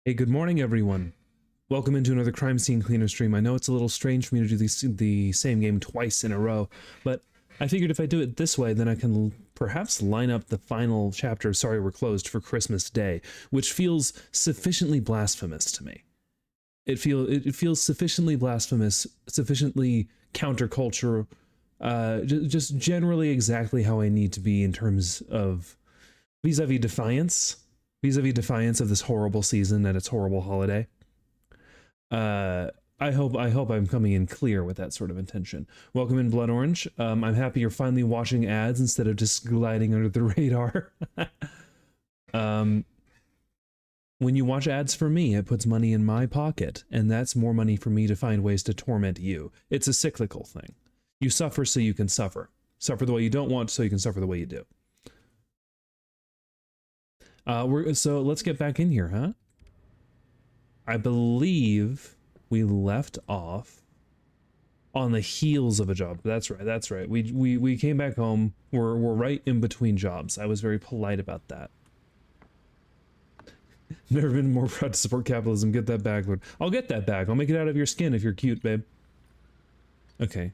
Hey, good morning, everyone. Welcome into another Crime Scene Cleaner stream. I know it's a little strange for me to do the same game twice in a row, but I figured if I do it this way, then I can perhaps line up the final chapter of Sorry We're Closed for Christmas Day, which feels sufficiently blasphemous to me. It feels sufficiently blasphemous, sufficiently counterculture, just generally exactly how I need to be in terms of vis-a-vis defiance of this horrible season and its horrible holiday. I hope I'm coming in clear with that sort of intention. Welcome in, Blood Orange. I'm happy you're finally watching ads instead of just gliding under the radar. When you watch ads for me, it puts money in my pocket, and that's more money for me to find ways to torment you. It's a cyclical thing. You suffer so you can suffer. Suffer the way you don't want so you can suffer the way you do. So let's get back in here, huh? I believe we left off on the heels of a job. That's right. That's right. We came back home. We're right in between jobs. I was very polite about that. Never been more proud to support capitalism. Get that back, Lord. I'll get that back. I'll make it out of your skin if you're cute, babe. Okay.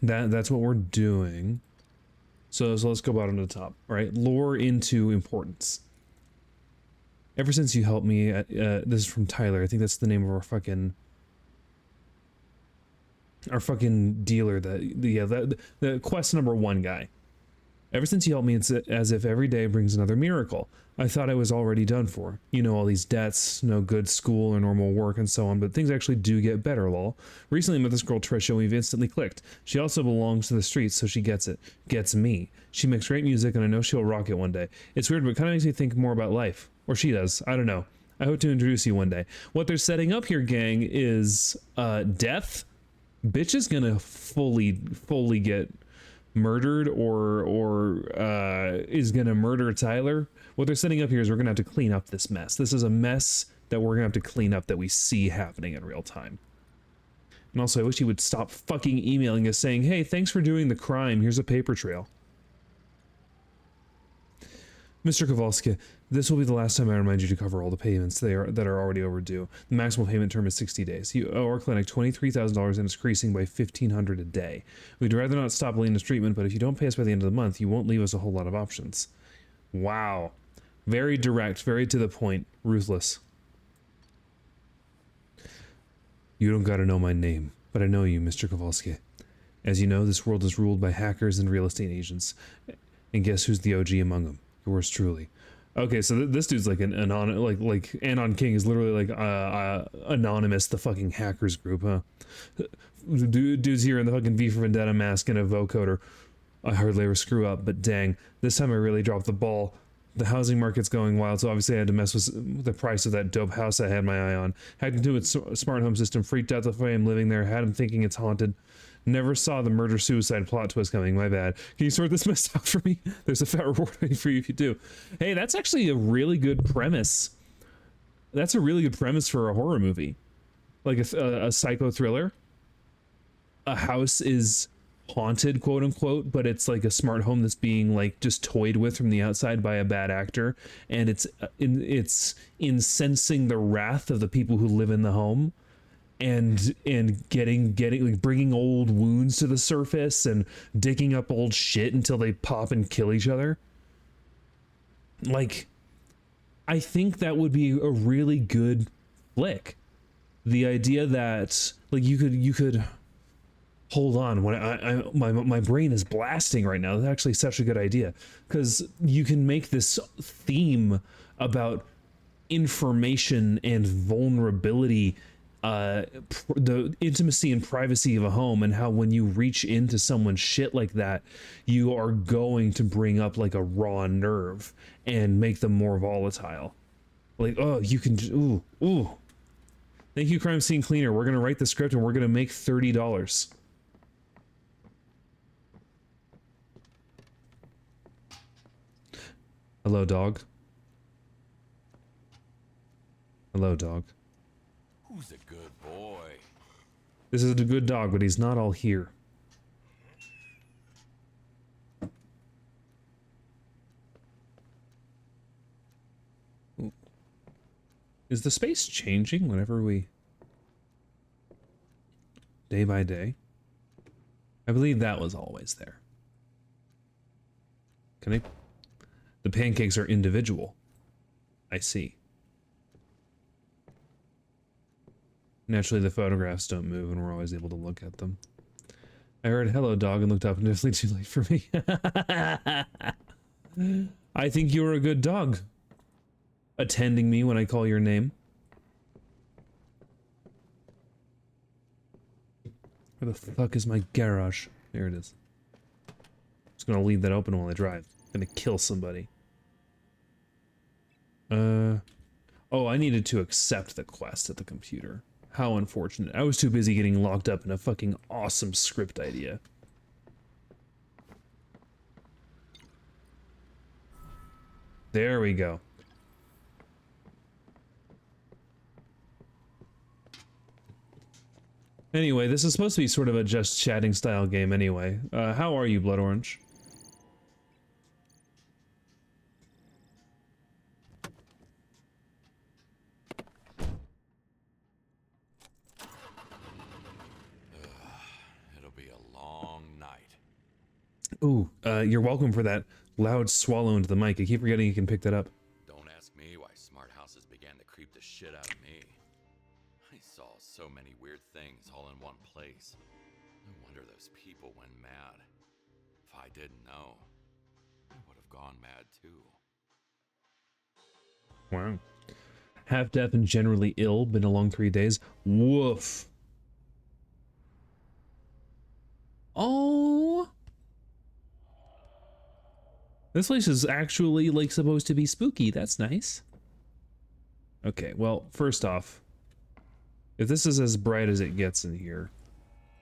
That's what we're doing. So let's go bottom to the top. All right. Lore into importance. Ever since you helped me, this is from Tyler. I think that's the name of our fucking dealer. The quest #1 guy. Ever since you helped me, it's as if every day brings another miracle. I thought I was already done for. You know, all these debts, no good school or normal work and so on, but things actually do get better, lol. Recently I met this girl Trisha and we've instantly clicked. She also belongs to the streets, so she gets it. Gets me. She makes great music and I know she'll rock it one day. It's weird, but it kind of makes me think more about life. Or she does. I don't know. I hope to introduce you one day. What they're setting up here, gang, is death. Bitch is gonna fully get murdered or is gonna murder Tyler. What they're setting up here is we're gonna have to clean up this mess. This is a mess that we're gonna have to clean up that we see happening in real time. And also, I wish he would stop fucking emailing us saying, hey, thanks for doing the crime, here's a paper trail. Mr. Kowalski, this will be the last time I remind you to cover all the payments that are already overdue. The maximum payment term is 60 days. You owe our clinic $23,000 and it's increasing by $1,500 a day. We'd rather not stop Lena's treatment, but if you don't pay us by the end of the month, you won't leave us a whole lot of options. Wow. Very direct, very to the point, ruthless. You don't gotta know my name, but I know you, Mr. Kowalski. As you know, this world is ruled by hackers and real estate agents. And guess who's the OG among them? Yours truly. Okay, so this dude's like an like Anon King is literally like Anonymous, the fucking hackers group, huh? Dude's here in the fucking V for Vendetta mask and a vocoder. I hardly ever screw up, but dang, this time I really dropped the ball. The housing market's going wild, so obviously I had to mess with the price of that dope house I had my eye on. Hacked into its smart home system, freaked out the way I'm living there, had him thinking it's haunted. Never saw the murder-suicide plot twist coming, my bad. Can you sort this mess out for me? There's a fat reward waiting for you if you do. Hey, that's actually a really good premise. That's a really good premise for a horror movie. Like a psycho thriller. A house is haunted, quote unquote, but it's like a smart home that's being like just toyed with from the outside by a bad actor. And it's incensing the wrath of the people who live in the home. And getting like bringing old wounds to the surface and digging up old shit until they pop and kill each other. Like, I think that would be a really good flick. The idea that like you could hold on, when my brain is blasting right now. That's actually such a good idea, because you can make this theme about information and vulnerability, the intimacy and privacy of a home, and how when you reach into someone's shit like that, you are going to bring up like a raw nerve and make them more volatile. Like, oh, you can, ooh. Thank you, Crime Scene Cleaner. We're gonna write the script and we're gonna make $30. Hello, dog. Hello, dog. Who's a good boy? This is a good dog, but he's not all here. Is the space changing whenever we... Day by day? I believe that was always there. Can I... The pancakes are individual. I see. Naturally, the photographs don't move and we're always able to look at them. I heard hello dog and looked up and it was too late for me. I think you're a good dog. Attending me when I call your name. Where the fuck is my garage? There it is. Just gonna leave that open while I drive. Gonna kill somebody. Oh, I needed to accept the quest at the computer. How unfortunate. I was too busy getting locked up in a fucking awesome script idea. There we go. Anyway, this is supposed to be sort of a just chatting style game anyway. How are you, Blood Orange? It'll be a long night. Ooh, you're welcome for that loud swallow into the mic. I keep forgetting you can pick that up. Don't ask me why smart houses began to creep the shit out of me. I saw so many weird things all in one place. No wonder those people went mad. If I didn't know, I would have gone mad too. Wow. Half deaf and generally ill, been a long 3 days. Woof. Oh. This place is actually, like, supposed to be spooky. That's nice. Okay, well, first off, if this is as bright as it gets in here,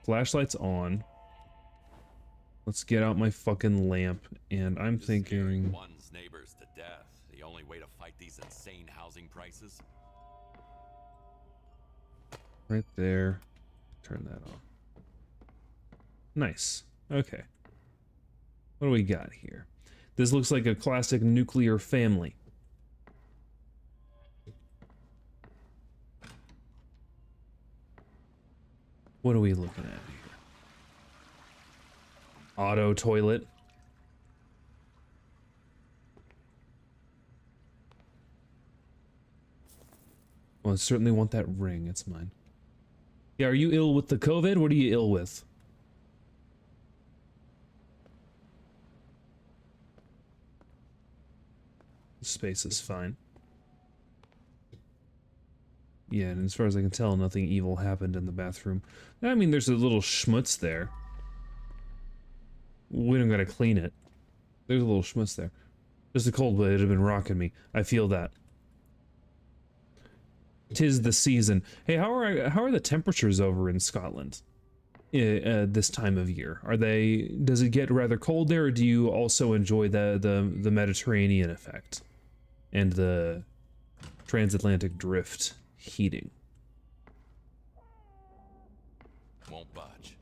flashlight's on. Let's get out my fucking lamp, and I'm thinking... Scaring one's neighbors to death, the only way to fight these insane housing prices? Right there. Turn that off. Nice. Okay. What do we got here? This looks like a classic nuclear family. What are we looking at here? Auto toilet. Well, I certainly want that ring. It's mine. Yeah, are you ill with the COVID? What are you ill with? The space is fine. Yeah, and as far as I can tell, nothing evil happened in the bathroom. I mean, there's a little schmutz there. We don't gotta clean it. There's a little schmutz there. Just a cold, but it'd have been rocking me. I feel that. 'Tis the season. Hey, how are the temperatures over in Scotland? This time of year, does it get rather cold there, or do you also enjoy the Mediterranean effect and the transatlantic drift heating? Won't budge.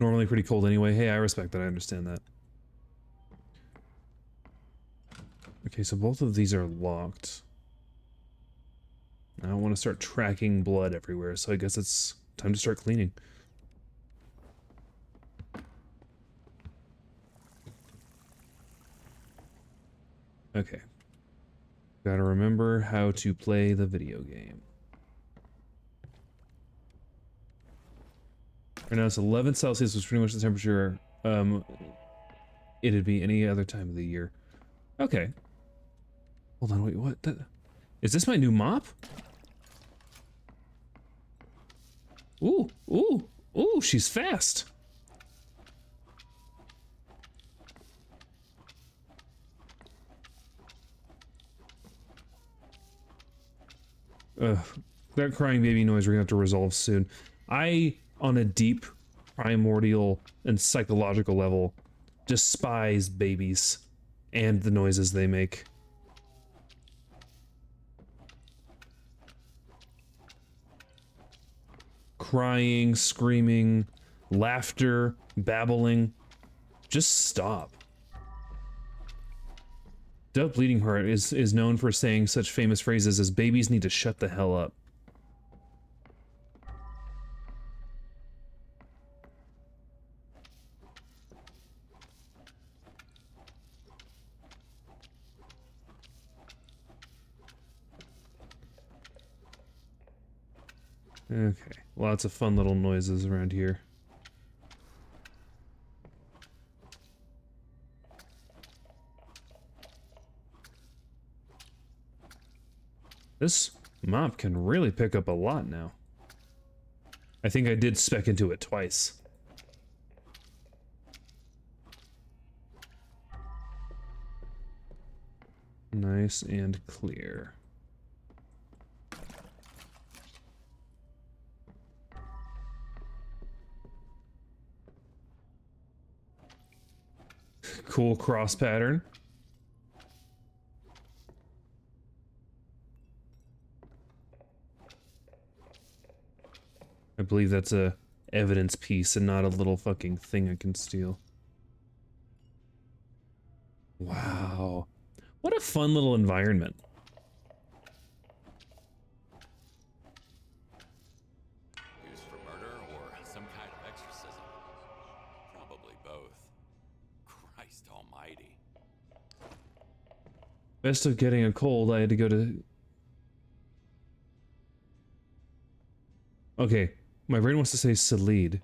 Normally pretty cold anyway. Hey, I respect that. I understand that. Okay, so both of these are locked. I don't want to start tracking blood everywhere, so I guess it's time to start cleaning. Okay. Gotta remember how to play the video game. Right now it's 11 Celsius, which is pretty much the temperature it'd be any other time of the year. Okay. Hold on, wait, what? Is this my new mop? Ooh, ooh, ooh, she's fast. That crying baby noise we're gonna have to resolve soon. On a deep, primordial, and psychological level, despise babies and the noises they make. Crying, screaming, laughter, babbling. Just stop. Duck Bleeding Heart is known for saying such famous phrases as "babies need to shut the hell up." Okay, lots of fun little noises around here. This mop can really pick up a lot now. I think I did spec into it twice. Nice and clear. Cool cross pattern. I believe that's a evidence piece and not a little fucking thing I can steal. Wow. What a fun little environment. Used for murder or some kind of exorcism? Probably both. Christ almighty. Best of getting a cold, I had to go to... Okay, my brain wants to say Salid.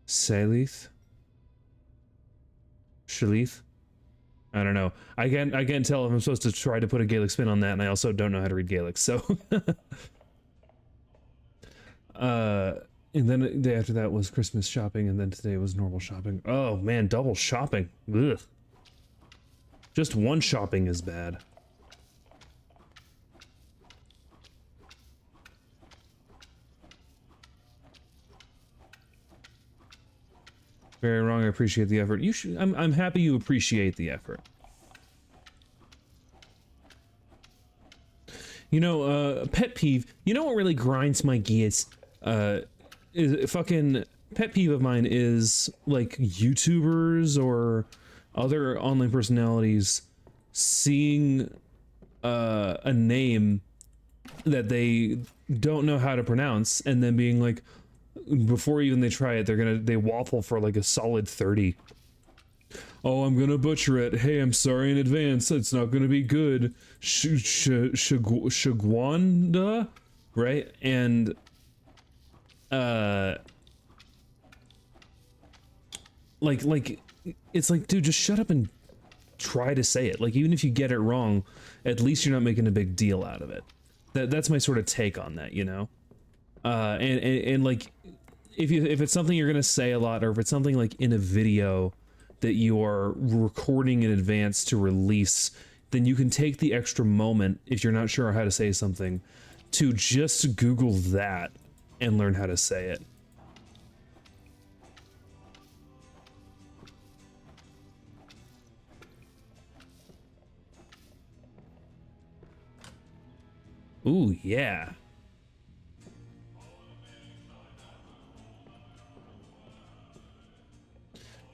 Salith? Shalith? I don't know. I can't tell if I'm supposed to try to put a Gaelic spin on that, and I also don't know how to read Gaelic, so... and then the day after that was Christmas shopping, and then today was normal shopping. Oh man, double shopping. Ugh. Just one shopping is bad. Very wrong. I appreciate the effort. You should. I'm happy you appreciate the effort. You know, pet peeve. You know what really grinds my gears? Is fucking pet peeve of mine is like YouTubers or other online personalities seeing a name that they don't know how to pronounce and then being like, before even they try it, they waffle for like a solid 30. Oh, I'm gonna butcher it. Hey, I'm sorry in advance. It's not gonna be good. Shagwanda, right? And like it's like, dude, just shut up and try to say it. Like, even if you get it wrong, at least you're not making a big deal out of it. That's my sort of take on that, you know. And like, if it's something you're gonna say a lot, or if it's something like in a video that you are recording in advance to release, then you can take the extra moment, if you're not sure how to say something, to just Google that and learn how to say it. Ooh, yeah.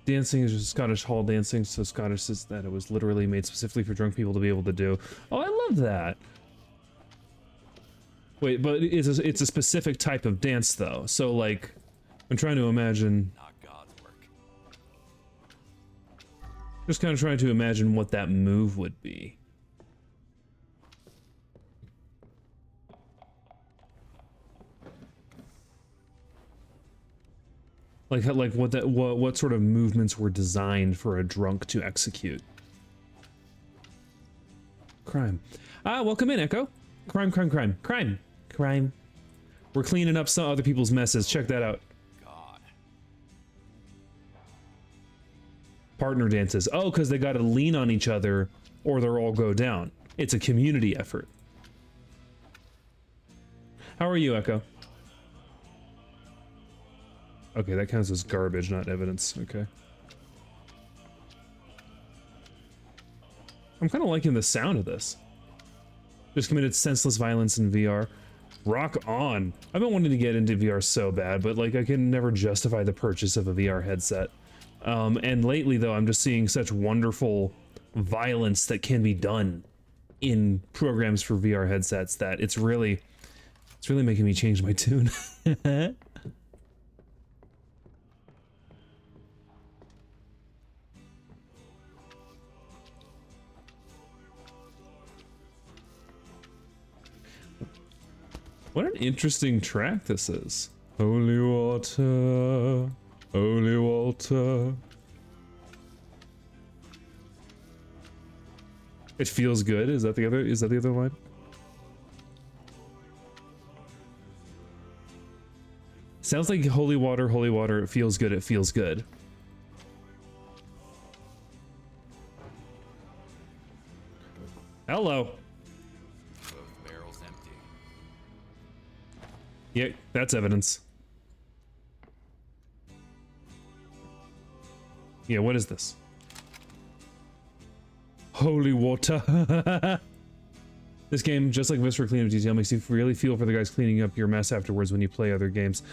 Dancing is just Scottish hall dancing, so Scottish says that it was literally made specifically for drunk people to be able to do. Oh, I love that. Wait, but it's a specific type of dance, though. So, like, I'm trying to imagine... Not God's work. Just kind of trying to imagine what that move would be. Like what sort of movements were designed for a drunk to execute. Crime. Ah, welcome in, Echo. Crime. We're cleaning up some other people's messes. Check that out. God. Partner dances. Oh, because they got to lean on each other or they'll all go down. It's a community effort. How are you, Echo? Okay, that counts as garbage, not evidence. Okay. I'm kind of liking the sound of this. Just committed senseless violence in VR. Rock on. I've been wanting to get into VR so bad, but like I can never justify the purchase of a VR headset. And lately though, I'm just seeing such wonderful violence that can be done in programs for VR headsets that it's really making me change my tune. What an interesting track this is. Holy water, holy water. It feels good. Is that the other line? Sounds like holy water, it feels good, it feels good. Hello. Both barrels empty. Yeah, that's evidence. Yeah, what is this? Holy water. This game, just like Viscera Cleanup Detail, makes you really feel for the guys cleaning up your mess afterwards when you play other games.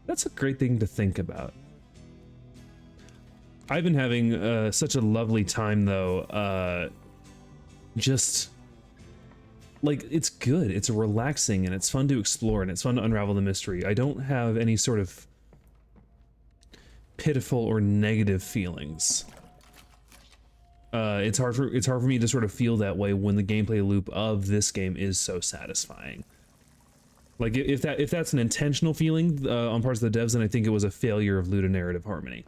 That's a great thing to think about. I've been having such a lovely time, though. Just, like, it's good. It's relaxing, and it's fun to explore, and it's fun to unravel the mystery. I don't have any sort of pitiful or negative feelings. It's hard for me to sort of feel that way when the gameplay loop of this game is so satisfying. Like if that's an intentional feeling on parts of the devs, then I think it was a failure of ludonarrative harmony.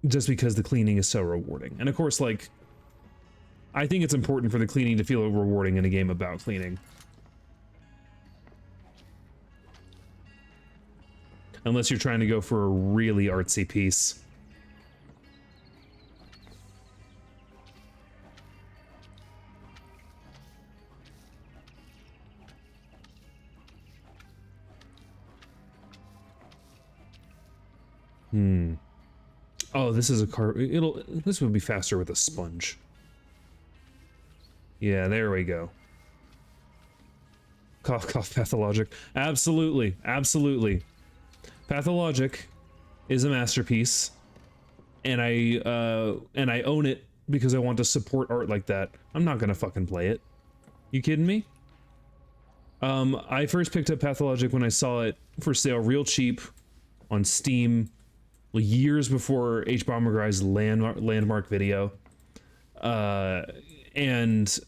Just because the cleaning is so rewarding, and of course, like, I think it's important for the cleaning to feel rewarding in a game about cleaning. Unless you're trying to go for a really artsy piece. Oh, this is a car. This would be faster with a sponge. Yeah, there we go. Cough, cough, Pathologic. Absolutely, absolutely. Pathologic is a masterpiece, and I own it because I want to support art like that. I'm not gonna fucking play it. You kidding me? I first picked up Pathologic when I saw it for sale real cheap on Steam years before H. Bomberguy's landmark video, and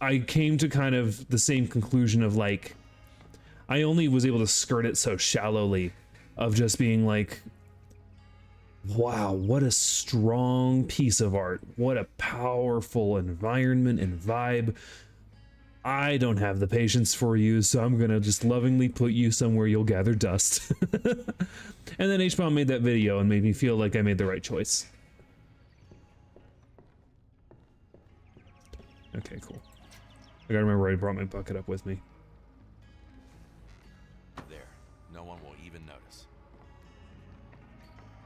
I came to kind of the same conclusion of, like, I only was able to skirt it so shallowly, of just being like, wow, what a strong piece of art. What a powerful environment and vibe. I don't have the patience for you, so I'm gonna just lovingly put you somewhere you'll gather dust. And then H-Bomb made that video and made me feel like I made the right choice. Okay, cool. I gotta remember I brought my bucket up with me. There. No one will even notice.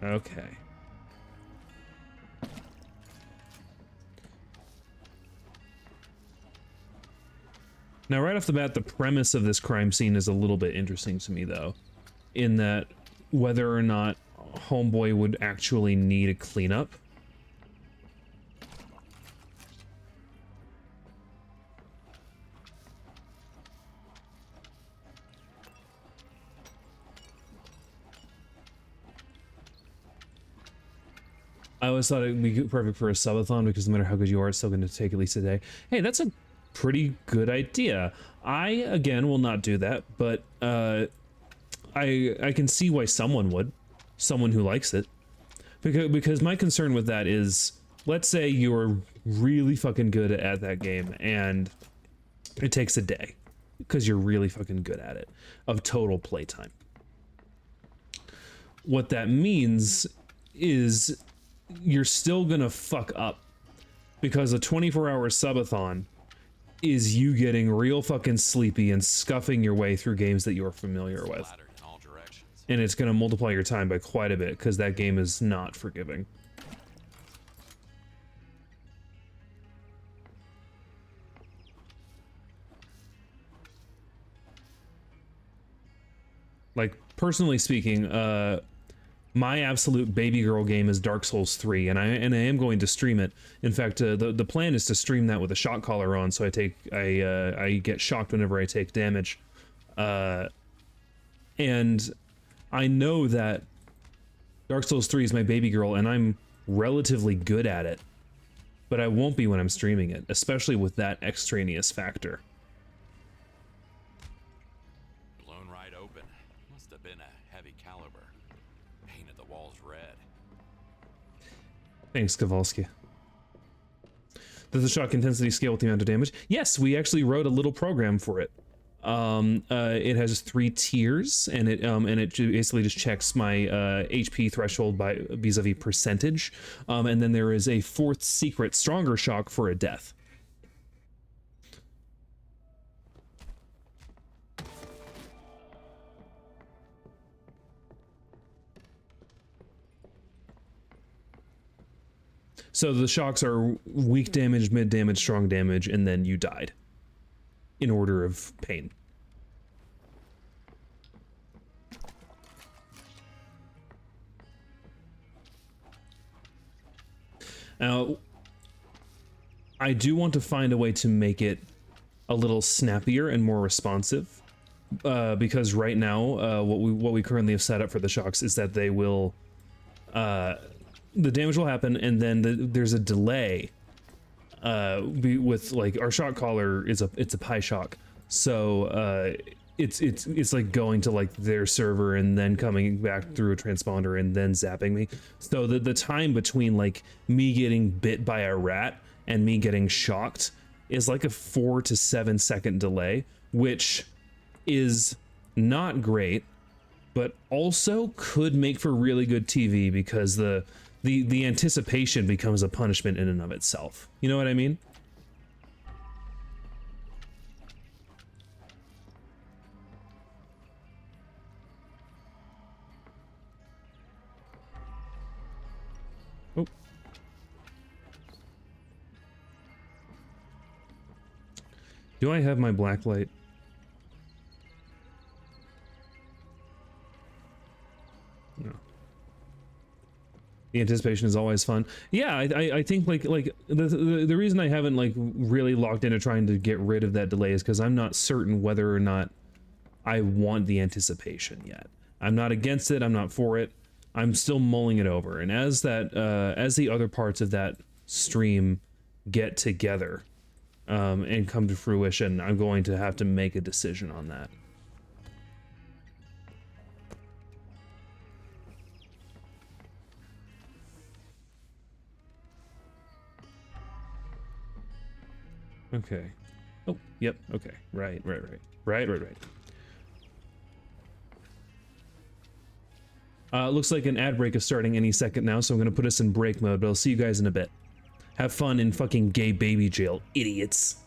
Okay. Now, right off the bat, the premise of this crime scene is a little bit interesting to me, though, in that whether or not Homeboy would actually need a cleanup. I always thought it would be perfect for a subathon because no matter how good you are, it's still going to take at least a day. Hey, that's a pretty good idea. I, again, will not do that, but I can see why someone would. Someone who likes it. Because my concern with that is, let's say you're really fucking good at that game and it takes a day because you're really fucking good at it of total playtime. What that means is you're still gonna fuck up because a 24-hour subathon is you getting real fucking sleepy and scuffing your way through games that you're familiar with. Splattered in all directions. And it's going to multiply your time by quite a bit because that game is not forgiving. Like, personally speaking, my absolute baby girl game is Dark Souls 3, and I am going to stream it. In fact, the plan is to stream that with a shock collar on, so I get shocked whenever I take damage. And I know that Dark Souls 3 is my baby girl, and I'm relatively good at it, but I won't be when I'm streaming it, especially with that extraneous factor. Blown right open. Must have been a heavy caliber. Painted the walls red. Thanks, Kowalski. Does the shock intensity scale with the amount of damage? Yes, we actually wrote a little program for it. It has 3 tiers, and it basically just checks my HP threshold by vis-a-vis percentage, and then there is a 4th secret stronger shock for a death. So the shocks are weak damage, mid damage, strong damage, and then you died in order of pain. Now, I do want to find a way to make it a little snappier and more responsive, because right now, what we currently have set up for the shocks is that they will, the damage will happen, and then there's a delay. With like our shock collar it's a pi shock, so it's like going to like their server and then coming back through a transponder and then zapping me. So the time between like me getting bit by a rat and me getting shocked is like a 4 to 7 second delay, which is not great, but also could make for really good TV because the anticipation becomes a punishment in and of itself. You know what I mean? Oh. Do I have my blacklight? No. The anticipation is always fun. Yeah, I think like the reason I haven't like really locked into trying to get rid of that delay is because I'm not certain whether or not I want the anticipation yet. I'm not against it. I'm not for it. I'm still mulling it over. And as the other parts of that stream get together and come to fruition, I'm going to have to make a decision on that. Okay. Oh, yep. Okay. Right. Looks like an ad break is starting any second now, so I'm gonna put us in break mode, but I'll see you guys in a bit. Have fun in fucking gay baby jail, idiots.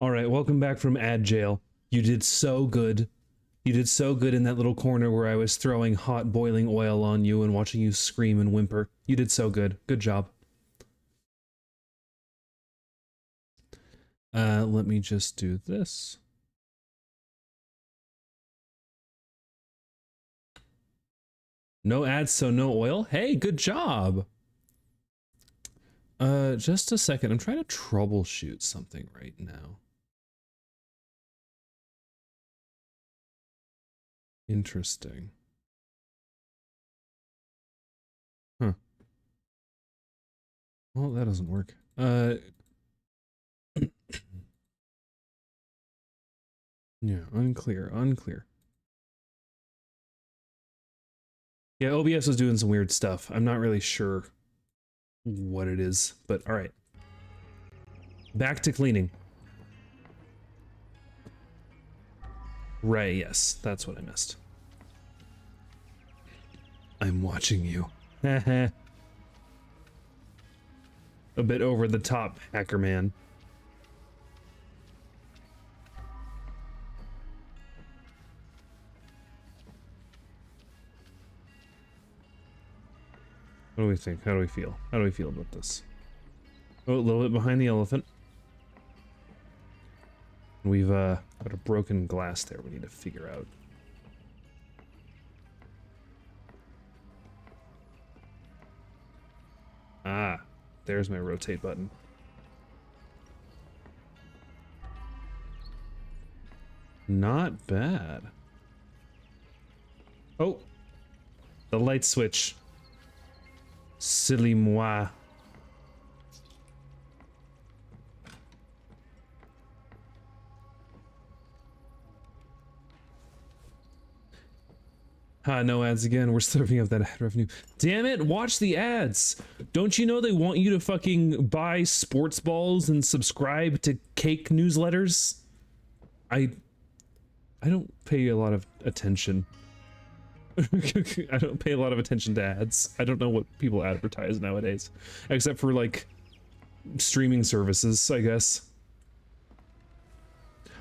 All right, welcome back from ad jail. You did so good. You did so good in that little corner where I was throwing hot boiling oil on you and watching you scream and whimper. You did so good. Good job. Let me just do this. No ads, so no oil. Hey, good job. Just a second. I'm trying to troubleshoot something right now. Interesting. Huh. Well, that doesn't work. Yeah, unclear. Yeah, OBS was doing some weird stuff. I'm not really sure what it is, but all right. Back to cleaning. Right, yes, that's what I missed. I'm watching you. A bit over the top, hacker man. What do we think? How do we feel? How do we feel about this? Oh, a little bit behind the elephant. We've got a broken glass there we need to figure out. Ah, there's my rotate button. Not bad. Oh, the light switch. Silly moi. No ads again. We're slurping up that ad revenue. Damn it, watch the ads. Don't you know they want you to fucking buy sports balls and subscribe to cake newsletters? I don't pay a lot of attention. I don't pay a lot of attention to ads. I don't know what people advertise nowadays, except for like streaming services, I guess.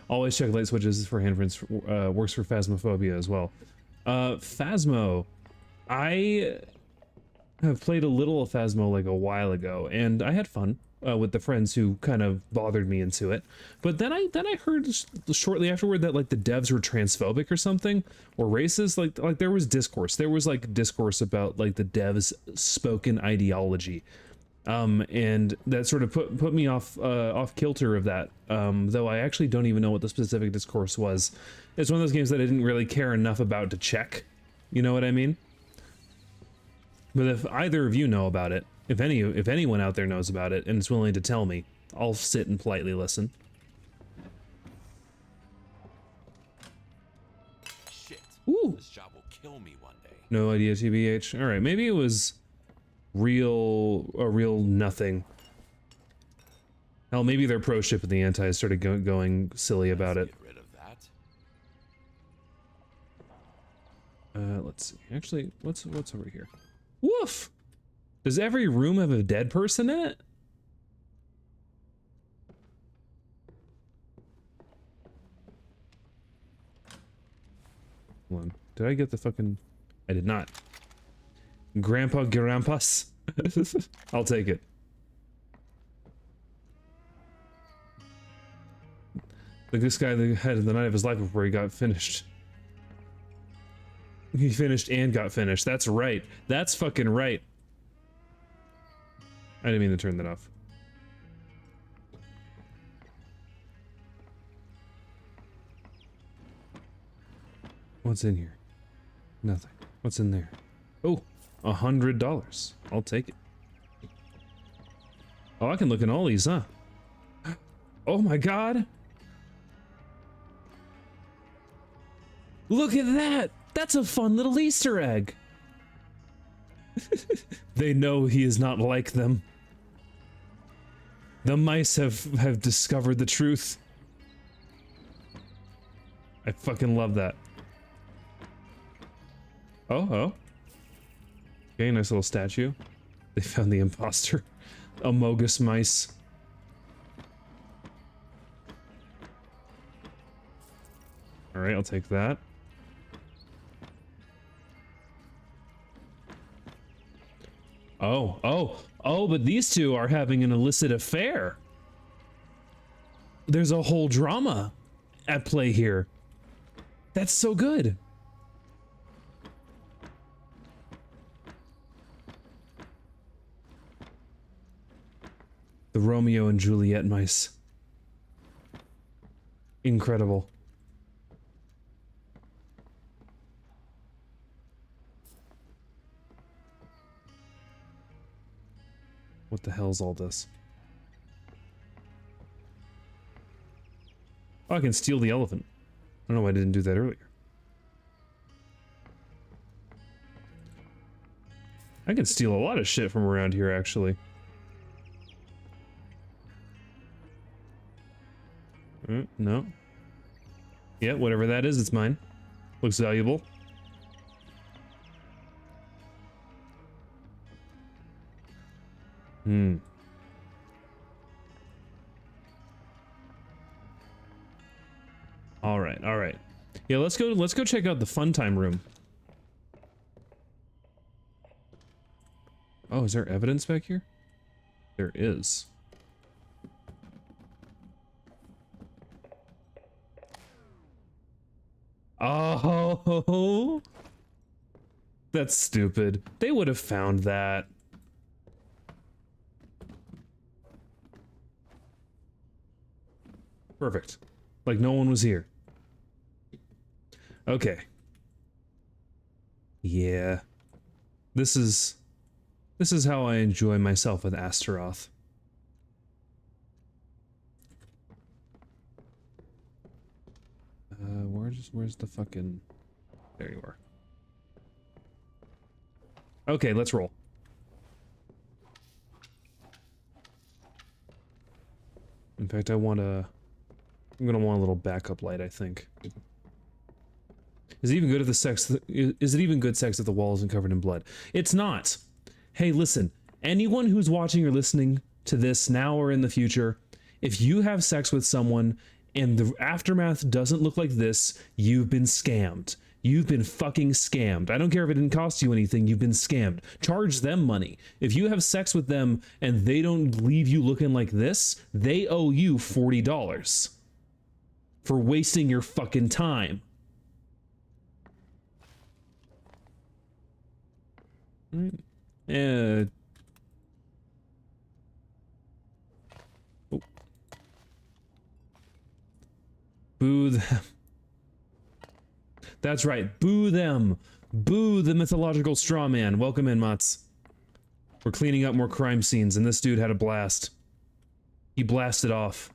Always check light switches for handprints. Works for Phasmophobia as well. Phasmo. I have played a little of Phasmo like a while ago, and I had fun with the friends who kind of bothered me into it. But then I heard shortly afterward that like the devs were transphobic or something, or racist. Like there was discourse. There was like discourse about like the devs' spoken ideology. And that sort of put me off kilter of that. Though I actually don't even know what the specific discourse was. It's one of those games that I didn't really care enough about to check. You know what I mean? But if either of you know about it, if anyone out there knows about it and is willing to tell me, I'll sit and politely listen. Shit. Ooh. This job will kill me one day. No idea, TBH. All right, maybe it was a real nothing. Hell, maybe their pro ship and the anti started going silly about it. Get rid of that. Let's see. Actually, what's over here? Woof! Does every room have a dead person in it? Hold on. Did I get the fucking... I did not. Grandpa Garampus? I'll take it. This guy that had the night of his life before he got finished. He finished and got finished. That's right. That's fucking right. I didn't mean to turn that off. What's in here? Nothing. What's in there? Oh, $100. I'll take it. Oh, I can look in all these, huh? Oh my god! Look at that! That's a fun little Easter egg! They know he is not like them. The mice have discovered the truth. I fucking love that. Oh. Okay, nice little statue. They found the imposter. Amogus mice. All right, I'll take that. Oh, but these two are having an illicit affair. There's a whole drama at play here. That's so good. The Romeo and Juliet mice. Incredible. What the hell's all this? Oh, I can steal the elephant. I don't know why I didn't do that earlier. I can steal a lot of shit from around here, actually. No. Yeah, whatever that is, it's mine. Looks valuable. All right, all right. Yeah, let's go check out the fun time room. Oh, is there evidence back here? There is. Oh, that's stupid. They would have found that. Perfect. Like no one was here. Okay. Yeah. This is how I enjoy myself with Astaroth. Where's the fucking... There you are. Okay, let's roll. In fact, I'm gonna want a little backup light, I think. Is it even good if the sex... Is it even good sex if the wall isn't covered in blood? It's not! Hey, listen. Anyone who's watching or listening to this now or in the future, if you have sex with someone and the aftermath doesn't look like this, you've been scammed. You've been fucking scammed. I don't care if it didn't cost you anything, you've been scammed. Charge them money. If you have sex with them and they don't leave you looking like this, they owe you $40 for wasting your fucking time. Oh. Boo them. That's right, boo them. Boo the mythological straw man. Welcome in, Mutz. We're cleaning up more crime scenes, and this dude had a blast. He blasted off.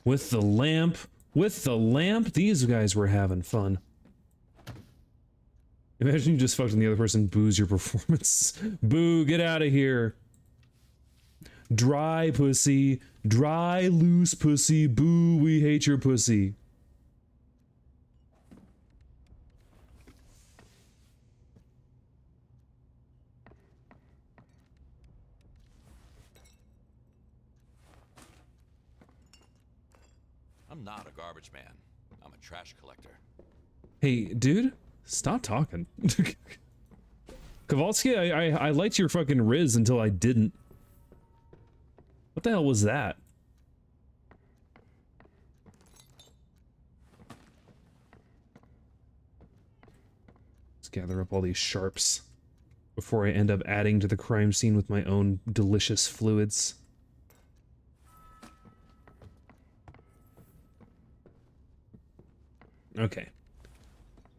With the lamp, these guys were having fun. Imagine you just fucked and the other person boos your performance. Boo, get out of here. Dry pussy, dry loose pussy, boo, we hate your pussy. I'm not a garbage man. I'm a trash collector. Hey, dude, stop talking. Kowalski, I liked your fucking Riz until I didn't. What the hell was that? Let's gather up all these sharps before I end up adding to the crime scene with my own delicious fluids. Okay.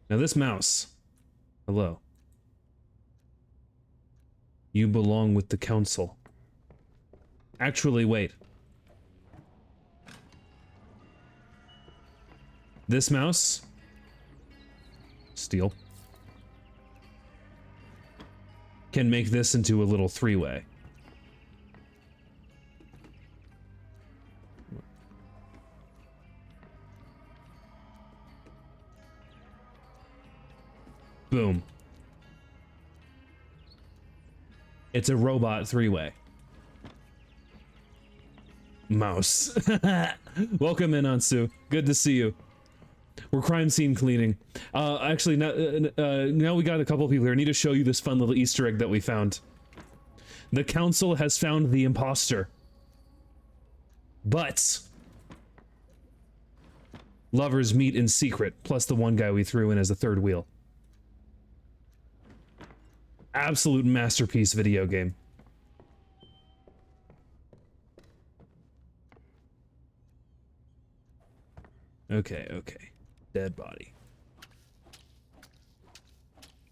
Now this mouse. Hello. You belong with the council. Actually, wait. This mouse. Steal. Can make this into a little three-way. Boom. It's a robot three-way. Mouse. Welcome in, Ansu. Good to see you. We're crime scene cleaning. Actually, now we got a couple people here. I need to show you this fun little Easter egg that we found. The council has found the imposter. But lovers meet in secret, plus the one guy we threw in as a third wheel. Absolute masterpiece video game. Okay, okay. Dead body.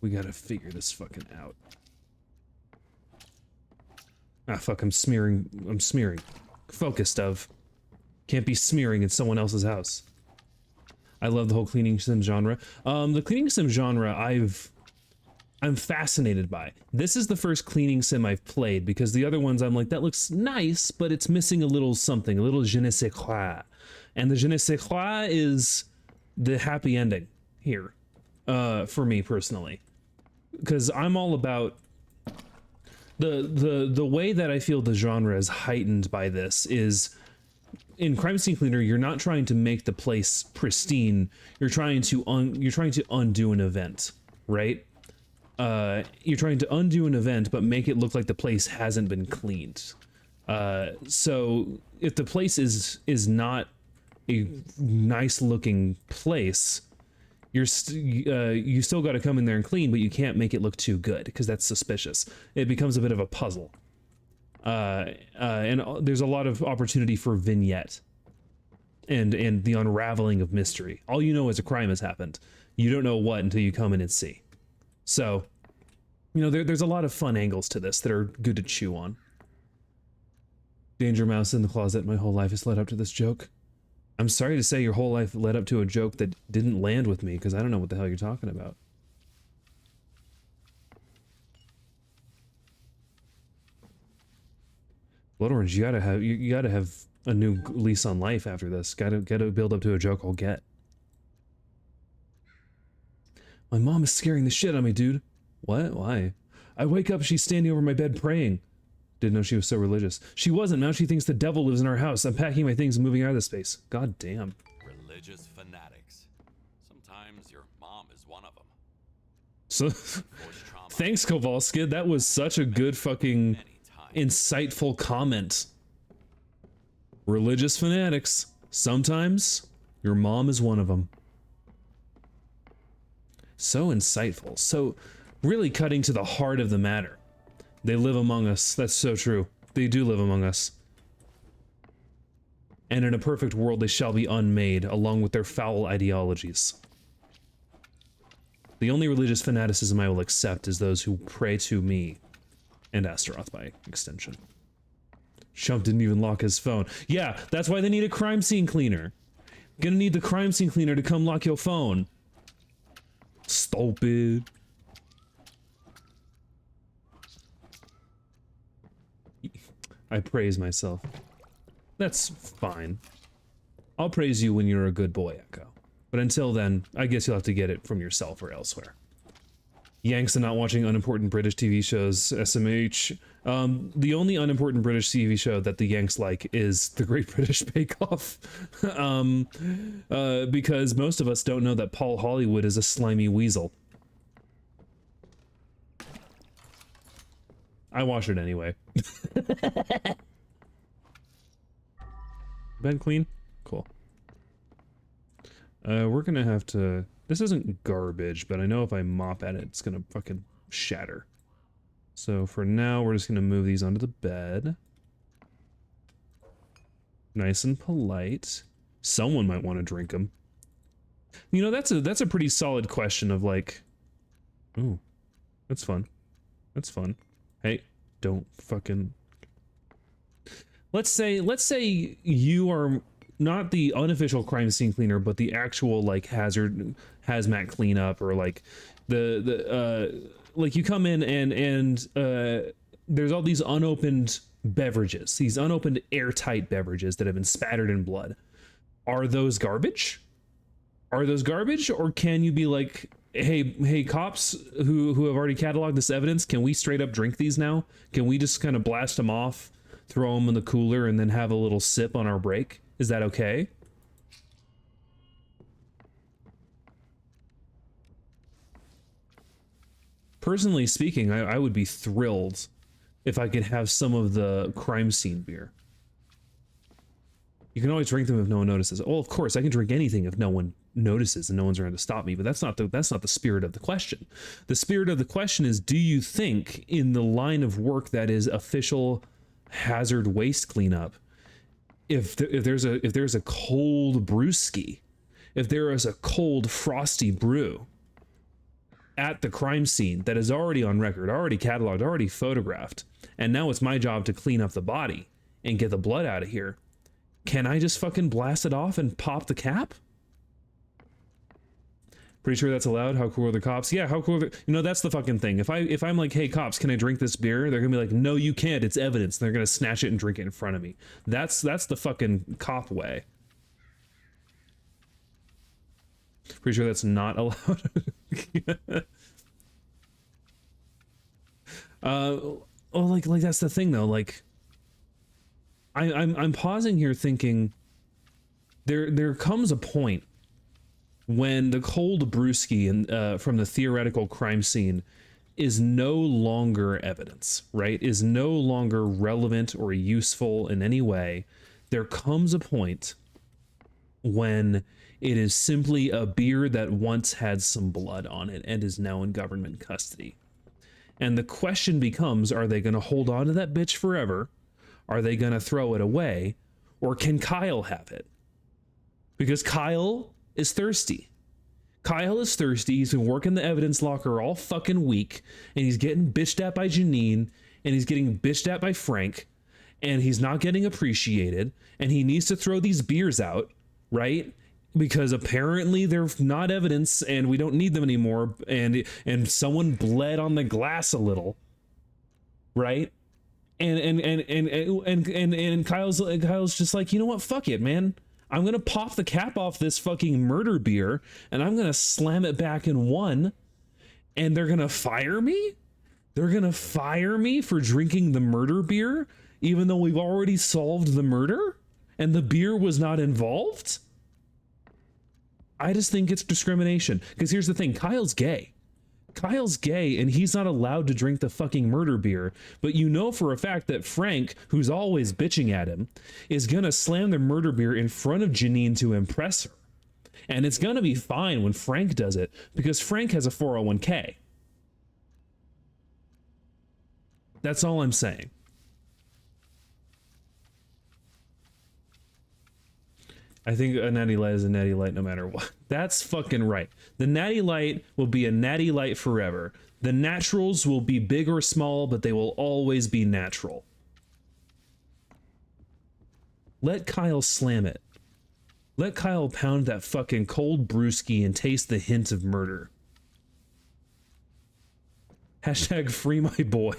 We gotta figure this fucking out. Ah, fuck, I'm smearing. Focused of. Can't be smearing in someone else's house. I love the whole cleaning sim genre. The cleaning sim genre I'm fascinated by. This is the first cleaning sim I've played because the other ones I'm like, that looks nice, but it's missing a little something, a little je ne sais quoi. And the je ne sais quoi is the happy ending here, for me personally. Because I'm all about the way that I feel the genre is heightened by this is in Crime Scene Cleaner, you're not trying to make the place pristine. You're trying to undo an event, right? You're trying to undo an event, but make it look like the place hasn't been cleaned. So if the place is not a nice looking place, you still got to come in there and clean, but you can't make it look too good because that's suspicious. It becomes a bit of a puzzle. And there's a lot of opportunity for vignette and the unraveling of mystery. All you know is a crime has happened. You don't know what until you come in and see. So, you know, there's a lot of fun angles to this that are good to chew on. Danger Mouse in the closet. My whole life has led up to this joke. I'm sorry to say your whole life led up to a joke that didn't land with me because I don't know what the hell you're talking about. Blood Orange, you gotta have a new lease on life after this. Gotta build up to a joke I'll get. My mom is scaring the shit out of me, dude. What? Why? I wake up, she's standing over my bed praying. Didn't know she was so religious. She wasn't. Now she thinks the devil lives in our house. I'm packing my things and moving out of the space. God damn. Religious fanatics. Sometimes your mom is one of them. So, thanks, Kowalski. That was such a good fucking insightful comment. Religious fanatics. Sometimes your mom is one of them. So insightful. So really cutting to the heart of the matter. They live among us. That's so true. They do live among us. And in a perfect world, they shall be unmade, along with their foul ideologies. The only religious fanaticism I will accept is those who pray to me, and Astaroth by extension. Shump didn't even lock his phone. Yeah, that's why they need a crime scene cleaner. Gonna need the crime scene cleaner to come lock your phone. Stupid. I praise myself. That's fine. I'll praise you when you're a good boy, Echo. But until then, I guess you'll have to get it from yourself or elsewhere. Yanks and not watching unimportant British TV shows, SMH. The only unimportant British TV show that the Yanks like is The Great British Bake Off. Because most of us don't know that Paul Hollywood is a slimy weasel. I watch it anyway. Bed clean? Cool. We're gonna have to... This isn't garbage, but I know if I mop at it, it's gonna fucking shatter. So for now, we're just gonna move these onto the bed. Nice and polite. Someone might want to drink them. You know, that's a pretty solid question of like... Ooh, that's fun. That's fun. Hey, don't fucking... Let's say you are not the unofficial crime scene cleaner, but the actual like hazmat cleanup, or like like you come in and there's all these unopened beverages, these unopened airtight beverages that have been spattered in blood. Are those garbage? Are those garbage, or can you be like, hey, cops who have already cataloged this evidence, can we straight up drink these now? Can we just kind of blast them off, throw them in the cooler, and then have a little sip on our break? Is that okay? Personally speaking, I would be thrilled if I could have some of the crime scene beer. You can always drink them if no one notices. Oh, of course, I can drink anything if no one notices and no one's around to stop me, but that's not the spirit of the question. The spirit of the question is, do you think in the line of work that is official hazard waste cleanup, if there's a cold brewski, if there is a cold frosty brew at the crime scene that is already on record, already cataloged, already photographed, and now it's my job to clean up the body and get the blood out of here, can I just fucking blast it off and pop the cap? Pretty sure that's allowed. How cool are the cops? Yeah, how cool are the, you know, that's the fucking thing. If I'm like, hey cops, can I drink this beer? They're gonna be like, no, you can't. It's evidence. They're gonna snatch it and drink it in front of me. That's the fucking cop way. Pretty sure that's not allowed. Like that's the thing though. Like, I'm pausing here thinking there comes a point when the cold brewski and from the theoretical crime scene is no longer evidence, right? Is no longer relevant or useful in any way. There comes a point when it is simply a beer that once had some blood on it and is now in government custody. And the question becomes, are they going to hold on to that bitch forever? Are they going to throw it away? Or can Kyle have it? Because Kyle is thirsty. Kyle is thirsty. He's been working the evidence locker all fucking week, and he's getting bitched at by Janine, and he's getting bitched at by Frank, and he's not getting appreciated, and he needs to throw these beers out, right? Because apparently they're not evidence and we don't need them anymore, and someone bled on the glass a little, right? And Kyle's just like, you know what? Fuck it, man. I'm gonna pop the cap off this fucking murder beer and I'm gonna slam it back in one, and they're gonna fire me? They're gonna fire me for drinking the murder beer, even though we've already solved the murder and the beer was not involved? I just think it's discrimination. Because here's the thing, Kyle's gay. Kyle's gay and he's not allowed to drink the fucking murder beer, but you know for a fact that Frank, who's always bitching at him, is gonna slam the murder beer in front of Janine to impress her. And it's gonna be fine when Frank does it, because Frank has a 401k. That's all I'm saying. I think a natty light is a natty light no matter what. That's fucking right. The natty light will be a natty light forever. The naturals will be big or small, but they will always be natural. Let Kyle slam it. Let Kyle pound that fucking cold brewski and taste the hint of murder. Hashtag free my boy.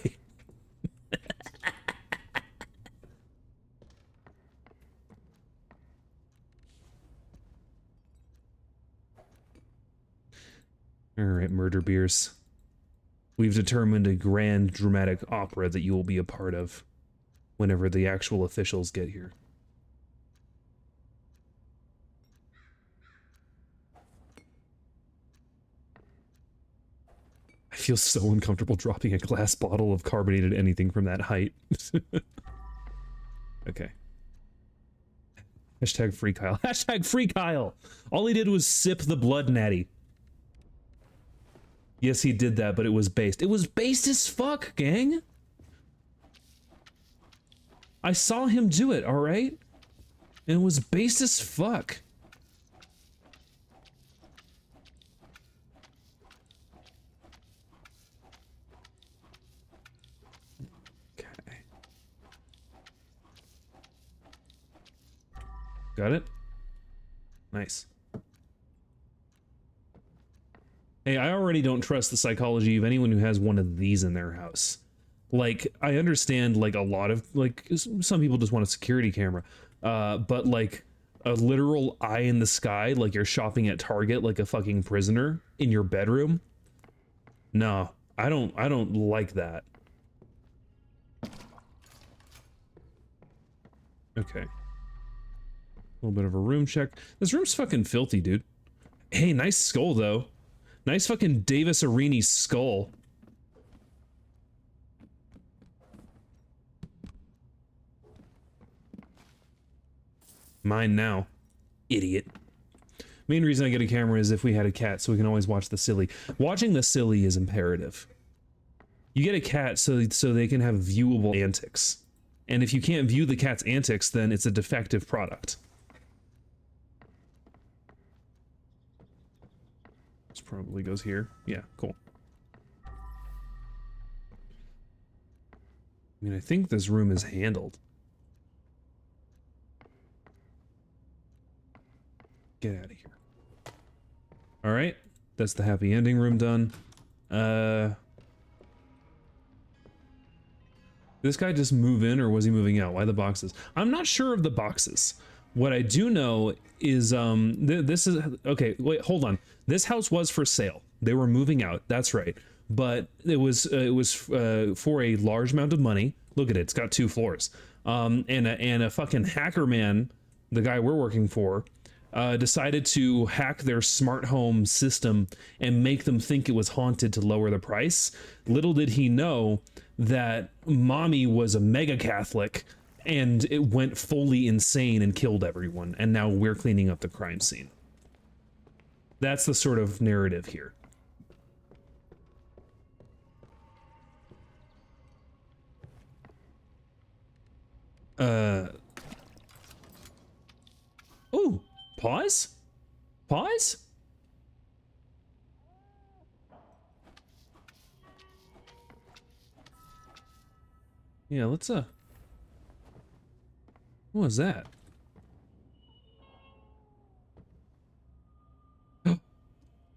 All right, murder beers. We've determined a grand dramatic opera that you will be a part of whenever the actual officials get here. I feel so uncomfortable dropping a glass bottle of carbonated anything from that height. Okay. Hashtag free Kyle. Hashtag free Kyle! All he did was sip the blood natty. Yes, he did that, but it was based. It was based as fuck, gang. I saw him do it, all right? And it was based as fuck. Okay. Got it? Nice. Hey, I already don't trust the psychology of anyone who has one of these in their house. Like, I understand, like, a lot of, like, some people just want a security camera. But, like, a literal eye in the sky, like you're shopping at Target like a fucking prisoner, in your bedroom. No, I don't like that. Okay. A little bit of a room check. This room's fucking filthy, dude. Hey, nice skull though. Nice fucking Davis Arini skull. Mine now. Idiot. Main reason I get a camera is if we had a cat, so we can always watch the silly. Watching the silly is imperative. You get a cat so they can have viewable antics. And if you can't view the cat's antics, then it's a defective product. This probably goes here. Yeah, cool. I mean, I think this room is handled. Get out of here. All right, that's the happy ending room done. This guy just move in, or was he moving out? Why the boxes? I'm not sure of the boxes. What I do know is this is okay. Wait, hold on. This house was for sale. They were moving out. That's right. But it was for a large amount of money. Look at it. It's got 2 floors. And a fucking hacker man, the guy we're working for, decided to hack their smart home system and make them think it was haunted to lower the price. Little did he know that mommy was a mega Catholic and it went fully insane and killed everyone. And now we're cleaning up the crime scene. That's the sort of narrative here. Ooh, pause? Pause? Yeah, let's what was that?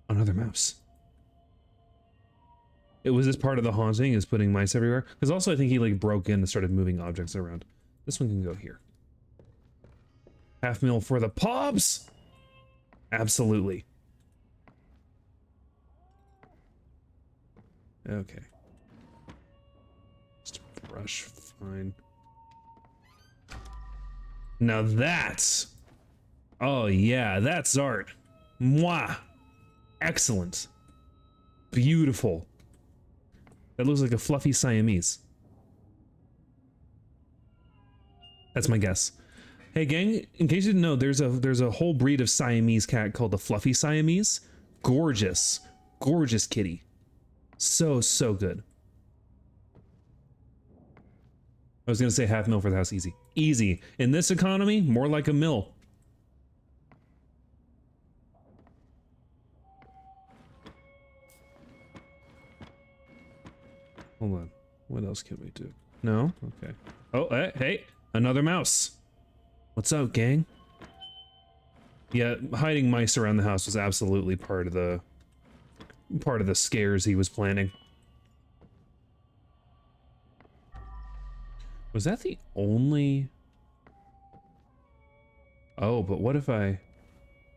Another mouse. It was this part of the haunting is putting mice everywhere. Because also I think he like broke in and started moving objects around. This one can go here. $500,000 for the pubs? Absolutely. Okay. Just a brush, fine. Now that's... Oh yeah, that's art. Mwah! Excellent. Beautiful. That looks like a fluffy Siamese. That's my guess. Hey gang, in case you didn't know, there's a whole breed of Siamese cat called the fluffy Siamese. Gorgeous. Gorgeous kitty. So good. I was gonna say $500,000 for the house, easy. Easy. In this economy, more like $1 million. Hold on. What else can we do? No? Okay. Oh, hey, another mouse. What's up, gang? Yeah, hiding mice around the house was absolutely part of the scares he was planning. Was that the only... Oh, but what if I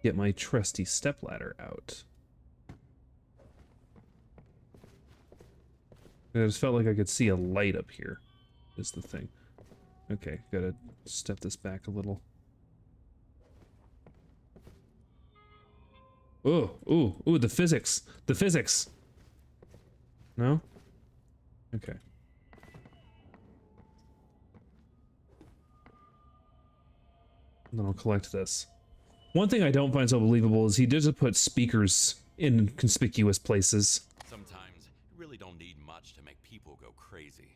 get my trusty stepladder out? I just felt like I could see a light up here, is the thing. Okay, gotta step this back a little. Ooh, the physics. The physics. No? Okay. Then I'll collect this. One thing I don't find so believable is he did just put speakers in conspicuous places. Sometimes you really don't need much to make people go crazy.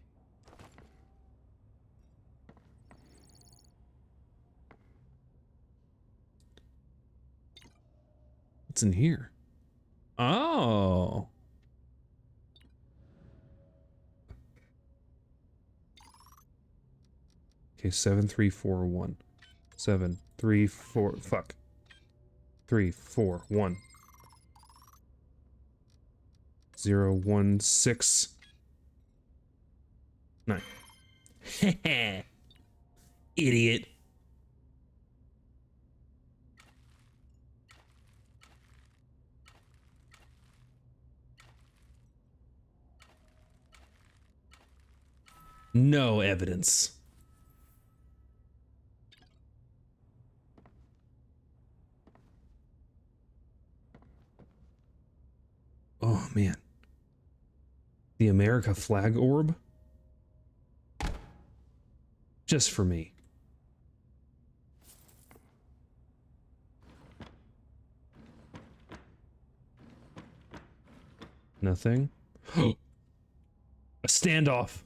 What's in here? Oh. Okay, 7341. 734 fuck. 341. 0169. Heh. Idiot. No evidence. Oh, man. The America flag orb? Just for me. Nothing. A standoff.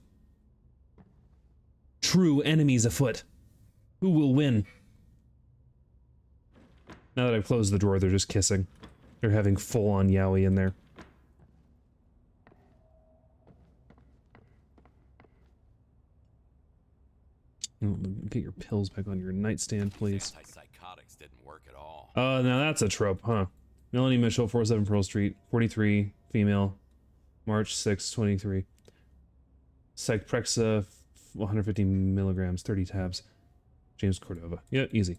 True enemies afoot. Who will win? Now that I've closed the drawer, they're just kissing. They're having full-on yaoi in there. Oh, get your pills back on your nightstand, please. Antipsychotics didn't work at all. Now that's a trope, huh? Melanie Mitchell, 47 Pearl Street, 43, female, March 6, 23. Cyprexa, 150 milligrams, 30 tabs. James Cordova. Yeah, easy.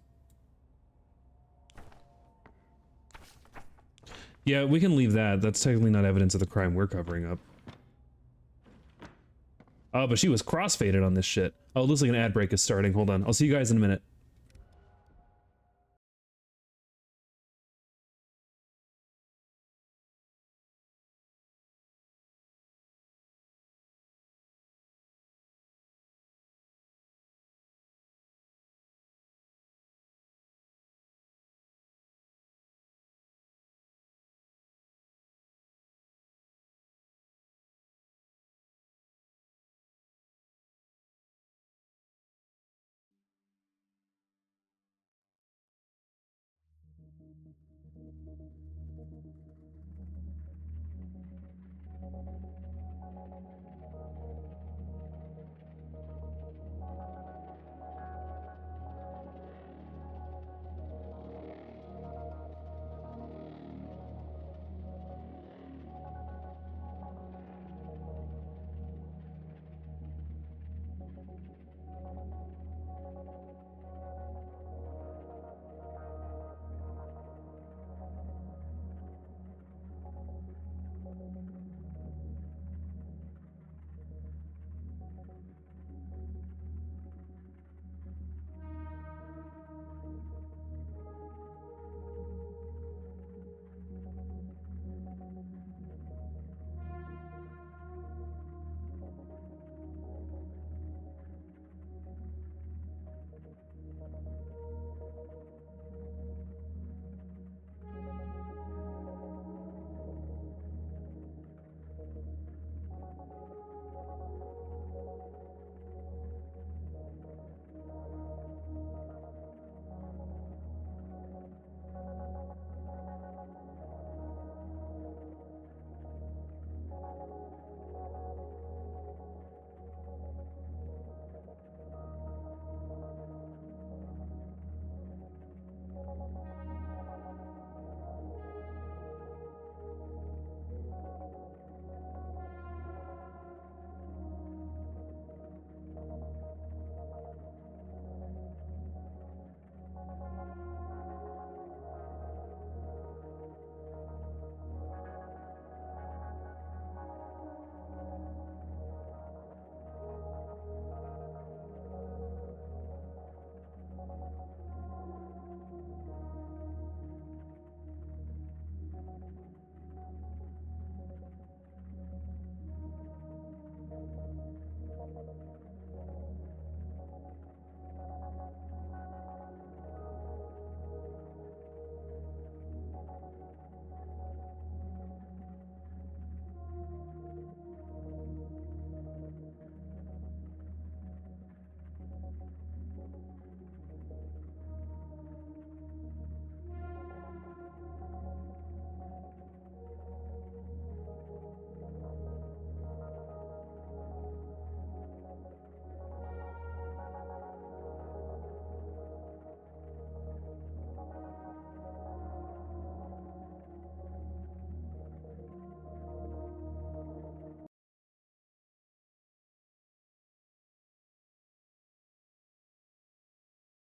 Yeah, we can leave that. That's technically not evidence of the crime we're covering up. Oh, but she was crossfaded on this shit. Oh, it looks like an ad break is starting. Hold on. I'll see you guys in a minute.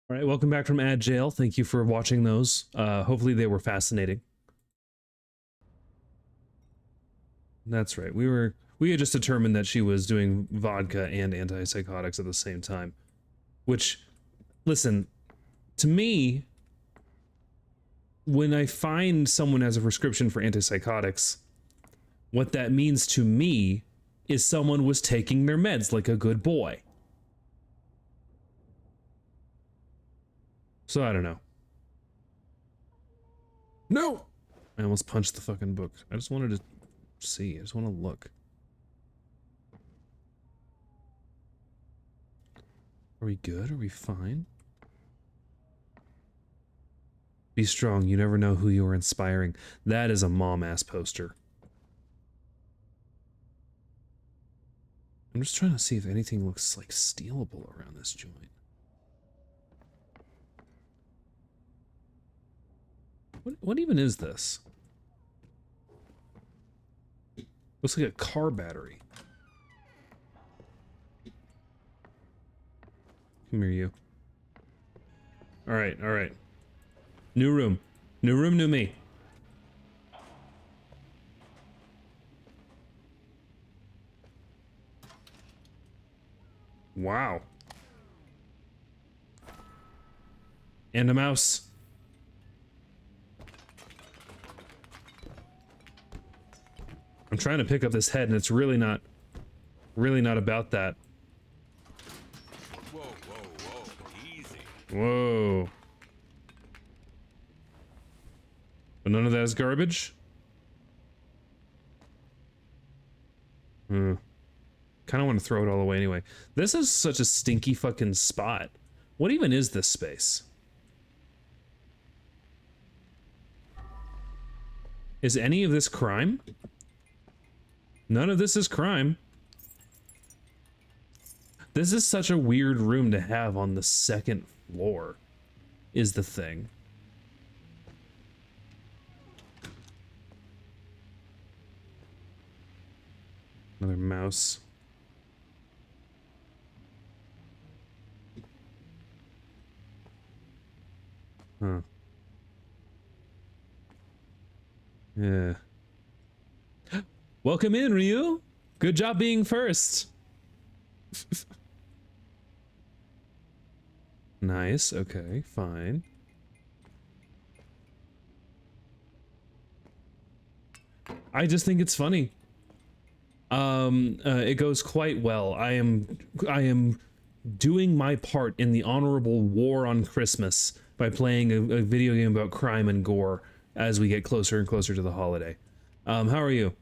All right, welcome back from ad jail. Thank you for watching those. Hopefully they were fascinating. That's right. We were We had just determined that she was doing vodka and antipsychotics at the same time. Which, listen, to me, when I find someone has a prescription for antipsychotics, what that means to me is someone was taking their meds like a good boy. So I don't know. No! I almost punched the fucking book. I just wanted to see. I just want to look. Are we good? Are we fine? Be strong. You never know who you are inspiring. That is a mom-ass poster. I'm just trying to see if anything looks like stealable around this joint. What even is this? Looks like a car battery. Come here, you. Alright, alright. New room. New room, new me. Wow. And a mouse. I'm trying to pick up this head and it's really not about that. Whoa, whoa, whoa, easy. Whoa. But none of that is garbage? Kind of want to throw it all away anyway. This is such a stinky fucking spot. What even is this space? Is any of this crime? None of this is crime. This is such a weird room to have on the second floor, is the thing. Another mouse. Huh. Yeah. Welcome in, Ryu. Good job being first. Nice. Okay, fine. I just think it's funny. It goes quite well. I am doing my part in the honorable war on Christmas by playing a video game about crime and gore as we get closer and closer to the holiday. How are you?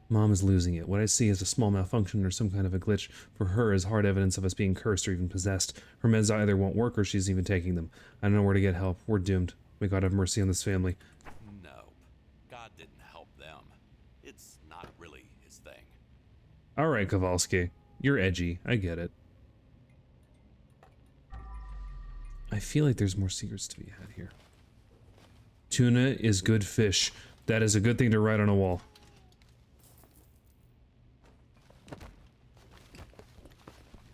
Mom is losing it. What I see is a small malfunction or some kind of a glitch for her is hard evidence of us being cursed or even possessed. Her meds either won't work or she's even taking them. I don't know where to get help. We're doomed. May God have mercy on this family. No, God didn't help them. It's not really his thing. Alright, Kowalski. You're edgy. I get it. I feel like there's more secrets to be had here. Tuna is good fish. That is a good thing to write on a wall.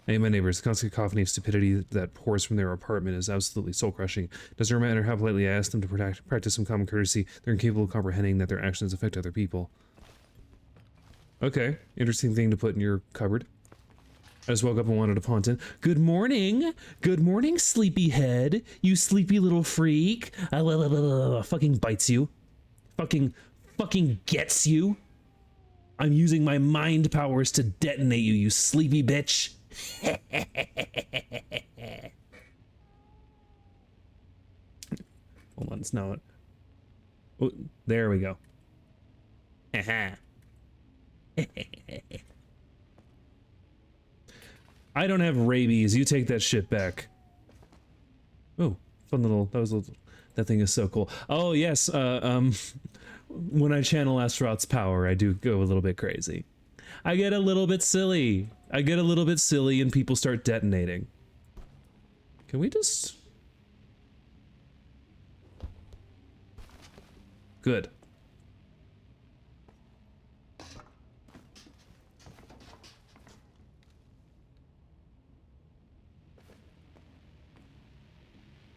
Hey, my neighbors, the constant cacophony of stupidity that pours from their apartment is absolutely soul-crushing. Doesn't matter how politely I ask them to practice some common courtesy, they're incapable of comprehending that their actions affect other people. Okay, interesting thing to put in your cupboard. I just woke up and wanted to punt in. Good morning! Good morning, sleepyhead! You sleepy little freak! Fucking bites you. Fucking gets you. I'm using my mind powers to detonate you, you sleepy bitch! Hold on, it's not. Oh, there we go. I don't have rabies. You take that shit back. Oh, fun little. That thing is so cool. Oh yes. When I channel Astaroth's power, I do go a little bit crazy. I get a little bit silly. And people start detonating. Can we just... Good.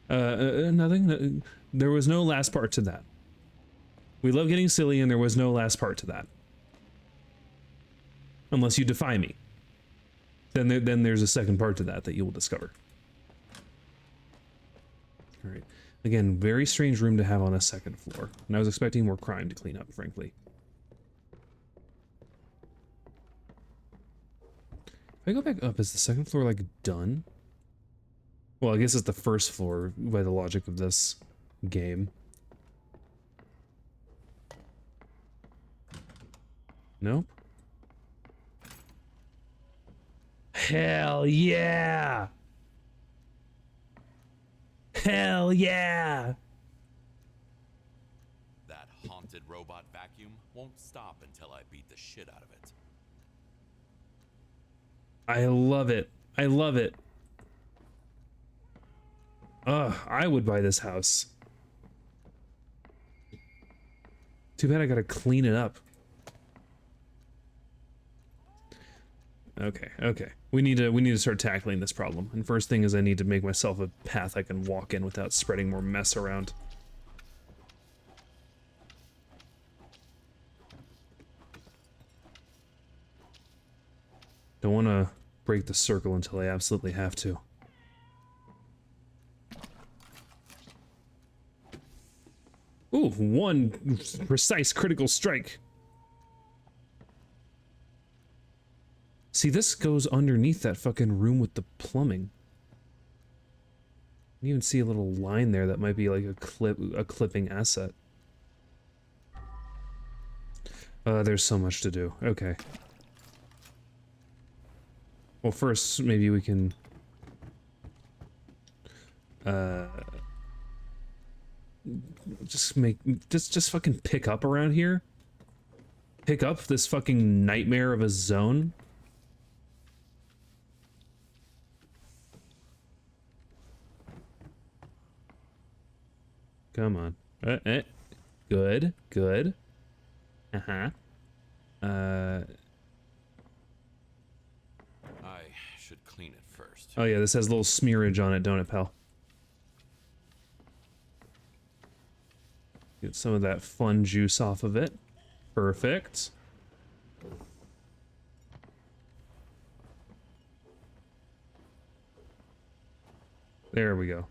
Nothing. There was no last part to that. We love getting silly, and there was no last part to that. Unless you defy me. Then there's a second part to that you will discover. Alright. Again, very strange room to have on a second floor. And I was expecting more crime to clean up, frankly. If I go back up, is the second floor, like, done? Well, I guess it's the first floor, by the logic of this game. Nope. Hell yeah! Hell yeah! That haunted robot vacuum won't stop until I beat the shit out of it. I love it. I love it. Ugh, I would buy this house. Too bad I gotta clean it up. Okay. We need to start tackling this problem. And first thing is I need to make myself a path I can walk in without spreading more mess around. Don't want to break the circle until I absolutely have to. Ooh, one precise critical strike. See, this goes underneath that fucking room with the plumbing. You can even see a little line there that might be like a clipping asset. There's so much to do. Okay. Well, first, maybe we can... just fucking pick up around here. Pick up this fucking nightmare of a zone. Come on. Good. Uh-huh. I should clean it first. Oh yeah, this has a little smearage on it, don't it, pal? Get some of that fun juice off of it. Perfect. There we go.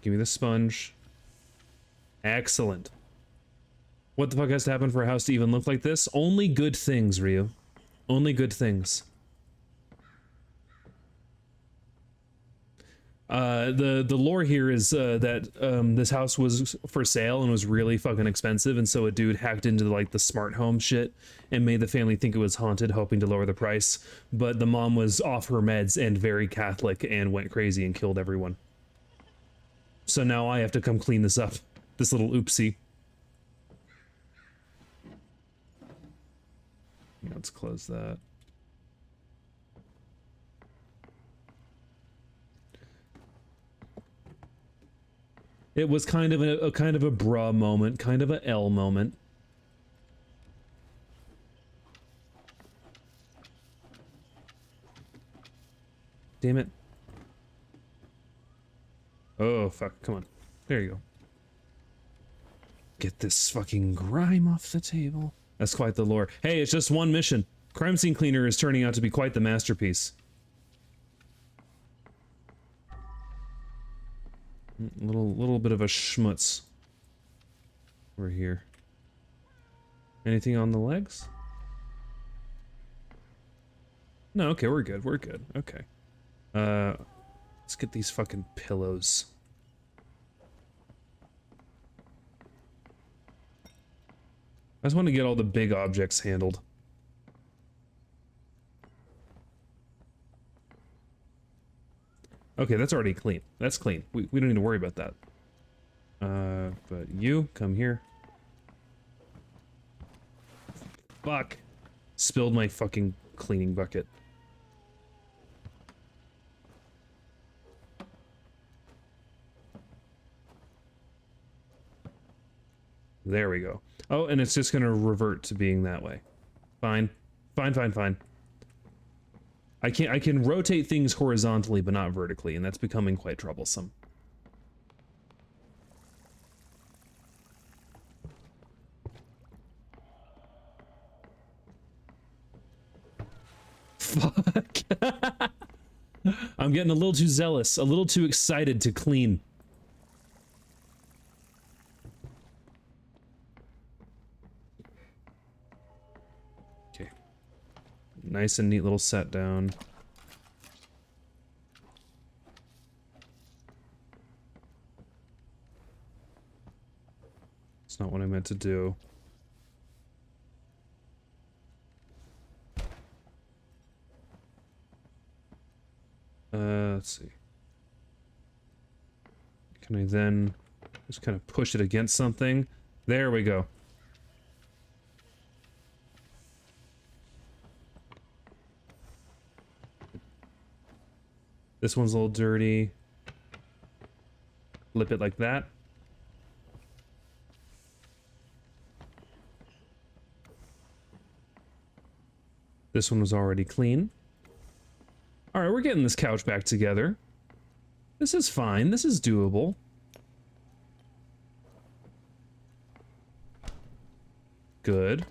Give me the sponge. Excellent. What the fuck has to happen for a house to even look like this? Only good things, Ryu. Only good things. The lore here is that this house was for sale and was really fucking expensive, and so a dude hacked into like the smart home shit and made the family think it was haunted, hoping to lower the price. But the mom was off her meds and very Catholic and went crazy and killed everyone. So now I have to come clean this up. This little oopsie. Let's close that. It was kind of a kind of a bruh moment, kind of a L moment. Damn it. Oh, fuck. Come on. There you go. Get this fucking grime off the table. That's quite the lore. Hey, it's just one mission. Crime Scene Cleaner is turning out to be quite the masterpiece. Little bit of a schmutz over here. Anything on the legs? No, okay, we're good. We're good. Okay. Let's get these fucking pillows. I just want to get all the big objects handled. Okay, that's already clean. That's clean. We don't need to worry about that. But you, come here. Fuck. Spilled my fucking cleaning bucket. There we go. Oh, and it's just gonna revert to being that way. Fine. Fine. I can rotate things horizontally but not vertically, and that's becoming quite troublesome. Fuck. I'm getting a little too zealous, a little too excited to clean. Okay. Nice and neat little set down. It's not what I meant to do. Let's see. Can I then just kind of push it against something? There we go. This one's a little dirty. Flip it like that. This one was already clean. All right, we're getting this couch back together. This is fine. This is doable. Good.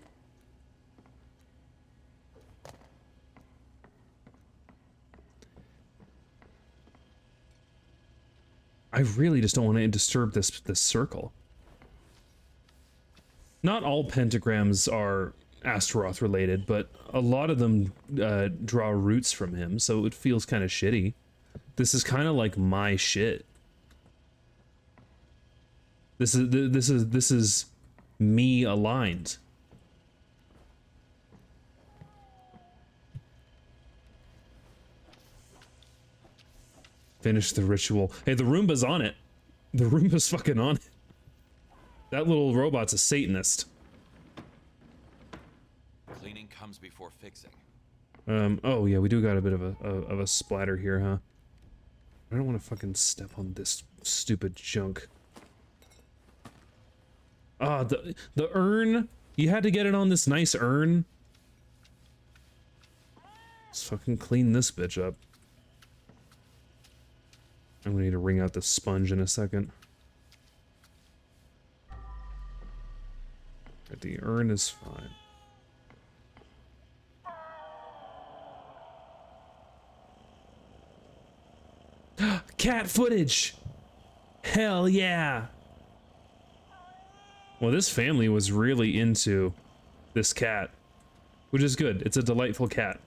I really just don't want to disturb this circle. Not all pentagrams are Astaroth related, but a lot of them draw roots from him, so it feels kind of shitty. This is kind of like my shit. This is me aligned. Finish the ritual. Hey, the Roomba's on it. The Roomba's fucking on it. That little robot's a Satanist. Cleaning comes before fixing. Oh yeah, we do got a bit of a splatter here, huh? I don't want to fucking step on this stupid junk. Ah, the urn. You had to get it on this nice urn. Let's fucking clean this bitch up. I'm gonna need to wring out the sponge in a second. But the urn is fine. Cat footage! Hell yeah! Well, this family was really into this cat, which is good. It's a delightful cat.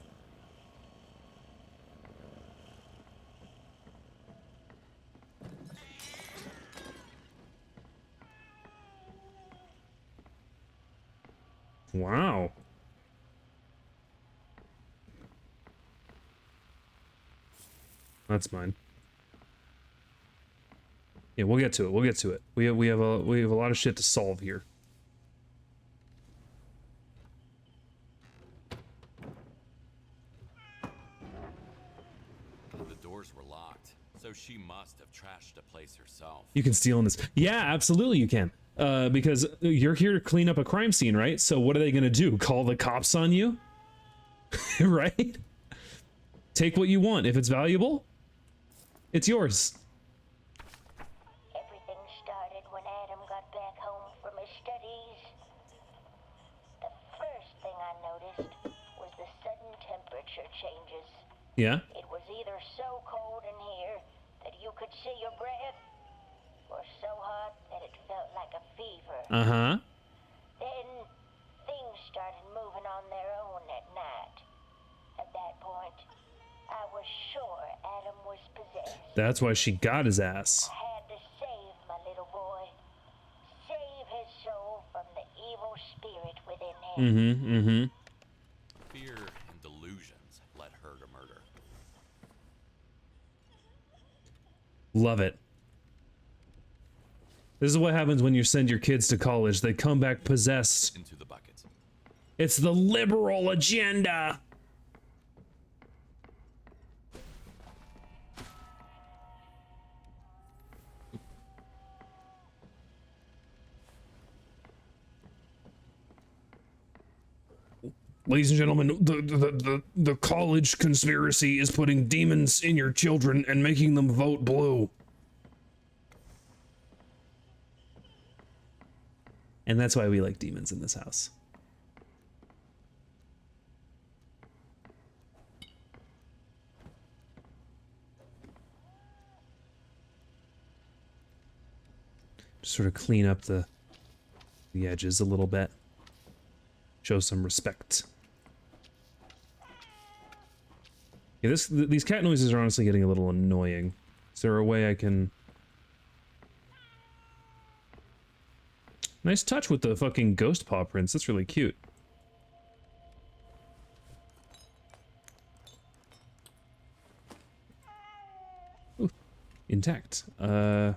Wow. That's mine. Yeah, we'll get to it. We'll get to it. We have a lot of shit to solve here. The doors were locked, so she must have trashed the place herself. You can steal in this. Yeah, absolutely you can. Because you're here to clean up a crime scene, right? So what are they gonna do? Call the cops on you? Right? Take what you want. If it's valuable, it's yours. Everything started when Adam got back home from his studies. The first thing I noticed was the sudden temperature changes. Yeah? It was either so cold in here that you could see your breath, or so hot that it felt like a fever. Uh-huh. Then things started moving on their own at night. At that point, I was sure Adam was possessed. That's why she got his ass. I had to save my little boy. Save his soul from the evil spirit within him. Fear and delusions led her to murder. Love it. This is what happens when you send your kids to college. They come back possessed. Into the bucket. It's the liberal agenda. Ladies and gentlemen, the college conspiracy is putting demons in your children and making them vote blue. And that's why we like demons in this house. Just sort of clean up the edges a little bit. Show some respect. Yeah, these cat noises are honestly getting a little annoying. Is there a way I can... Nice touch with the fucking ghost paw prints. That's really cute. Ooh, intact. I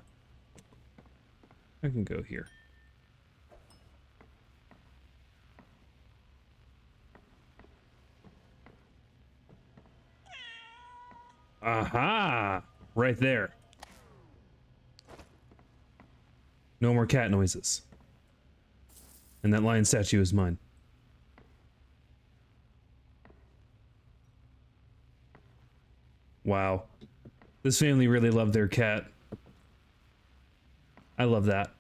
can go here. Aha! Right there. No more cat noises. And that lion statue is mine. Wow. This family really loved their cat. I love that.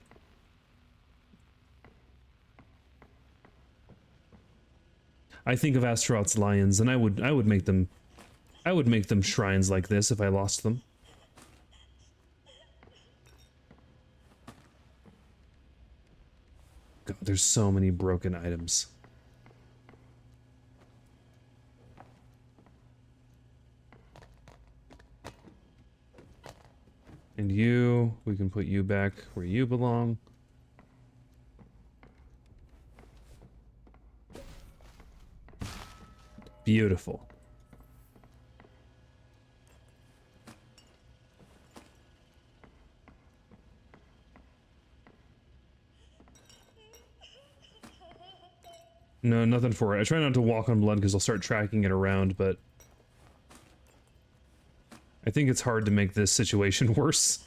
I think of Astaroth's lions, and I would make them shrines like this if I lost them. God, there's so many broken items. And you, we can put you back where you belong. Beautiful. No, nothing for it. I try not to walk on blood because I'll start tracking it around, but I think it's hard to make this situation worse.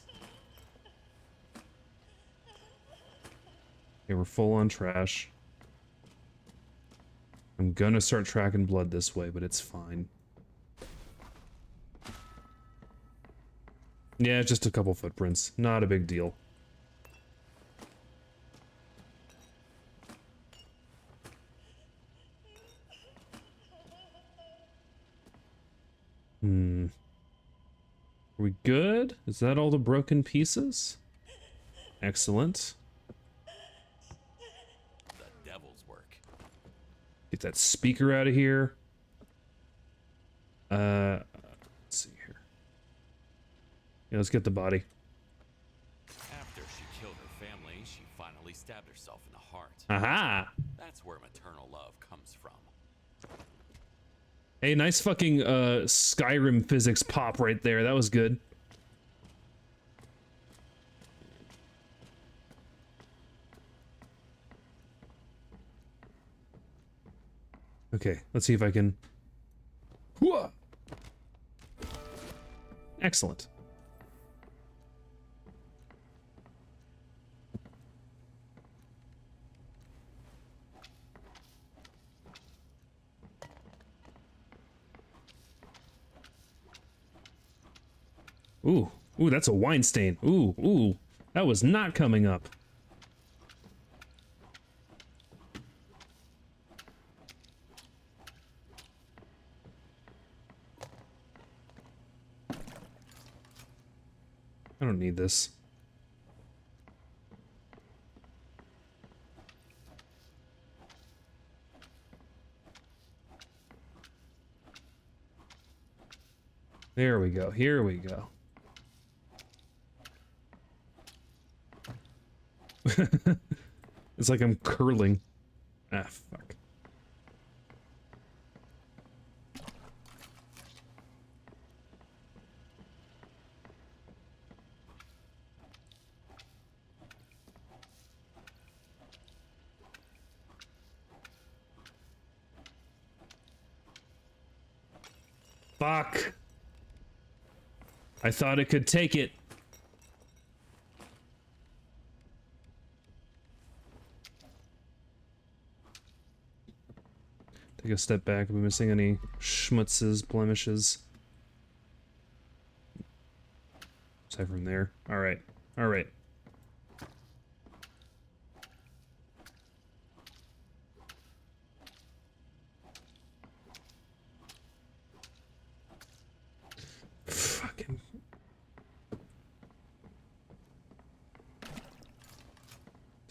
Okay, we're full on trash. I'm gonna start tracking blood this way, but it's fine. Yeah, just a couple footprints. Not a big deal. Are we good? Is that all the broken pieces? Excellent. The devil's work. Get that speaker out of here. Let's see here. Yeah, let's get the body. After she killed her family, she finally stabbed herself in the heart. Aha! That's where maternal love comes from. Hey, nice fucking Skyrim physics pop right there. That was good. Okay, let's see if I can... Whoa! Excellent. Ooh, ooh, that's a wine stain. Ooh, ooh, that was not coming up. I don't need this. There we go. Here we go. It's like I'm curling. Ah, fuck. Fuck. I thought it could take it. Take a step back. Am I missing any schmutzes, blemishes? Aside from there. Alright. Alright. Fucking...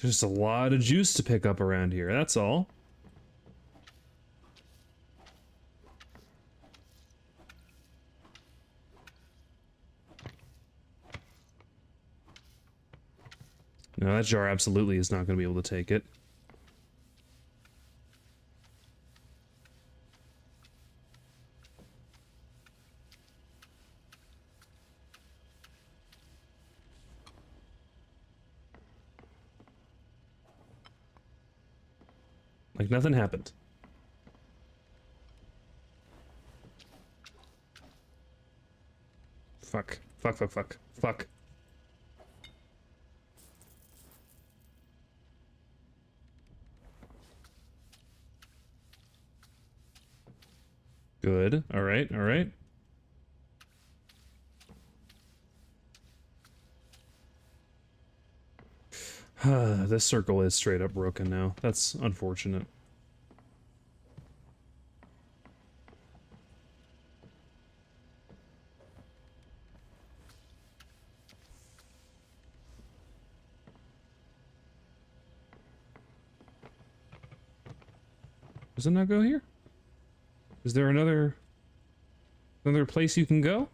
There's just a lot of juice to pick up around here, that's all. No, that jar absolutely is not going to be able to take it. Like nothing happened. Fuck. Fuck, fuck, fuck. Fuck. Good. Alright, alright. This circle is straight up broken now. That's unfortunate. Does it not go here? Is there another place you can go?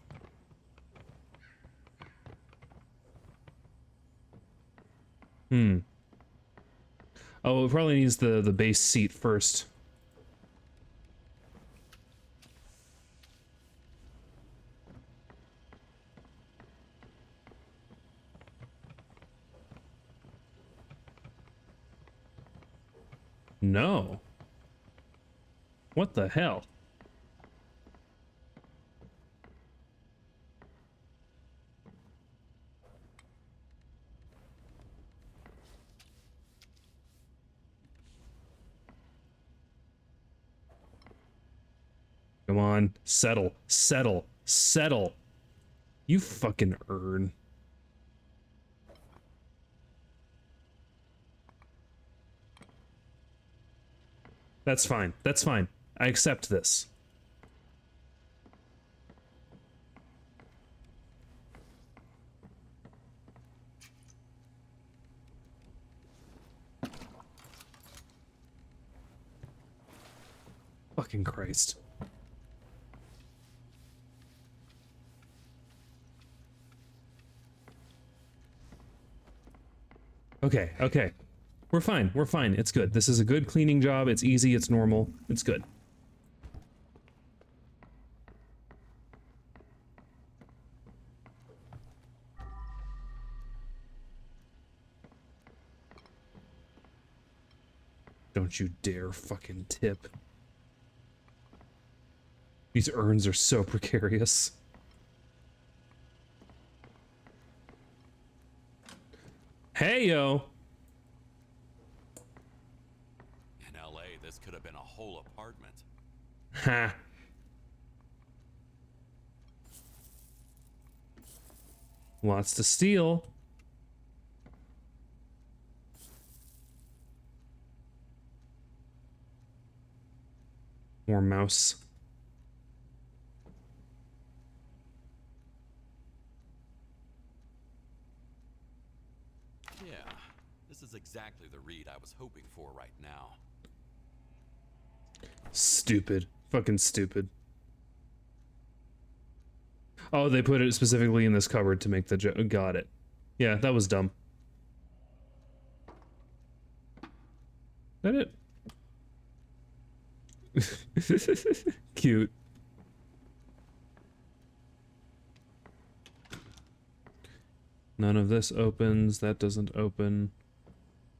Hmm. Oh, it probably needs the base seat first. No. What the hell? Come on, settle, settle, settle. You fucking urn. That's fine. That's fine. I accept this. Fucking Christ. Okay, okay. We're fine. We're fine. It's good. This is a good cleaning job. It's easy. It's normal. It's good. Don't you dare fucking tip. These urns are so precarious. Hey, yo! In LA, this could have been a whole apartment. Ha. Lots to steal. More mouse. Yeah, this is exactly the read I was hoping for right now. Stupid. Fucking stupid. Oh, they put it specifically in this cupboard to make the joke. Got it. Yeah, that was dumb. Is that it? Cute. None of this opens. That doesn't open.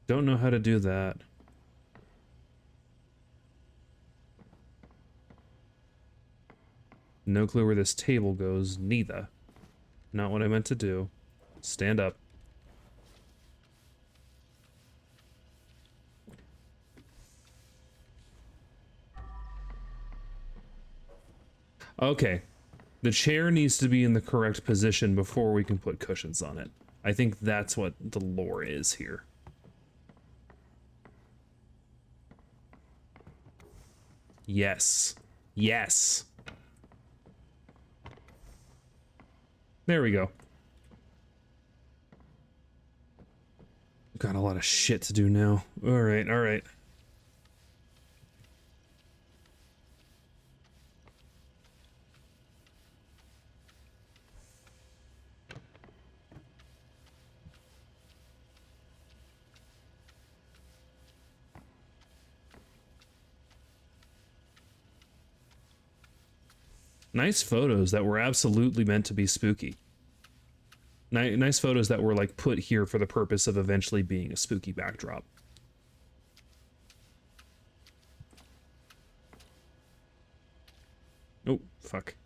Don't know how to do that. No clue where this table goes, neither. Not what I meant to do. Stand up. Okay. The chair needs to be in the correct position before we can put cushions on it. I think that's what the lore is here. Yes. Yes. There we go. Got a lot of shit to do now. Alright, alright. Nice photos that were absolutely meant to be spooky. Nice photos that were like put here for the purpose of eventually being a spooky backdrop. Oh, fuck.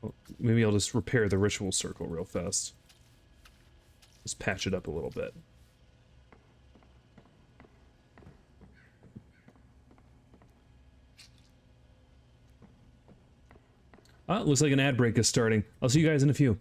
Well, maybe I'll just repair the ritual circle real fast. Just patch it up a little bit. Ah, looks like an ad break is starting. I'll see you guys in a few.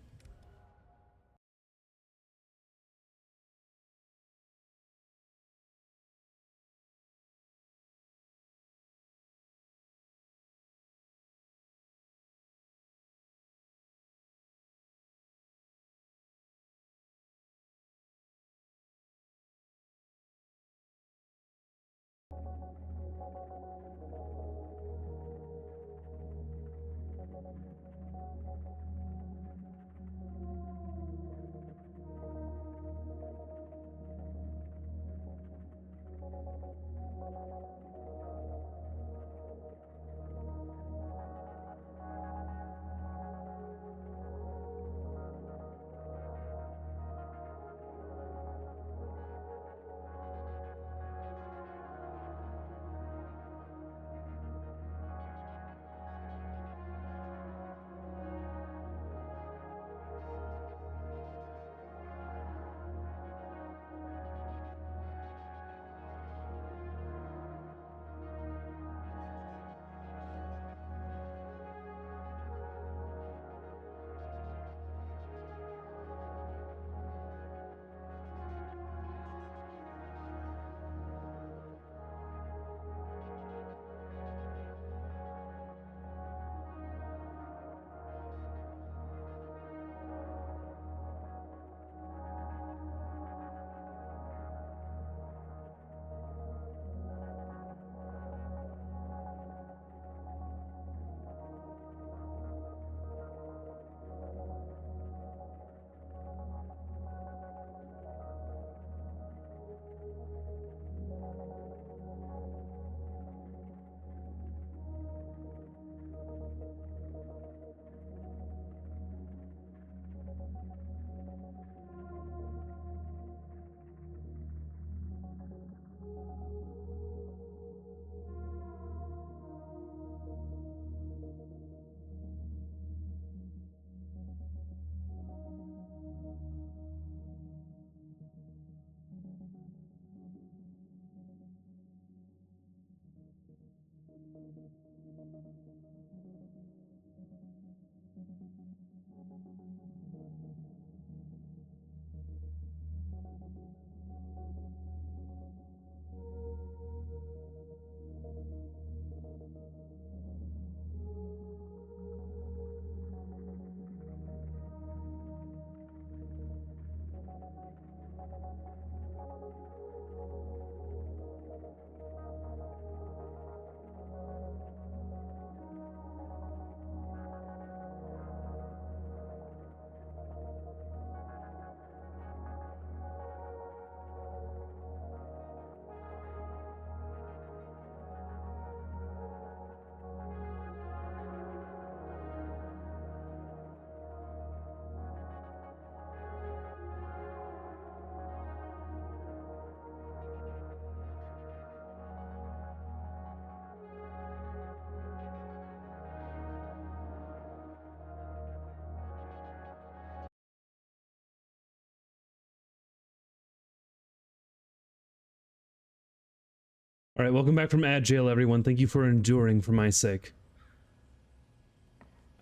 Alright, welcome back from ad jail, everyone. Thank you for enduring for my sake.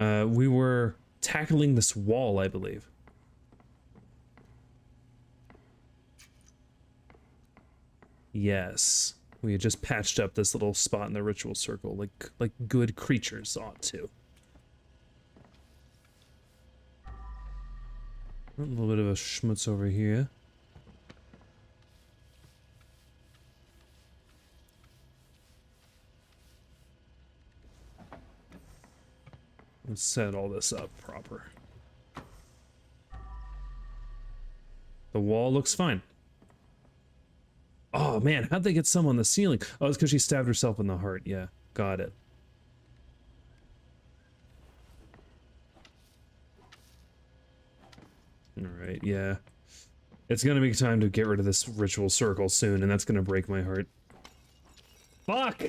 We were tackling this wall, I believe. Yes. We had just patched up this little spot in the ritual circle, like good creatures ought to. A little bit of a schmutz over here. Let's set all this up proper. The wall looks fine. Oh man, how'd they get some on the ceiling? Oh, it's because she stabbed herself in the heart. Yeah, got it. Alright, yeah. It's gonna be time to get rid of this ritual circle soon, and that's gonna break my heart. Fuck!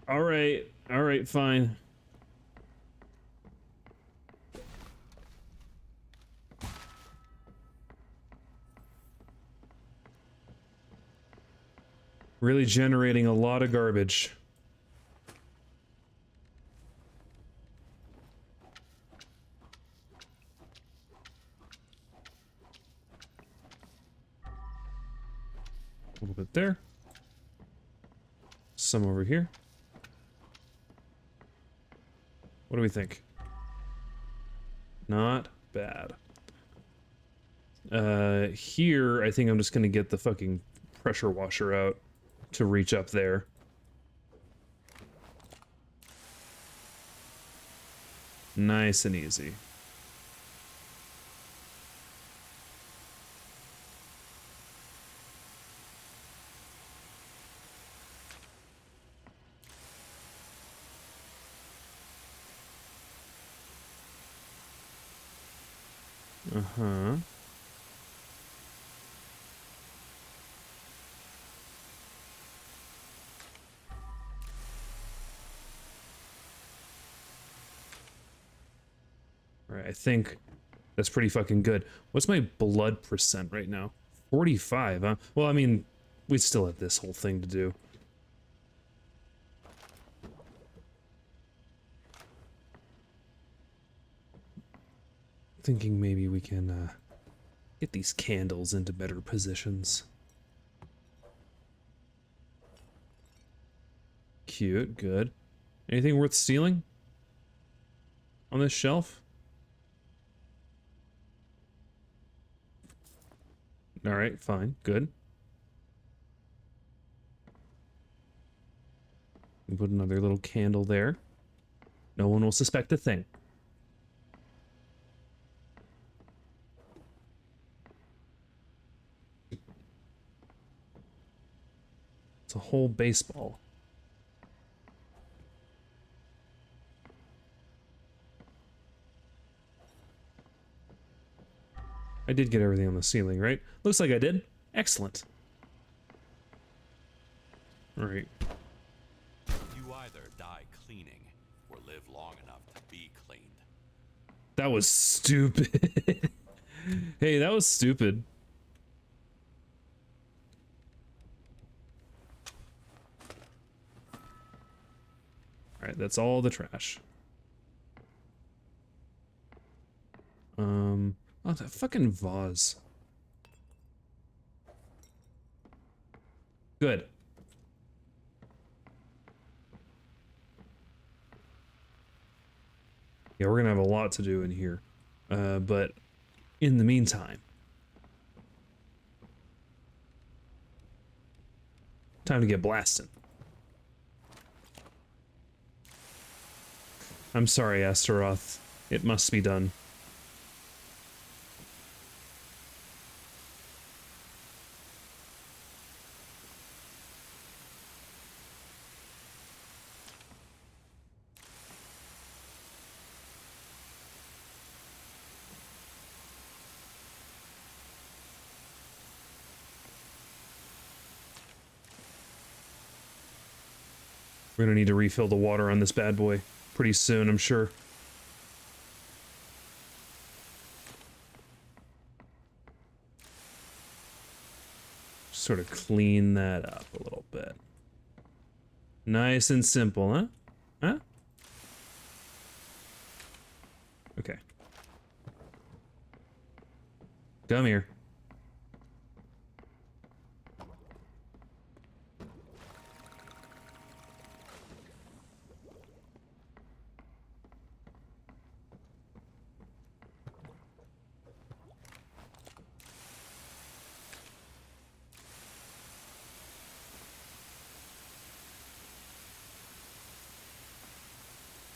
Alright, fine. Really generating a lot of garbage. A little bit there. Some over here. What do we think? Not bad. Here, I think I'm just gonna get the fucking pressure washer out to reach up there. Nice and easy. Uh-huh. Alright, I think that's pretty fucking good. What's my blood percent right now? 45, huh? Well, I mean, we still have this whole thing to do. Thinking maybe we can, get these candles into better positions. Cute, good. Anything worth stealing? On this shelf? Alright, fine, good. We put another little candle there. No one will suspect a thing. It's a whole baseball. I did get everything on the ceiling, right? Looks like I did. Excellent. Alright. You either die cleaning or live long enough to be cleaned. That was stupid. Hey, that was stupid. Alright, that's all the trash. Oh, that fucking vase. Good. Yeah, we're gonna have a lot to do in here. But in the meantime, time to get blasting. I'm sorry, Astaroth. It must be done. We're gonna need to refill the water on this bad boy pretty soon, I'm sure. Sort of clean that up a little bit. Nice and simple, huh? Huh? Okay. Come here.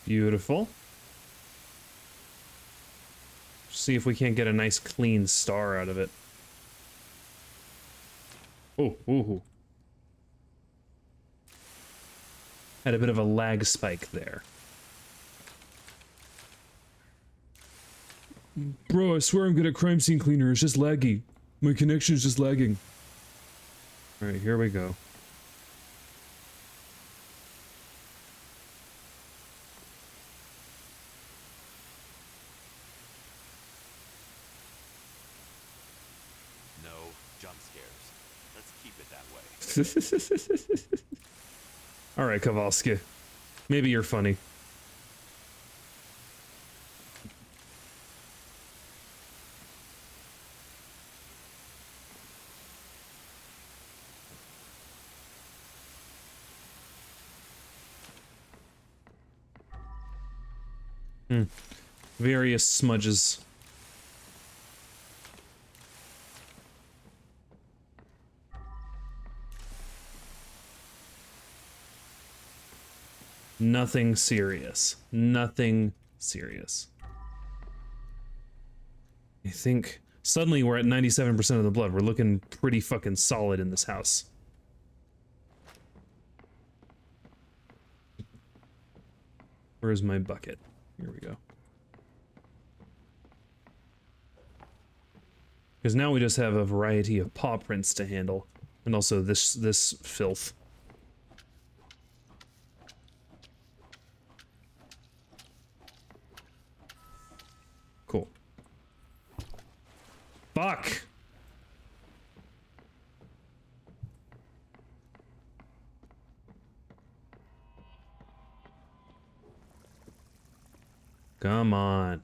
Beautiful. See if we can't get a nice clean star out of it. Oh, ooh. Had a bit of a lag spike there. Bro, I swear I'm good at crime scene cleaner. It's just laggy. My connection is just lagging. Alright, here we go. No jump scares. Let's keep it that way. Alright, Kowalski. Maybe you're funny. Various smudges. Nothing serious. Nothing serious. I think suddenly we're at 97% of the blood. We're looking pretty fucking solid in this house. Where's my bucket? Here we go. Because now we just have a variety of paw prints to handle. And also this filth. Cool. Fuck! Come on.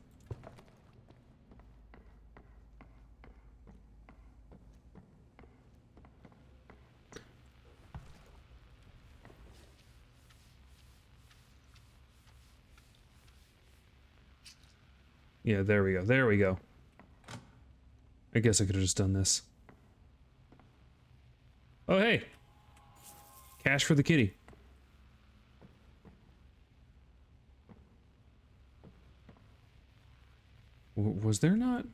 Yeah, there we go. There we go. I guess I could have just done this. Oh, hey! Cash for the kitty. Was there not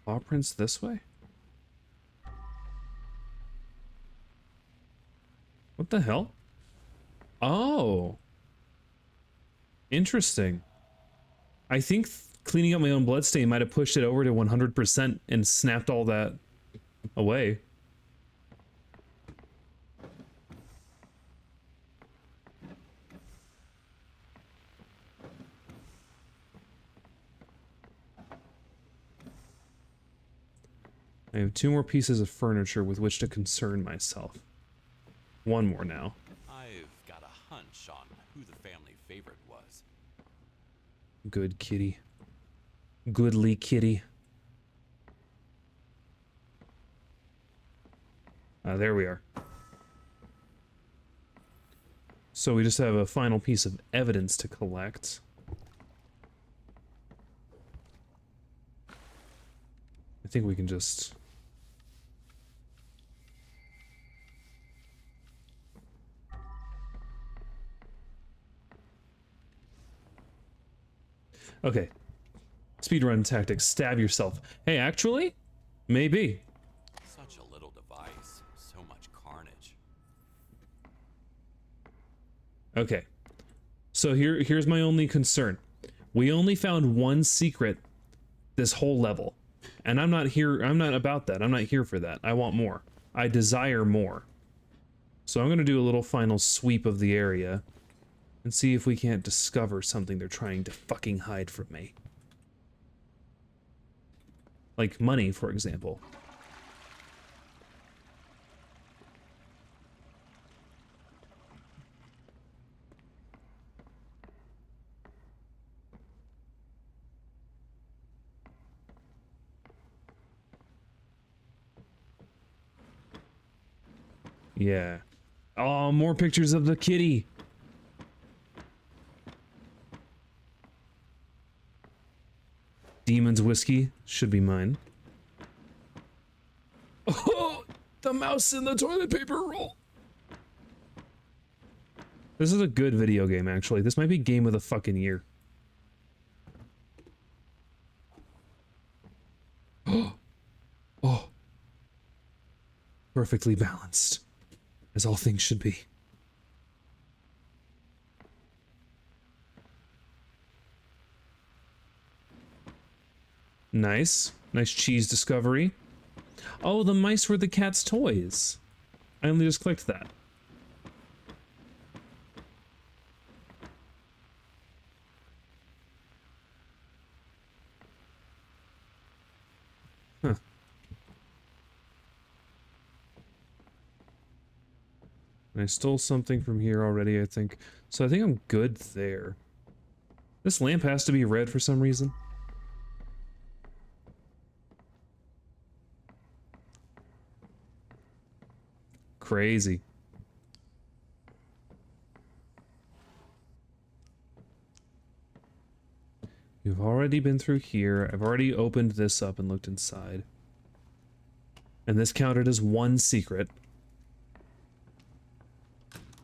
paw prints this way? What the hell? Oh. Interesting. I think cleaning up my own bloodstain might have pushed it over to 100% and snapped all that away. I have 2 more pieces of furniture with which to concern myself. 1 more now. I've got a hunch on who the family favorite was. Good kitty. Goodly kitty. There we are. So we just have a final piece of evidence to collect. I think we can just... Okay. Speedrun tactics. Stab yourself. Hey, actually? Maybe. Such a little device. So much carnage. Okay. So here's my only concern. We only found 1 secret this whole level. And I'm not about that. I'm not here for that. I want more. I desire more. So I'm gonna do a little final sweep of the area and see if we can't discover something they're trying to fucking hide from me. Like money, for example. Yeah. Oh, more pictures of the kitty. Demon's whiskey should be mine. Oh, the mouse in the toilet paper roll. This is a good video game, actually. This might be game of the fucking year. Oh. Perfectly balanced, as all things should be. Nice. Nice cheese discovery. Oh, the mice were the cat's toys. I only just clicked that. Huh. I stole something from here already, I think. So I think I'm good there. This lamp has to be red for some reason. Crazy. You've already been through here. I've already opened this up and looked inside. And this counted as one secret.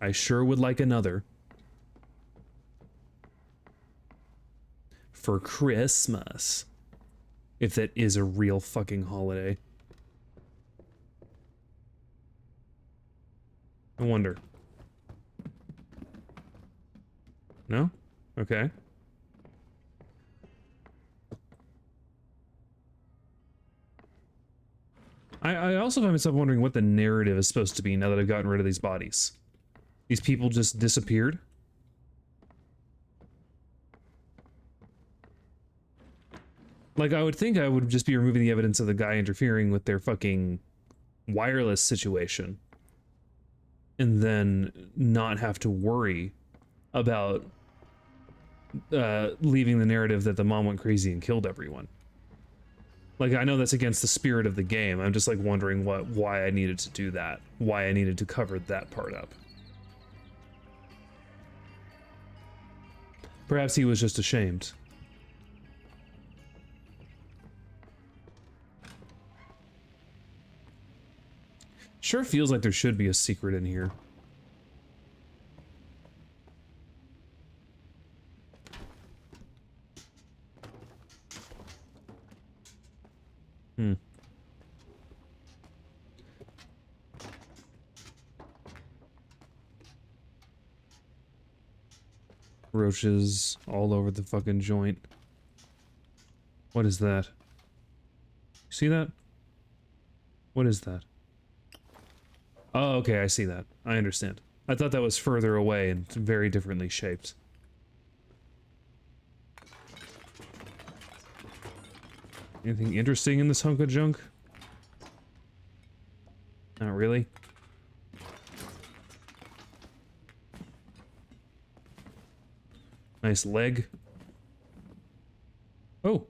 I sure would like another. For Christmas. If that is a real fucking holiday. I wonder. No? Okay. I also find myself wondering what the narrative is supposed to be now that I've gotten rid of these bodies. These people just disappeared? Like, I would think I would just be removing the evidence of the guy interfering with their fucking wireless situation. And then not have to worry about leaving the narrative that the mom went crazy and killed everyone. Like, I know that's against the spirit of the game. I'm just like wondering why I needed to do that. Why I needed to cover that part up. Perhaps he was just ashamed. Sure feels like there should be a secret in here. Roaches all over the fucking joint. What is that? See that? What is that? Oh, okay, I see that. I understand. I thought that was further away and very differently shaped. Anything interesting in this hunk of junk? Not really. Nice leg. Oh.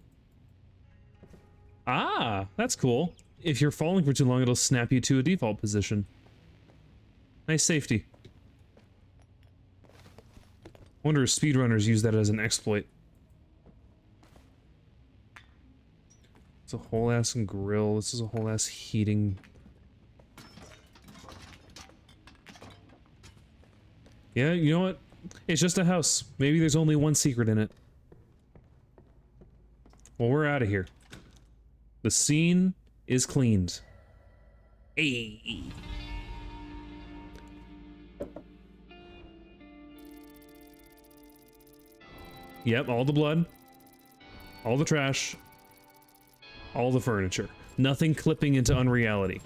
Ah, that's cool. If you're falling for too long, it'll snap you to a default position. Nice safety. Wonder if speedrunners use that as an exploit. It's a whole ass grill. This is a whole ass heating. Yeah, you know what? It's just a house. Maybe there's only one secret in it. Well, we're out of here. The scene is cleaned. Hey. Yep, all the blood, all the trash, all the furniture. Nothing clipping into unreality.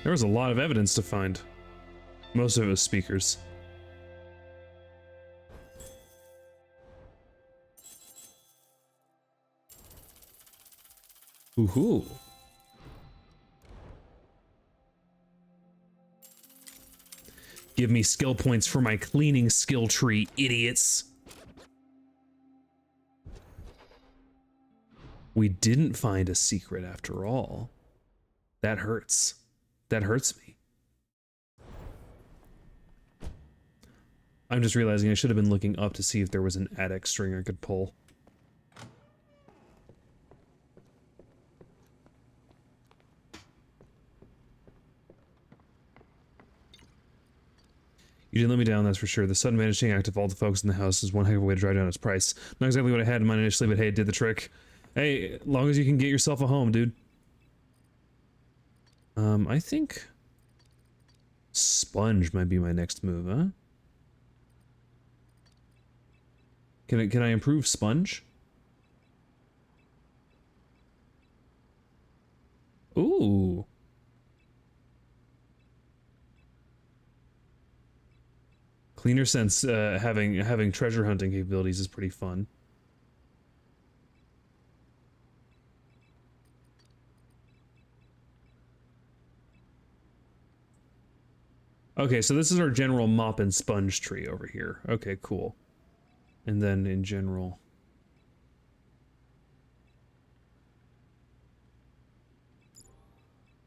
There was a lot of evidence to find. Most of it was speakers. Ooh-hoo. Give me skill points for my cleaning skill tree, idiots. We didn't find a secret after all. That hurts. That hurts me. I'm just realizing I should have been looking up to see if there was an attic string I could pull. You didn't let me down, that's for sure. The sudden vanishing act of all the folks in the house is one heck of a way to drive down its price. Not exactly what I had in mind initially, but hey, it did the trick. Hey, as long as you can get yourself a home, dude. I think Sponge might be my next move, huh? Can I improve Sponge? Ooh. Cleaner Sense, having treasure hunting capabilities is pretty fun. Okay, so this is our general mop and sponge tree over here. Okay, cool. And then in general...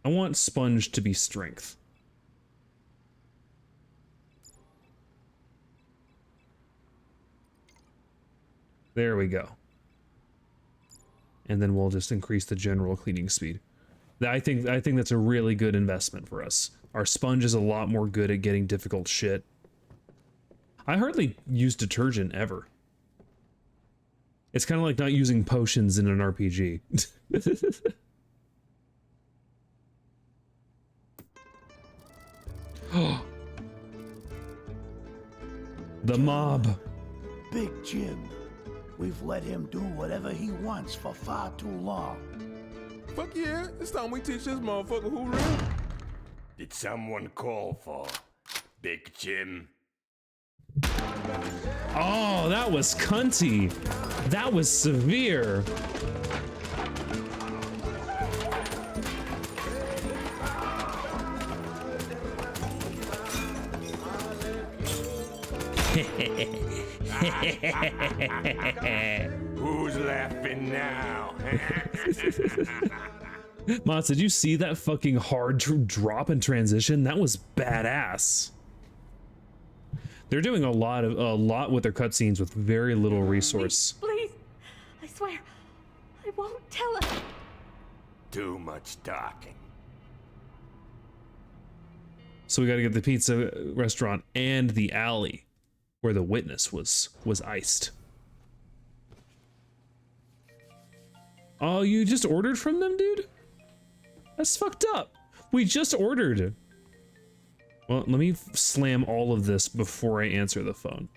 I want sponge to be strength. There we go. And then we'll just increase the general cleaning speed. I think that's a really good investment for us. Our sponge is a lot more good at getting difficult shit. I hardly use detergent ever. It's kind of like not using potions in an RPG. The mob. Big Jim. We've let him do whatever he wants for far too long. Fuck yeah, it's time we teach this motherfucker who real. Did someone call for Big Jim? Oh, that was cunty. That was severe. Who's laughing now? Mods, did you see that fucking hard drop and transition? That was badass. They're doing a lot with their cutscenes with very little resource. Please, I swear, I won't tell her. Too much talking. So we got to get the pizza restaurant and the alley where the witness was iced. Oh, you just ordered from them, dude? That's fucked up. We just ordered. Well, let me slam all of this before I answer the phone.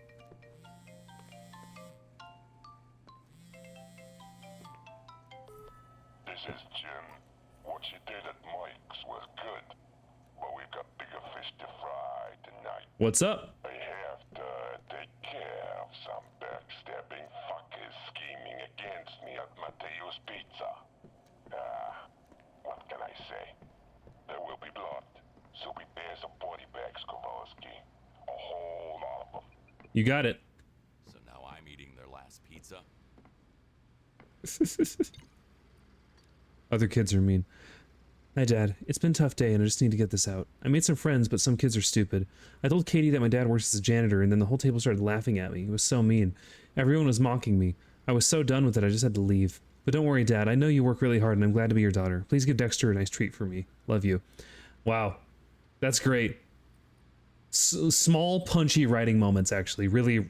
This is Jim. What you did at Mike's was good, but we've got bigger fish to fry tonight. What's up? I have to take care of some backstabbing fuckers scheming against me at Mateo's Pizza. What can I say? There will be blood, so prepare some body bags, Kowalski. A whole lot of them. You got it. So now I'm eating their last pizza? Other kids are mean. Hi, Dad. It's been a tough day and I just need to get this out. I made some friends, but some kids are stupid. I told Katie that my dad works as a janitor and then the whole table started laughing at me. It was so mean. Everyone was mocking me. I was so done with it, I just had to leave. But don't worry, Dad. I know you work really hard and I'm glad to be your daughter. Please give Dexter a nice treat for me. Love you. Wow. That's great. Small, punchy writing moments, actually. Really,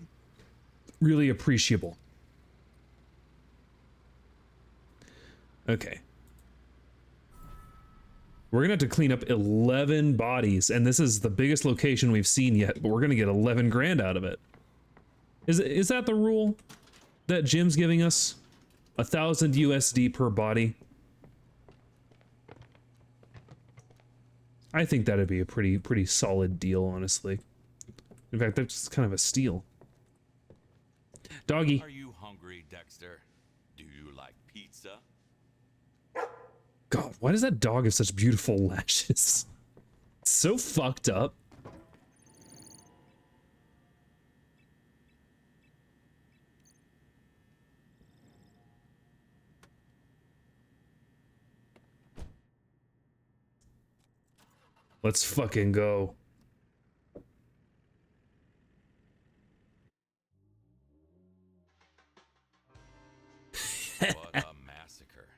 really appreciable. Okay. We're gonna have to clean up 11 bodies, and this is the biggest location we've seen yet, but we're gonna get 11 grand out of it. Is that the rule that Jim's giving us? 1,000 USD per body? I think that'd be a pretty solid deal, honestly. In fact, that's kind of a steal. Doggy. Are you hungry, Dexter? Do you like pizza? God, why does that dog have such beautiful lashes? It's so fucked up. Let's fucking go. What a massacre.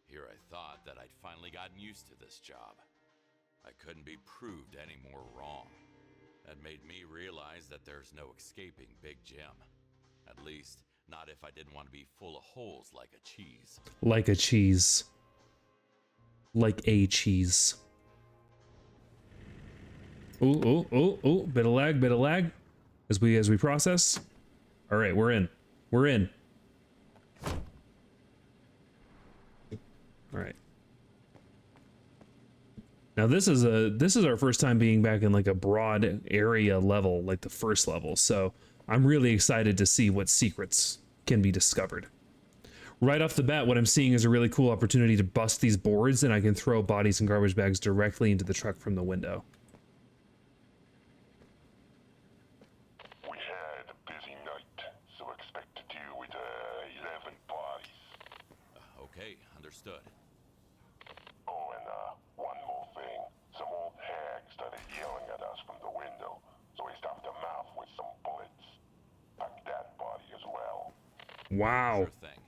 Here I thought that I'd finally gotten used to this job. I couldn't be proved any more wrong. That made me realize that there's no escaping Big Jim. At least, not if I didn't want to be full of holes like a cheese. Like a cheese. Like a cheese. Oh, bit of lag. As we process. All right, we're in. We're in. All right. Now this is our first time being back in like a broad area level, like the first level. So I'm really excited to see what secrets can be discovered. Right off the bat, what I'm seeing is a really cool opportunity to bust these boards, and I can throw bodies and garbage bags directly into the truck from the window. We had a busy night, so expect to deal with 11 bodies. Okay, understood. Oh, and one more thing. Some old hag started yelling at us from the window, so we stopped her mouth with some bullets. Pack that body as well. Wow. Sure thing.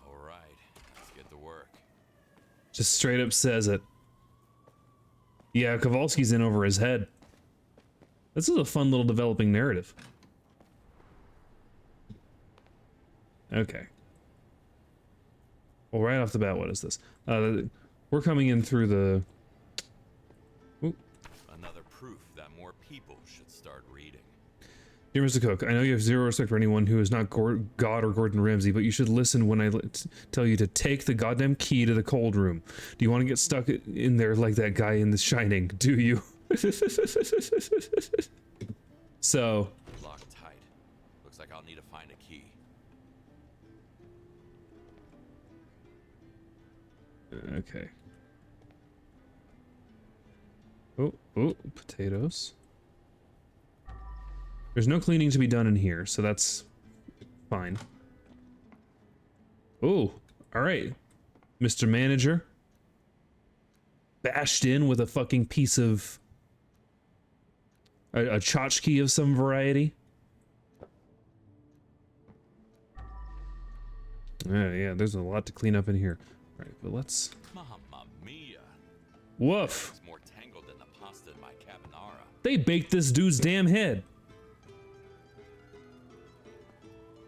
All right, let's get to work. Just straight up says it. Yeah, Kowalski's in over his head. This is a fun little developing narrative. Okay. Well, right off the bat, what is this? We're coming in through the... Ooh. Another proof that more people should start reading. Dear Mr. Cook, I know you have zero respect for anyone who is not God or Gordon Ramsay, but you should listen when I tell you to take the goddamn key to the cold room. Do you want to get stuck in there like that guy in The Shining? Do you? So... Locked tight. Looks like I'll need to find a key. Okay. Oh, potatoes. There's no cleaning to be done in here, so that's fine. Oh, all right. Mr. Manager. Bashed in with a fucking piece of... a tchotchke of some variety. Yeah, there's a lot to clean up in here. All right, but let's... Mamma mia. Woof. It's more tangled than the pasta in my carbonara. They baked this dude's damn head.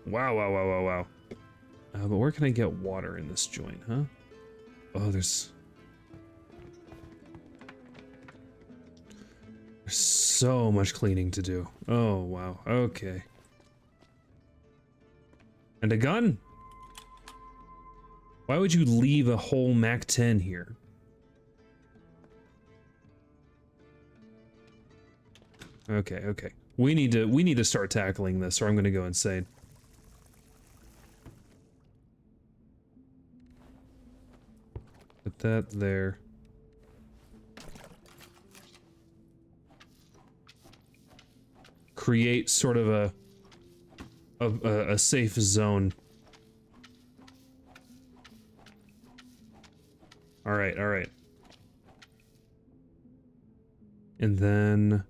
Wow. But where can I get water in this joint, huh? Oh, there's so much cleaning to do. Oh, wow. Okay. And a gun? Why would you leave a whole MAC-10 here? Okay. We need to start tackling this, or I'm gonna go insane. Put that there. Create sort of a safe zone. All right. And then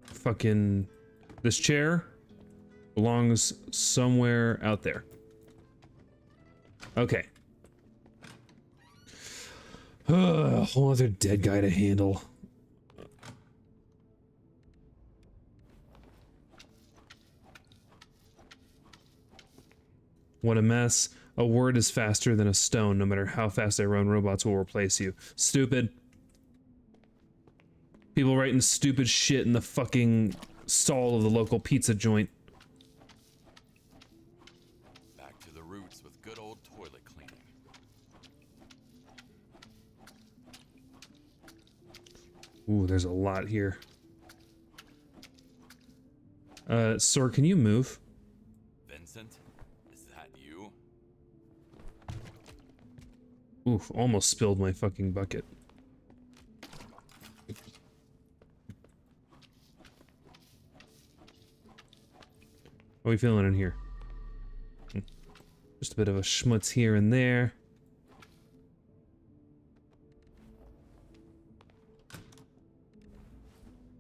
fucking this chair belongs somewhere out there. Okay. A whole other dead guy to handle. What a mess. A word is faster than a stone. No matter how fast I run, robots will replace you. Stupid. People writing stupid shit in the fucking stall of the local pizza joint. Back to the roots with good old toilet cleaning. Ooh, there's a lot here. Sir, can you move? Vincent, is that you? Oof, almost spilled my fucking bucket. How are we feeling in here? Just a bit of a schmutz here and there.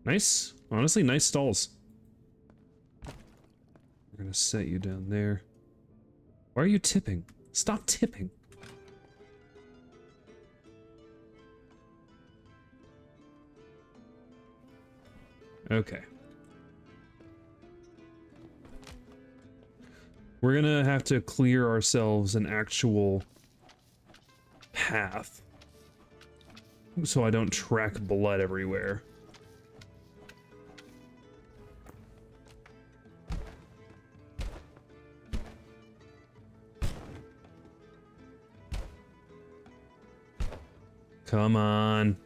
Nice. Honestly, nice stalls. We're gonna set you down there. Why are you tipping? Stop tipping. Okay. We're gonna have to clear ourselves an actual path so I don't track blood everywhere. Come on.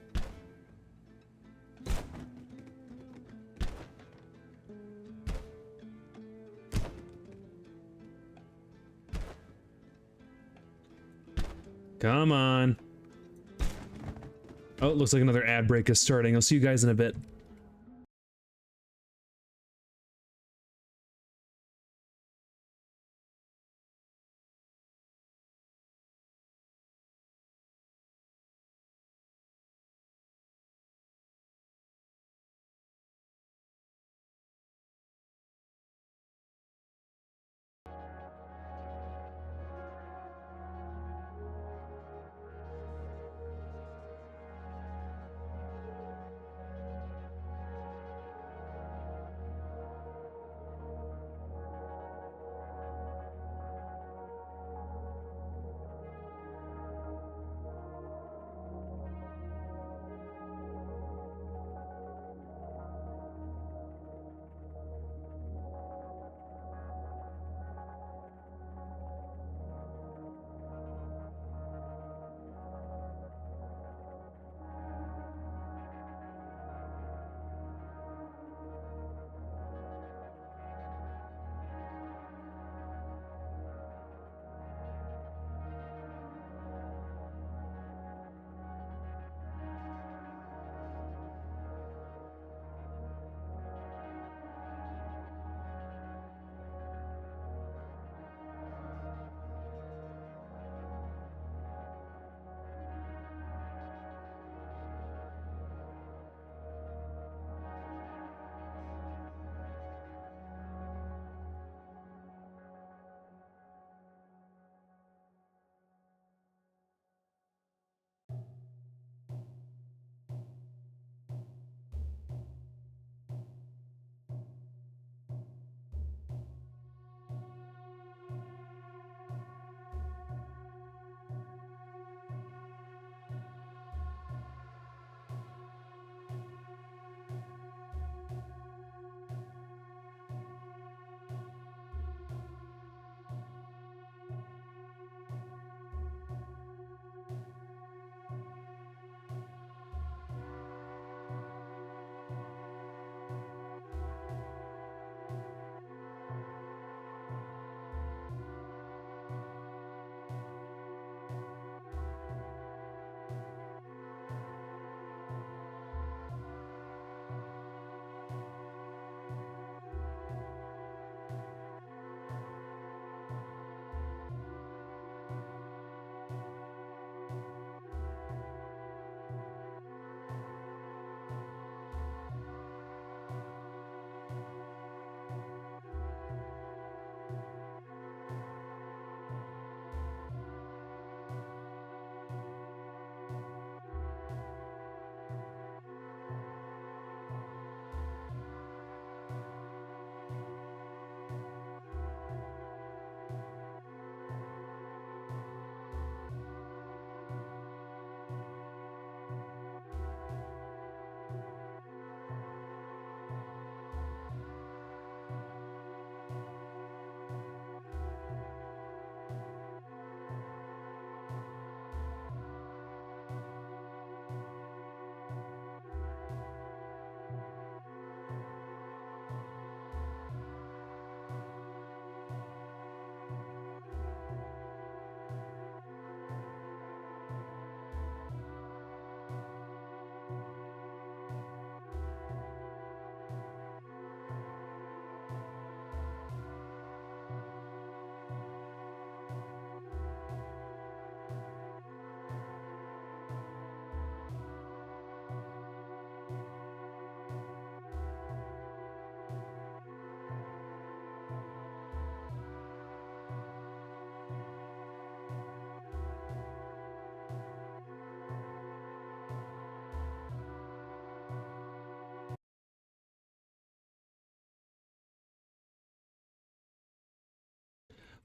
Come on. Oh, it looks like another ad break is starting. I'll see you guys in a bit.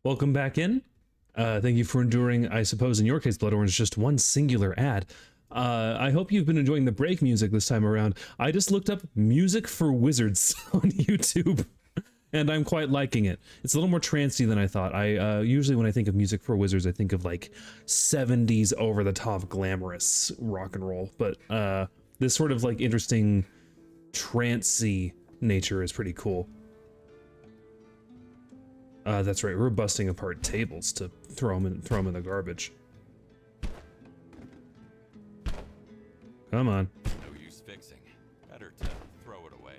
Welcome back in. Thank you for enduring, I suppose in your case, Blood Orange, just one singular ad. I hope you've been enjoying the break music this time around. I just looked up music for wizards on YouTube, and I'm quite liking it. It's a little more trancey than I thought. I usually when I think of music for wizards, I think of like 70s over-the-top glamorous rock and roll, but this sort of like interesting trancey nature is pretty cool. That's right, we're busting apart tables to throw them in the garbage. Come on. No use fixing. Better to throw it away.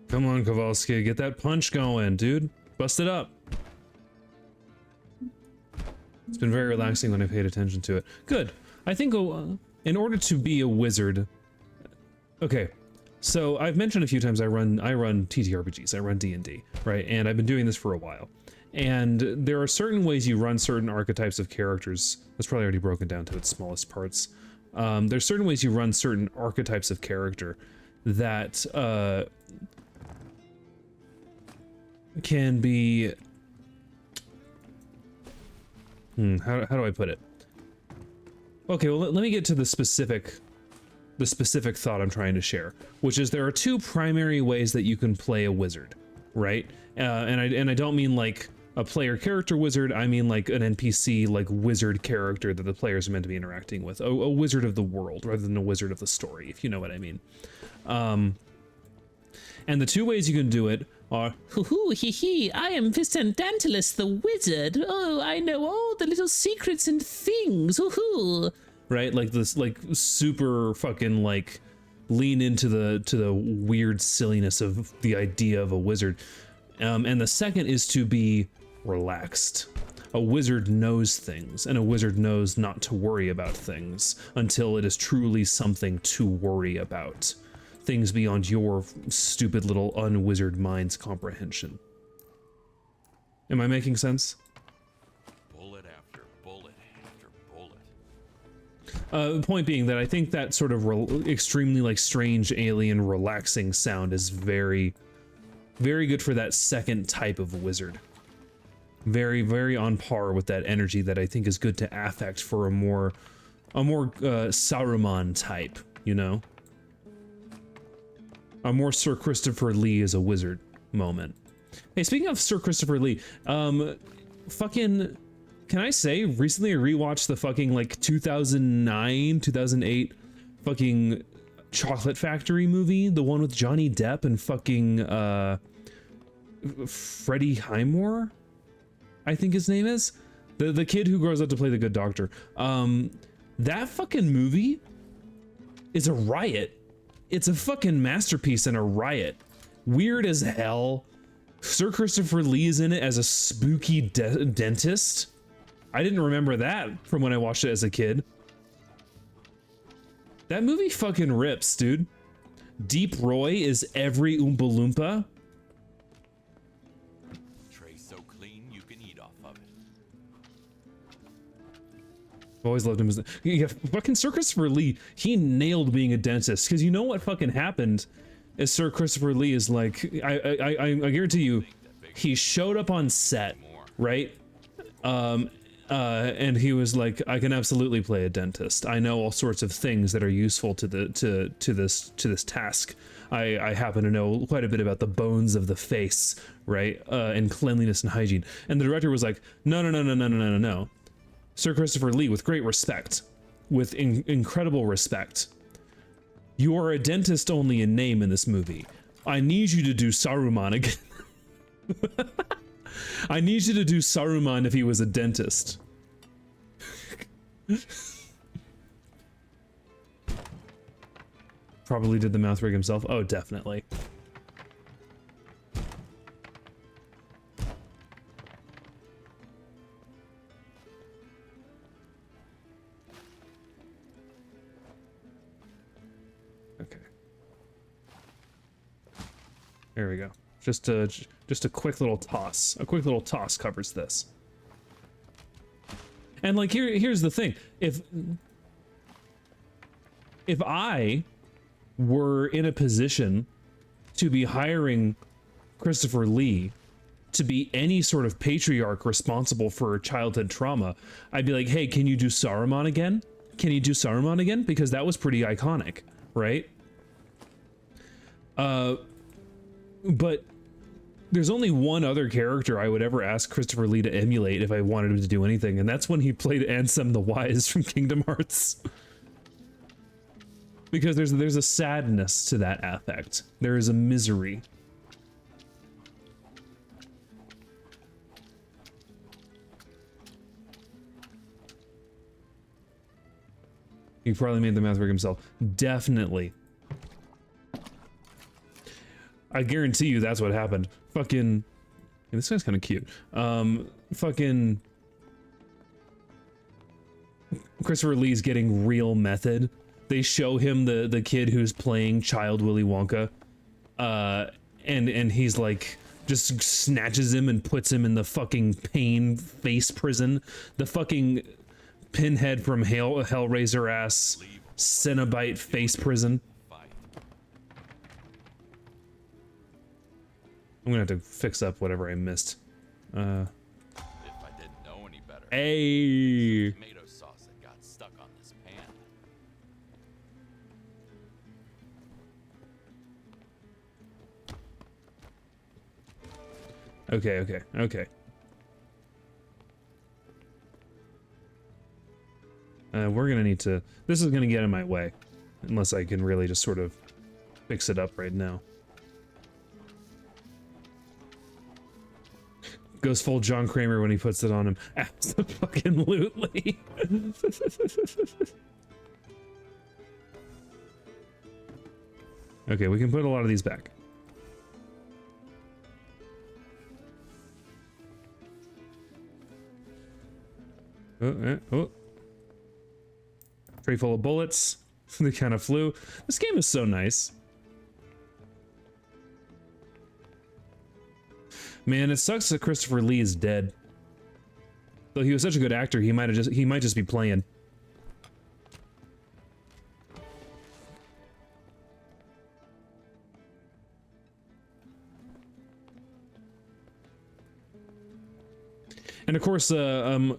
Come on, Kowalski, get that punch going, dude. Bust it up. It's been very relaxing when I paid attention to it. Good. I think in order to be a wizard... Okay, so I've mentioned a few times I run TTRPGs, I run D&D, right? And I've been doing this for a while. And there are certain ways you run certain archetypes of characters. That's probably already broken down to its smallest parts. There's certain ways you run certain archetypes of character that can be... how do I put it? Okay, well, let me get to the specific thought I'm trying to share, which is there are two primary ways that you can play a wizard, right? And I don't mean like a player character wizard, I mean like an NPC like wizard character that the players are meant to be interacting with, a wizard of the world rather than a wizard of the story, if you know what I mean. And the two ways you can do it are, hoo hee hee, I am Vicendantalus the wizard. Oh, I know all the little secrets and things. Hoo. Right, like this, like super fucking like lean into the weird silliness of the idea of a wizard. And the second is to be relaxed. A wizard knows things, and a wizard knows not to worry about things until it is truly something to worry about. Things beyond your stupid little unwizard mind's comprehension. Am I making sense? Bullet after bullet after bullet. Point being that I think that sort of extremely like strange alien relaxing sound is very, very good for that second type of wizard. Very, very on par with that energy that I think is good to affect for a more Saruman type, you know? A more Sir Christopher Lee as a wizard moment. Hey, speaking of Sir Christopher Lee, fucking, can I say, recently I rewatched the fucking like 2009, 2008 fucking Chocolate Factory movie, the one with Johnny Depp and fucking Freddie Highmore, I think his name is, the kid who grows up to play the good doctor. That fucking movie is a riot. It's a fucking masterpiece and a riot. Weird as hell. Sir Christopher Lee is in it as a spooky dentist. I didn't remember that from when I watched it as a kid. That movie fucking rips, dude. Deep Roy is every Oompa Loompa. Tray so clean you can eat off of it. I've always loved him as yeah, fucking Sir Christopher Lee. He nailed being a dentist, because you know what fucking happened is Sir Christopher Lee is like, I guarantee you, he showed up on set, right? And he was like, I can absolutely play a dentist. I know all sorts of things that are useful to this task. I happen to know quite a bit about the bones of the face, right? And cleanliness and hygiene. And the director was like, no. Sir Christopher Lee, with great respect, with incredible respect, you are a dentist only in name in this movie. I need you to do Saruman again. I need you to do Saruman if he was a dentist. Probably did the mouth rig himself. Oh, definitely. Okay. There we go. Just a quick little toss. A quick little toss covers this. And like here's the thing. If I were in a position to be hiring Christopher Lee to be any sort of patriarch responsible for childhood trauma, I'd be like, hey, can you do Saruman again? Can you do Saruman again? Because that was pretty iconic, right? But there's only one other character I would ever ask Christopher Lee to emulate if I wanted him to do anything, and that's when he played Ansem the Wise from Kingdom Hearts. Because there's a sadness to that affect. There is a misery. He probably made the math work himself. Definitely. I guarantee you that's what happened. Fucking... Yeah, this guy's kind of cute. Fucking... Christopher Lee's getting real method. They show him the kid who's playing child Willy Wonka. And he's like... just snatches him and puts him in the fucking pain face prison. The fucking... Pinhead from Hellraiser ass Cenobite face prison. I'm gonna have to fix up whatever I missed. If I didn't know any better. Hey. Tomato sauce that got stuck on this pan. Okay. We're gonna need to... This is gonna get in my way. Unless I can really just sort of fix it up right now. Goes full John Kramer when he puts it on him. Absolutely. Okay, we can put a lot of these back. Oh. Tray full of bullets. They kind of flew. This game is so nice. Man, it sucks that Christopher Lee is dead. Though he was such a good actor, he might just be playing. And of course, now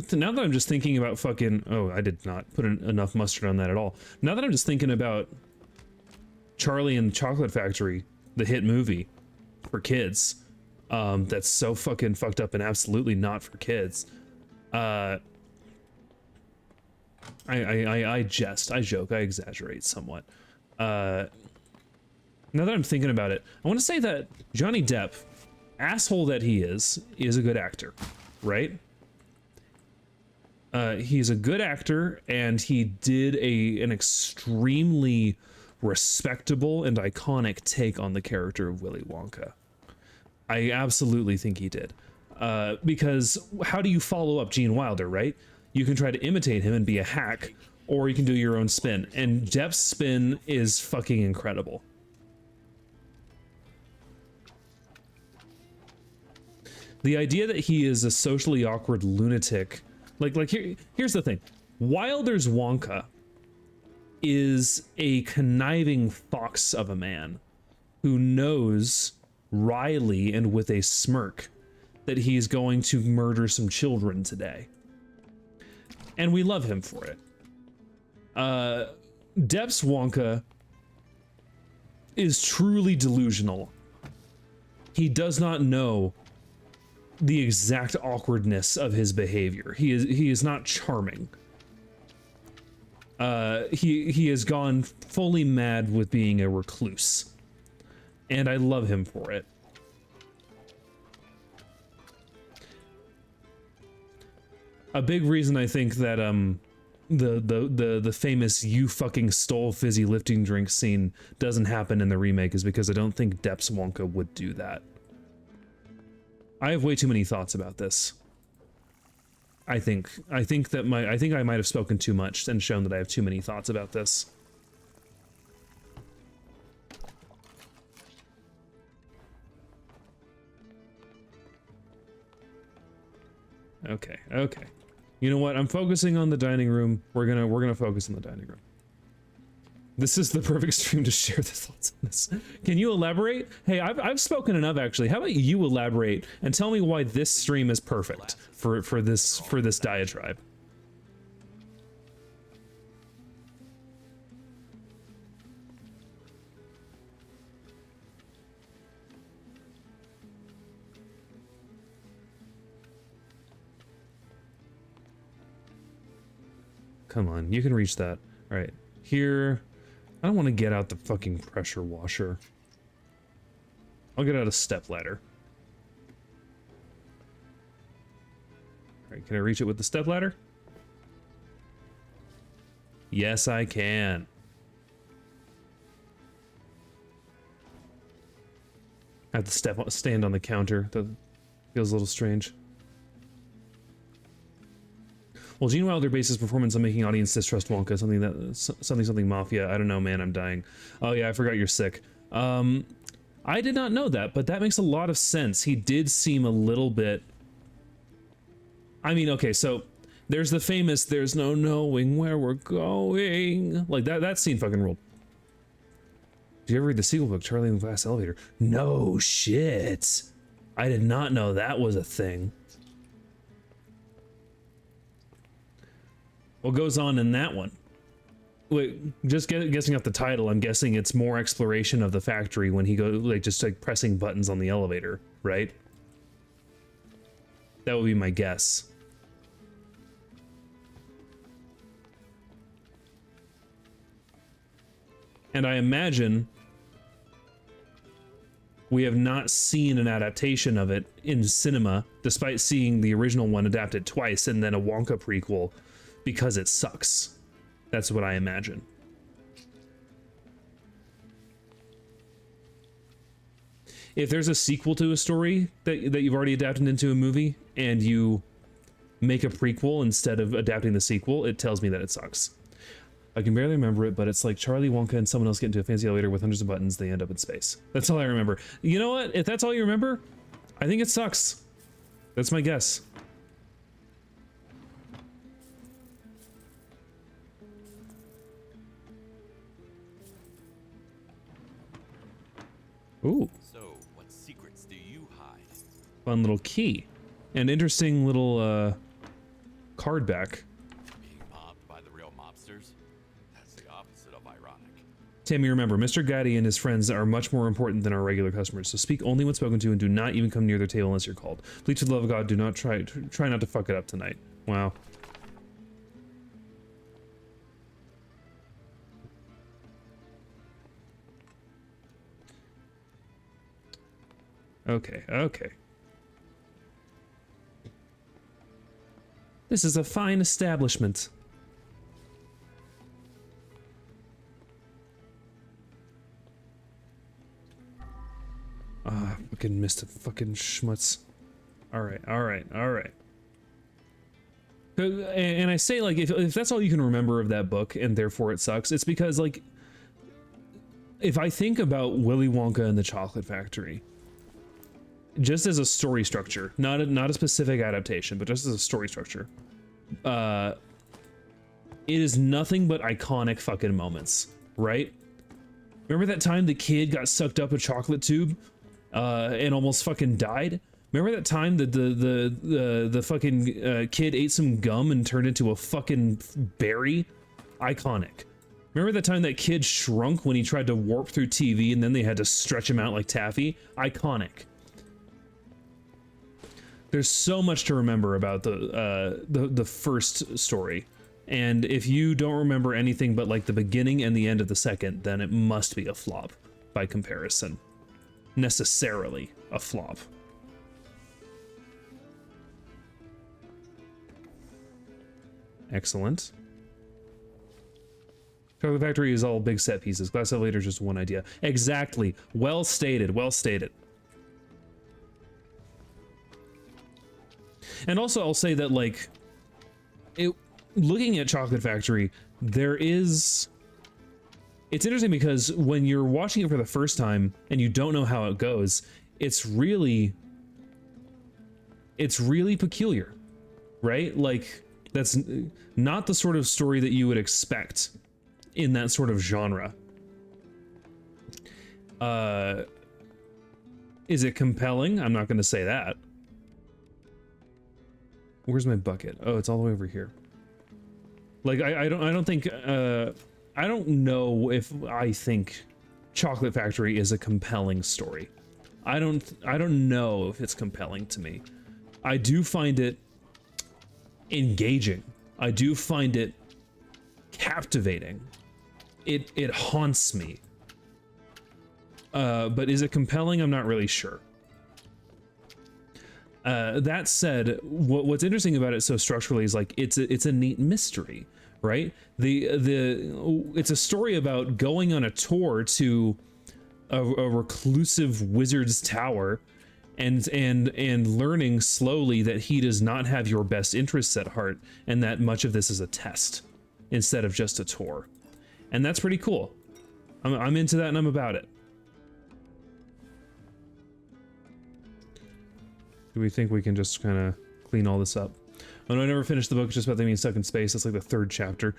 that I'm just thinking about fucking... Oh, I did not put enough mustard on that at all. Now that I'm just thinking about Charlie and the Chocolate Factory, the hit movie for kids, that's so fucking fucked up and absolutely not for kids. I jest, I joke, I exaggerate somewhat. Now that I'm thinking about it, I want to say that Johnny Depp, asshole that he is a good actor. Right? He's a good actor, and he did an extremely respectable and iconic take on the character of Willy Wonka. I absolutely think he did. Because how do you follow up Gene Wilder, right? You can try to imitate him and be a hack, or you can do your own spin. And Depp's spin is fucking incredible. The idea that he is a socially awkward lunatic, here's the thing. Wilder's Wonka is a conniving fox of a man who knows wryly and with a smirk that he's going to murder some children today. And we love him for it. Depp's Wonka is truly delusional. He does not know the exact awkwardness of his behavior. He is not charming. He has gone fully mad with being a recluse, and I love him for it. A big reason I think that the famous "you fucking stole fizzy lifting drink" scene doesn't happen in the remake is because I don't think Depp's Wonka would do that. I have way too many thoughts about this. I think I might have spoken too much and shown that I have too many thoughts about this. Okay. You know what? I'm focusing on the dining room. We're gonna focus on the dining room. This is the perfect stream to share the thoughts on this. Can you elaborate? Hey, I've spoken enough actually. How about you elaborate and tell me why this stream is perfect for this diatribe? Come on, you can reach that. All right, here. I don't want to get out the fucking pressure washer. I'll get out a step ladder. All right, can I reach it with the step ladder? Yes, I can. I have to stand on the counter. That feels a little strange. Well, Gene Wilder based his performance on making audience distrust Wonka, something Mafia. I don't know, man, I'm dying. Oh yeah, I forgot you're sick. I did not know that, but that makes a lot of sense. He did seem a little bit... I mean, okay, so there's the famous "there's no knowing where we're going." Like that scene fucking ruled. Did you ever read the sequel book, Charlie and the Glass Elevator? No shit. I did not know that was a thing. What goes on in that one? Wait, just guessing off the title, I'm guessing it's more exploration of the factory when he goes, like, just like pressing buttons on the elevator, right? That would be my guess. And I imagine we have not seen an adaptation of it in cinema, despite seeing the original one adapted twice and then a Wonka prequel, because it sucks. That's what I imagine. If there's a sequel to a story that you've already adapted into a movie and you make a prequel instead of adapting the sequel, it tells me that it sucks. I can barely remember it, but it's like Charlie, Wonka, and someone else get into a fancy elevator with hundreds of buttons. They end up in space. That's all I remember. You know what? If that's all you remember, I think it sucks. That's my guess. Ooh. So, what secrets do you hide? Fun little key. And interesting little card back. Being mobbed by the real mobsters? That's the opposite of ironic. Tammy, remember, Mr. Gaddy and his friends are much more important than our regular customers, so speak only when spoken to and do not even come near their table unless you're called. Please, for the love of God, do not try not to fuck it up tonight. Wow. Okay, okay. This is a fine establishment. Ah, fucking missed a fucking schmutz. Alright, alright, alright. And I say, like, if that's all you can remember of that book, and therefore it sucks, it's because, like, if I think about Willy Wonka and the Chocolate Factory, just as a story structure, not a specific adaptation, but just as a story structure, it is nothing but iconic fucking moments, right? Remember that time the kid got sucked up a chocolate tube and almost fucking died? Remember that time that the fucking kid ate some gum and turned into a fucking berry? Iconic. Remember that time that kid shrunk when he tried to warp through TV and then they had to stretch him out like taffy? Iconic. There's so much to remember about the first story, and if you don't remember anything but like the beginning and the end of the second, then it must be a flop by comparison. Necessarily a flop. Excellent. Chocolate Factory is all big set pieces. Glass Elevator is just one idea. Exactly. Well stated. Well stated. And also, I'll say that, like, looking at Chocolate Factory, it's interesting because when you're watching it for the first time and you don't know how it goes, it's really peculiar, right? Like, that's not the sort of story that you would expect in that sort of genre. Is it compelling? I'm not going to say that. Where's my bucket? Oh, it's all the way over here. Like I don't think I don't know if I think Chocolate Factory is a compelling story. I don't know if it's compelling to me. I do find it engaging. I do find it captivating. It haunts me. But is it compelling? I'm not really sure. That said, what's interesting about it so structurally is like it's a neat mystery, right? It's a story about going on a tour to a reclusive wizard's tower and learning slowly that he does not have your best interests at heart, and that much of this is a test instead of just a tour. And that's pretty cool. I'm into that and I'm about it. Do we think we can just kind of clean all this up? Oh no, I never finished the book. It's just about them being stuck in space. That's like the 3rd chapter.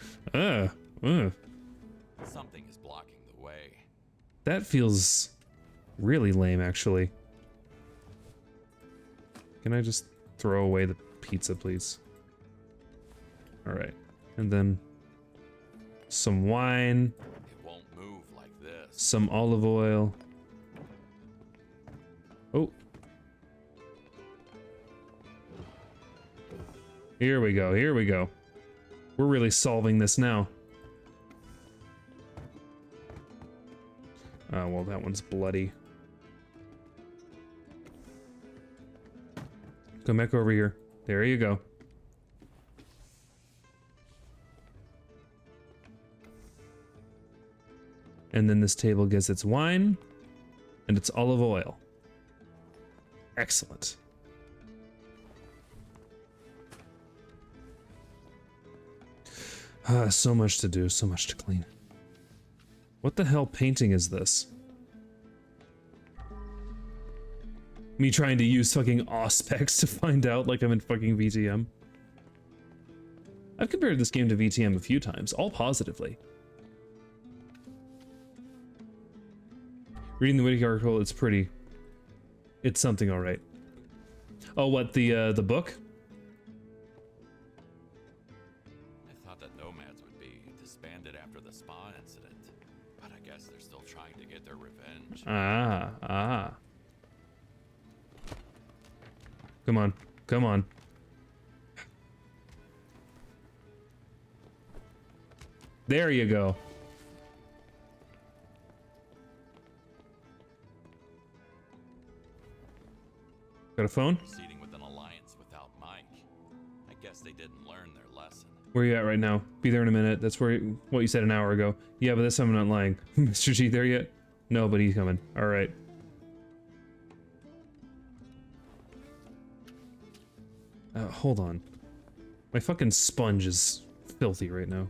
Something is blocking the way. That feels really lame, actually. Can I just throw away the pizza, please? All right, and then some wine. It won't move like this. Some olive oil. Oh. Here we go, here we go. We're really solving this now. Oh, well, that one's bloody. Come back over here. There you go. And then this table gets its wine and its olive oil. Excellent. So much to do, so much to clean. What the hell painting is this? Me trying to use fucking Auspex to find out like I'm in fucking VTM. I've compared this game to VTM a few times, all positively. Reading the Wiki article, it's pretty. It's something alright. Oh, what, the book? I thought that Nomads would be disbanded after the spa incident, but I guess they're still trying to get their revenge. Ah. Come on, come on. There you go. Got a phone? Proceeding with an alliance without Mike. I guess they didn't learn their lesson. Where are you at right now? Be there in a minute. That's what you said an hour ago. Yeah, but this time I'm not lying. Mr. G there yet? No, but he's coming. All right. Hold on. My fucking sponge is filthy right now.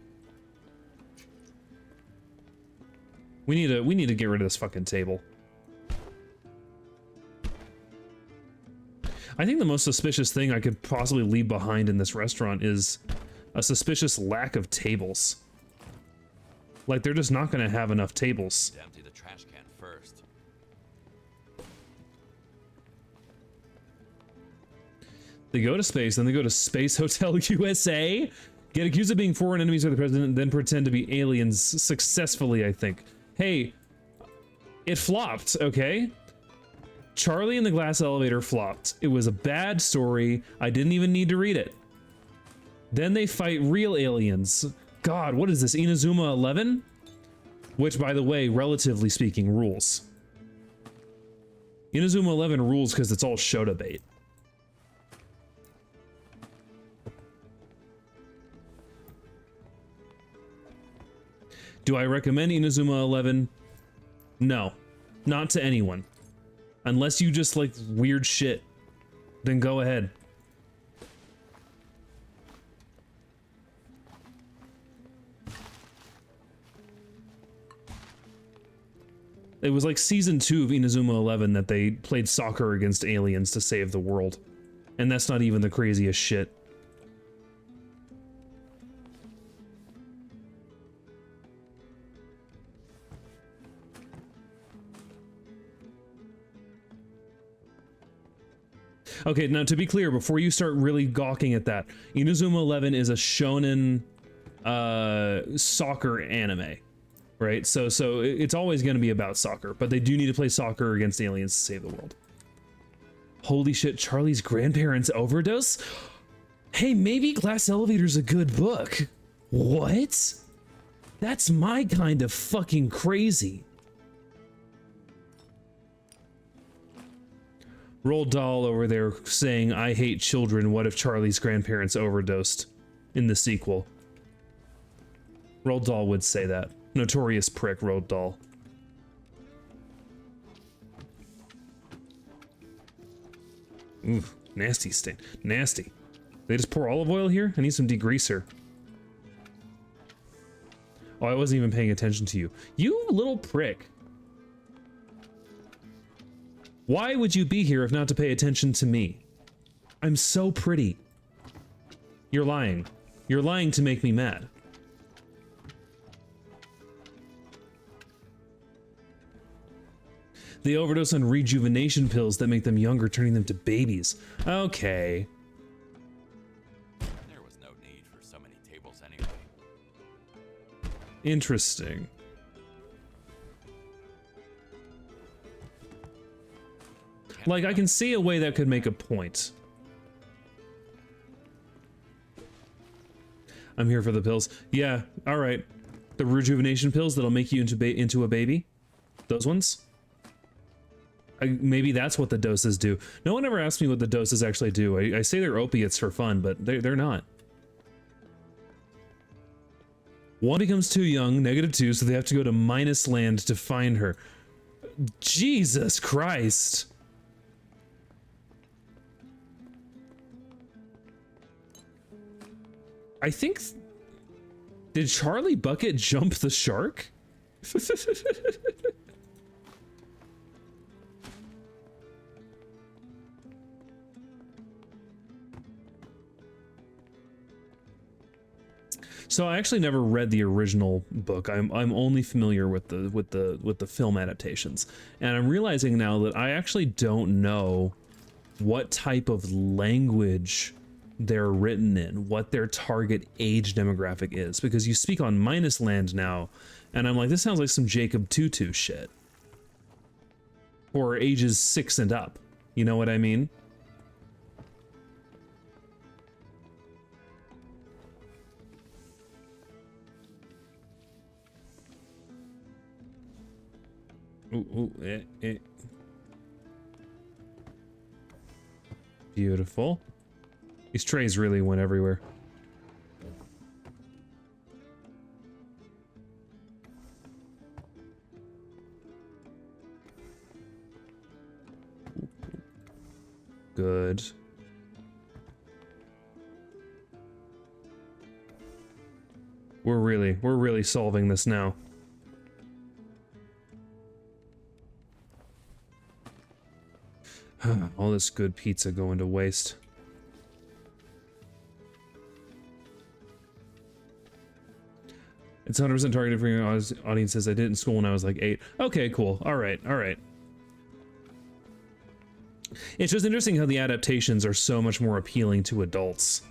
We need to get rid of this fucking table. I think the most suspicious thing I could possibly leave behind in this restaurant is a suspicious lack of tables. Like, they're just not gonna have enough tables. Empty the trash can first. They go to space, then they go to Space Hotel USA, get accused of being foreign enemies of the president, then pretend to be aliens successfully, I think. Hey, it flopped, okay? Charlie and the Glass Elevator flopped. It was a bad story. I didn't even need to read it. Then they fight real aliens. God, what is this, Inazuma 11? Which, by the way, relatively speaking, rules. Inazuma 11 rules because it's all Shota bait. Do I recommend Inazuma 11? No, not to anyone. Unless you just like weird shit, then go ahead. It was like season 2 of Inazuma 11 that they played soccer against aliens to save the world. And that's not even the craziest shit. Okay, now to be clear, before you start really gawking at that, Inazuma 11 is a shonen soccer anime, right? So it's always going to be about soccer, but they do need to play soccer against aliens to save the world. Holy shit, Charlie's grandparents overdose? Hey, maybe Glass Elevator's a good book. What? That's my kind of fucking crazy. Roald Dahl over there saying, I hate children, what if Charlie's grandparents overdosed in the sequel? Roald Dahl would say that. Notorious prick, Roald Dahl. Ooh, nasty stain. Nasty. They just pour olive oil here? I need some degreaser. Oh, I wasn't even paying attention to you. You little prick. Why would you be here if not to pay attention to me? I'm so pretty. You're lying. You're lying to make me mad. They overdose on rejuvenation pills that make them younger, turning them to babies. Okay. There was no need for so many tables anyway. Interesting. Like, I can see a way that could make a point. I'm here for the pills. Yeah, all right. The rejuvenation pills that'll make you into a baby? Those ones? Maybe that's what the doses do. No one ever asked me what the doses actually do. I say they're opiates for fun, but they're not. One becomes too young, -2, so they have to go to Minus Land to find her. Jesus Christ. I think... Did Charlie Bucket jump the shark? So I actually never read the original book. I'm only familiar with the film adaptations, and I'm realizing now that I actually don't know what type of language they're written in, what their target age demographic is, because you speak on Minus Land now, and I'm like, this sounds like some Jacob Tutu shit, or ages 6 and up. You know what I mean? Beautiful. These trays really went everywhere. Good. We're really solving this now. All this good pizza going to waste. It's 100% targeted for your audiences. I did it in school when I was like 8. Okay, cool. All right, all right. It's just interesting how the adaptations are so much more appealing to adults.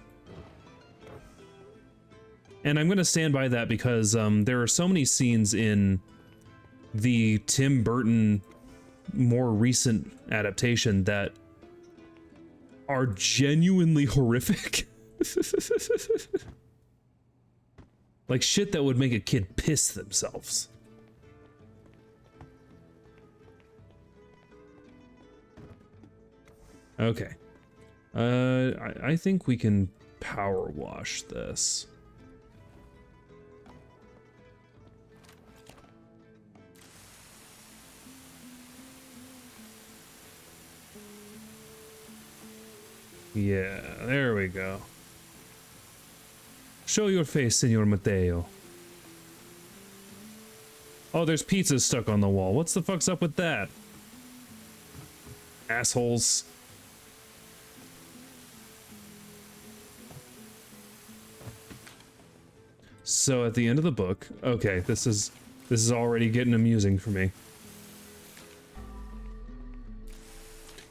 And I'm going to stand by that because there are so many scenes in the Tim Burton more recent adaptation that are genuinely horrific. Like shit that would make a kid piss themselves. Okay. I think we can power wash this. Yeah, there we go. Show your face, Senor Mateo. Oh, there's pizzas stuck on the wall. What's the fuck's up with that? Assholes. So at the end of the book, okay, this is already getting amusing for me.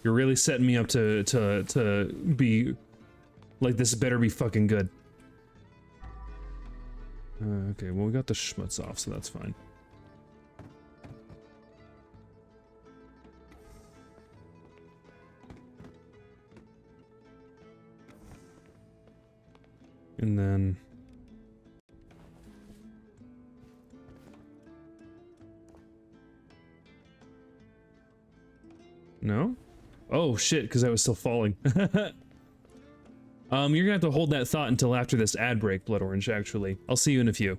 You're really setting me up to be like, this better be fucking good. Okay, well, we got the schmutz off, so that's fine. And then... No? Oh, shit, because I was still falling. You're gonna have to hold that thought until after this ad break, Blood Orange, actually. I'll see you in a few.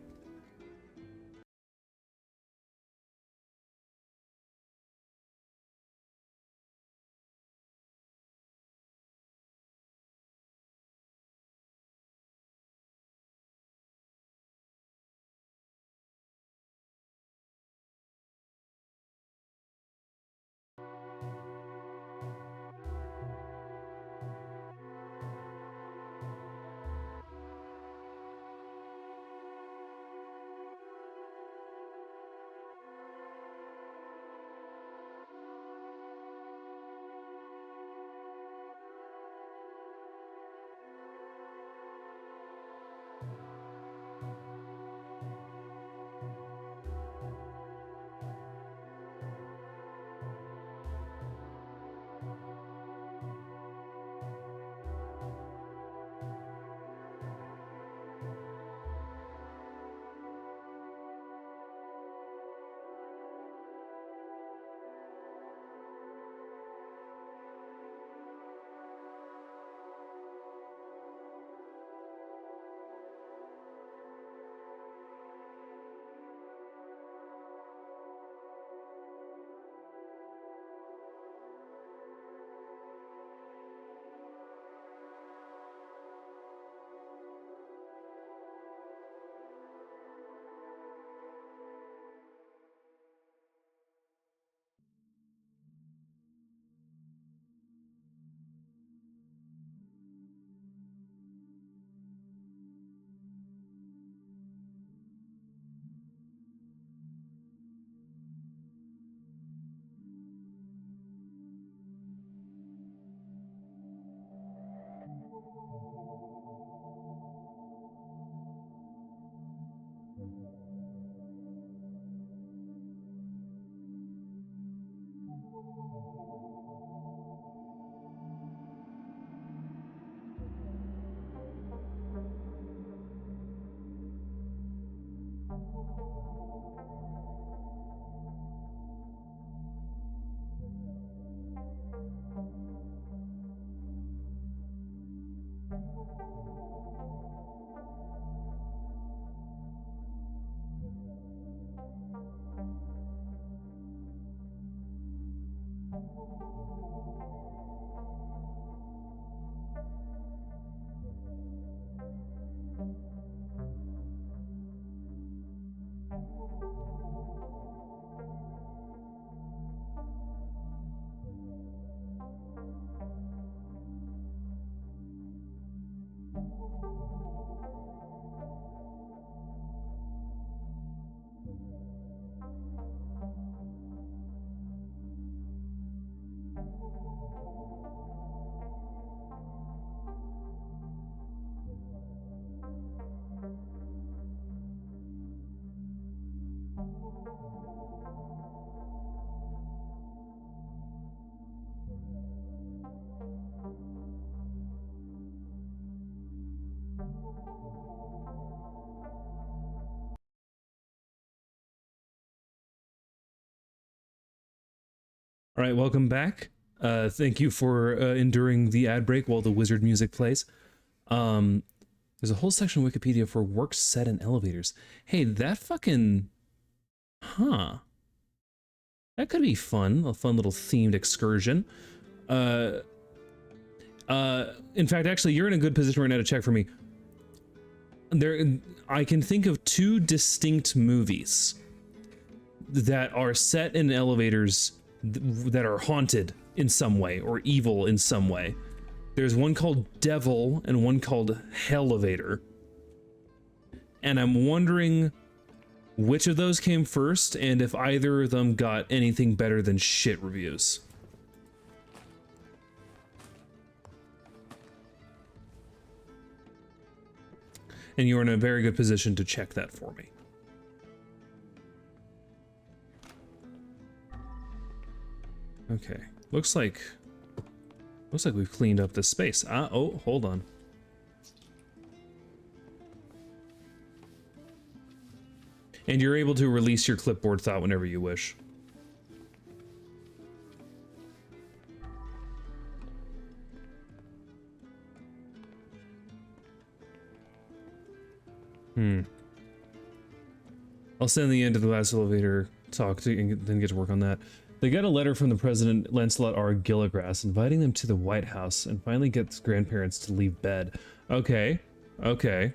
All right, welcome back. Thank you for enduring the ad break while the wizard music plays. There's a whole section of Wikipedia for works set in elevators. Hey, that fucking... Huh. That could be fun. A fun little themed excursion. In fact, actually, you're in a good position right now to check for me. I can think of two distinct movies that are set in elevators that are haunted in some way or evil in some way. There's one called Devil and one called Hellevator. And I'm wondering which of those came first and if either of them got anything better than shit reviews. and you're in a very good position to check that for me. Okay, looks like we've cleaned up this space. Oh, hold on. And you're able to release your clipboard thought whenever you wish. I'll send the end of the last elevator talk to, and then get to work on that. They got a letter from the president, Lancelot R. Gilligrass, inviting them to the White House and finally gets grandparents to leave bed. Okay. Okay.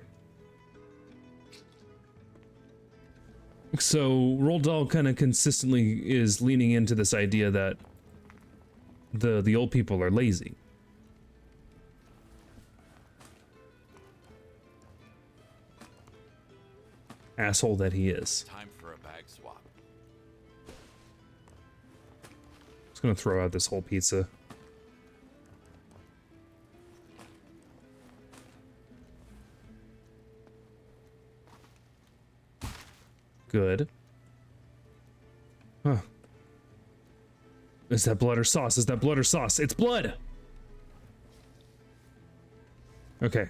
So Roald Dahl kind of consistently is leaning into this idea that the old people are lazy. Asshole that he is. Time for a bag swap. Just gonna throw out this whole pizza. Good. Huh. Is that blood or sauce? Is that blood or sauce? It's blood! Okay.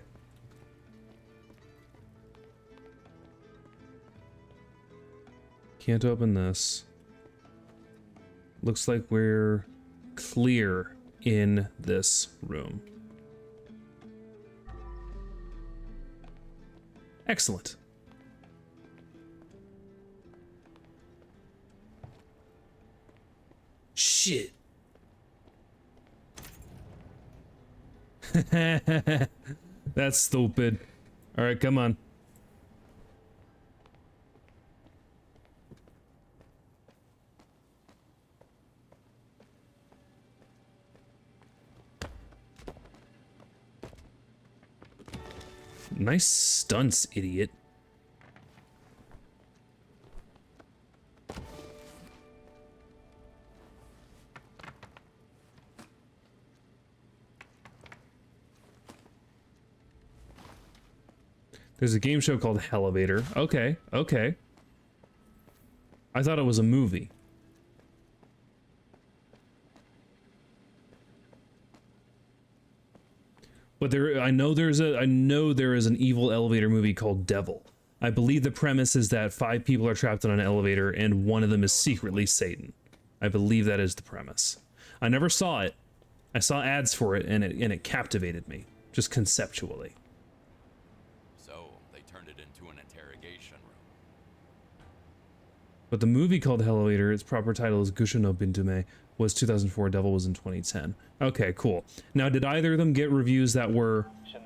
Can't open this. Looks like we're clear in this room. Excellent. Shit. That's stupid. All right, come on. Nice stunts, idiot. There's a game show called Hellevator. Okay, okay. I thought it was a movie. But I know there is an evil elevator movie called Devil. I believe the premise is that 5 people are trapped on an elevator and one of them is secretly Satan. I believe that is the premise. I never saw it. I saw ads for it and it captivated me, just conceptually. So they turned it into an interrogation room. But the movie called Hellevator, its proper title is Gusha no Bintume, was 2004, Devil was in 2010. Okay, cool. Now, did either of them get reviews that were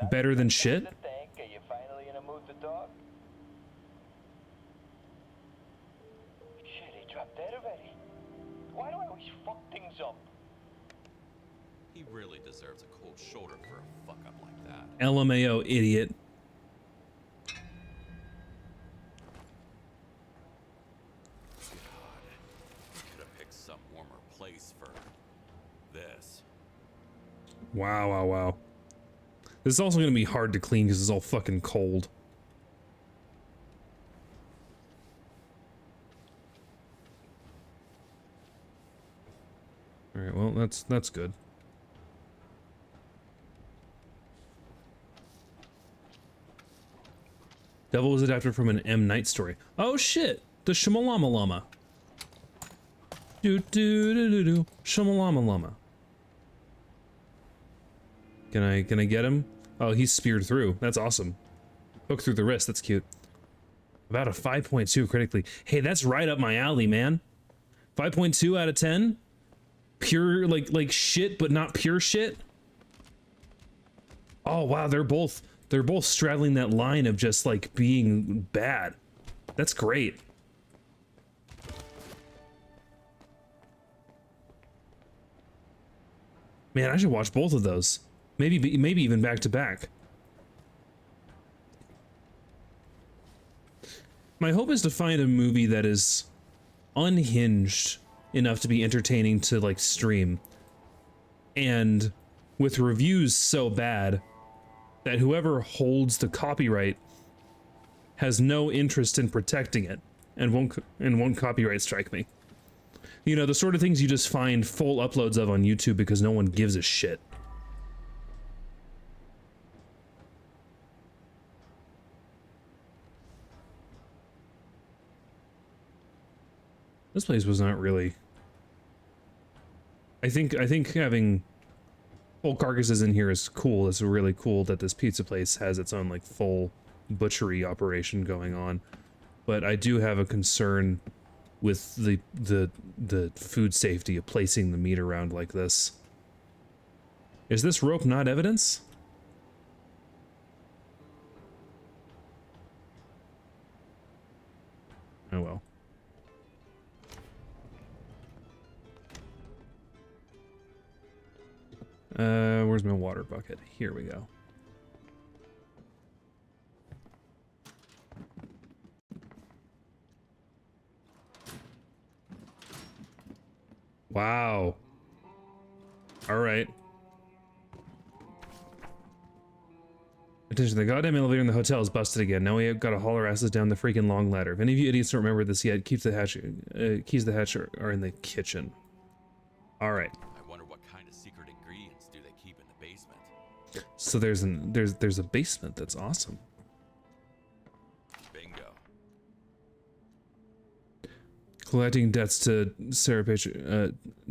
better than shit? Are you finally in a mood to talk? Shit, he dropped dead already. Why do I always fuck things up? He really deserves a cold shoulder for a fuck up like that. LMAO, idiot. Wow, wow, wow. This is also going to be hard to clean because it's all fucking cold. Alright, well, that's good. Devil was adapted from an M. Night story. Oh shit! The Shamalama Llama. Do Shamalama Llama. Can I get him? Oh, he's speared through. That's awesome. Hook through the wrist. That's cute. About a 5.2 critically. Hey, that's right up my alley, man. 5.2 out of 10. Pure like shit, but not pure shit. Oh wow, they're both straddling that line of just like being bad. That's great. Man, I should watch both of those. Maybe even back to back. My hope is to find a movie that is unhinged enough to be entertaining to like stream, and with reviews so bad that whoever holds the copyright has no interest in protecting it and won't copyright strike me. You know, the sort of things you just find full uploads of on YouTube because no one gives a shit. This place was not really... I think having whole carcasses in here is cool. It's really cool that this pizza place has its own like full butchery operation going on. But I do have a concern with the food safety of placing the meat around like this. Is this rope not evidence? Oh well. Where's my water bucket? Here we go. Wow. All right. Attention, the goddamn elevator in the hotel is busted again. Now we have got to haul our asses down the freaking long ladder. If any of you idiots don't remember this yet, keys to the hatch are in the kitchen. All right. I wonder what kind of secret ingredients do they keep in the basement. So there's a basement. That's awesome. Bingo. Collecting debts to Serapeche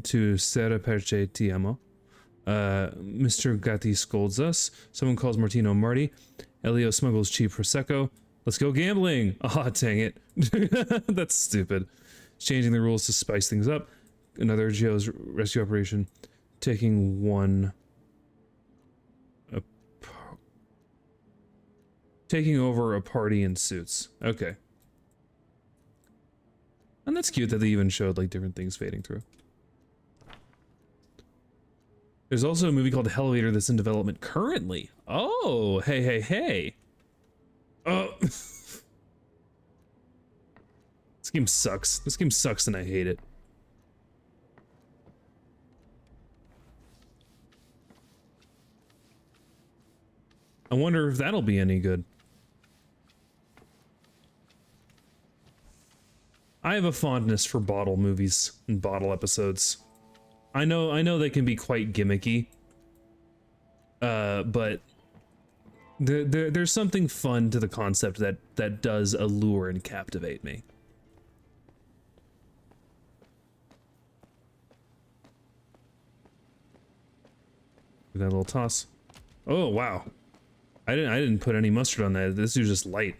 Tiamo. Mr. Gatti scolds us. Someone calls Martino Marty. Elio smuggles cheap Prosecco. Let's go gambling! Ah, dang it. That's stupid. It's changing the rules to spice things up. Another Gio's rescue operation. Taking over a party in suits. Okay. And that's cute that they even showed like different things fading through. There's also a movie called Elevator that's in development currently. Oh, hey. Oh. This game sucks. This game sucks and I hate it. I wonder if that'll be any good. I have a fondness for bottle movies and bottle episodes. I know they can be quite gimmicky. But there's something fun to the concept that does allure and captivate me. That little toss. Oh wow. I didn't put any mustard on that. This dude's just light.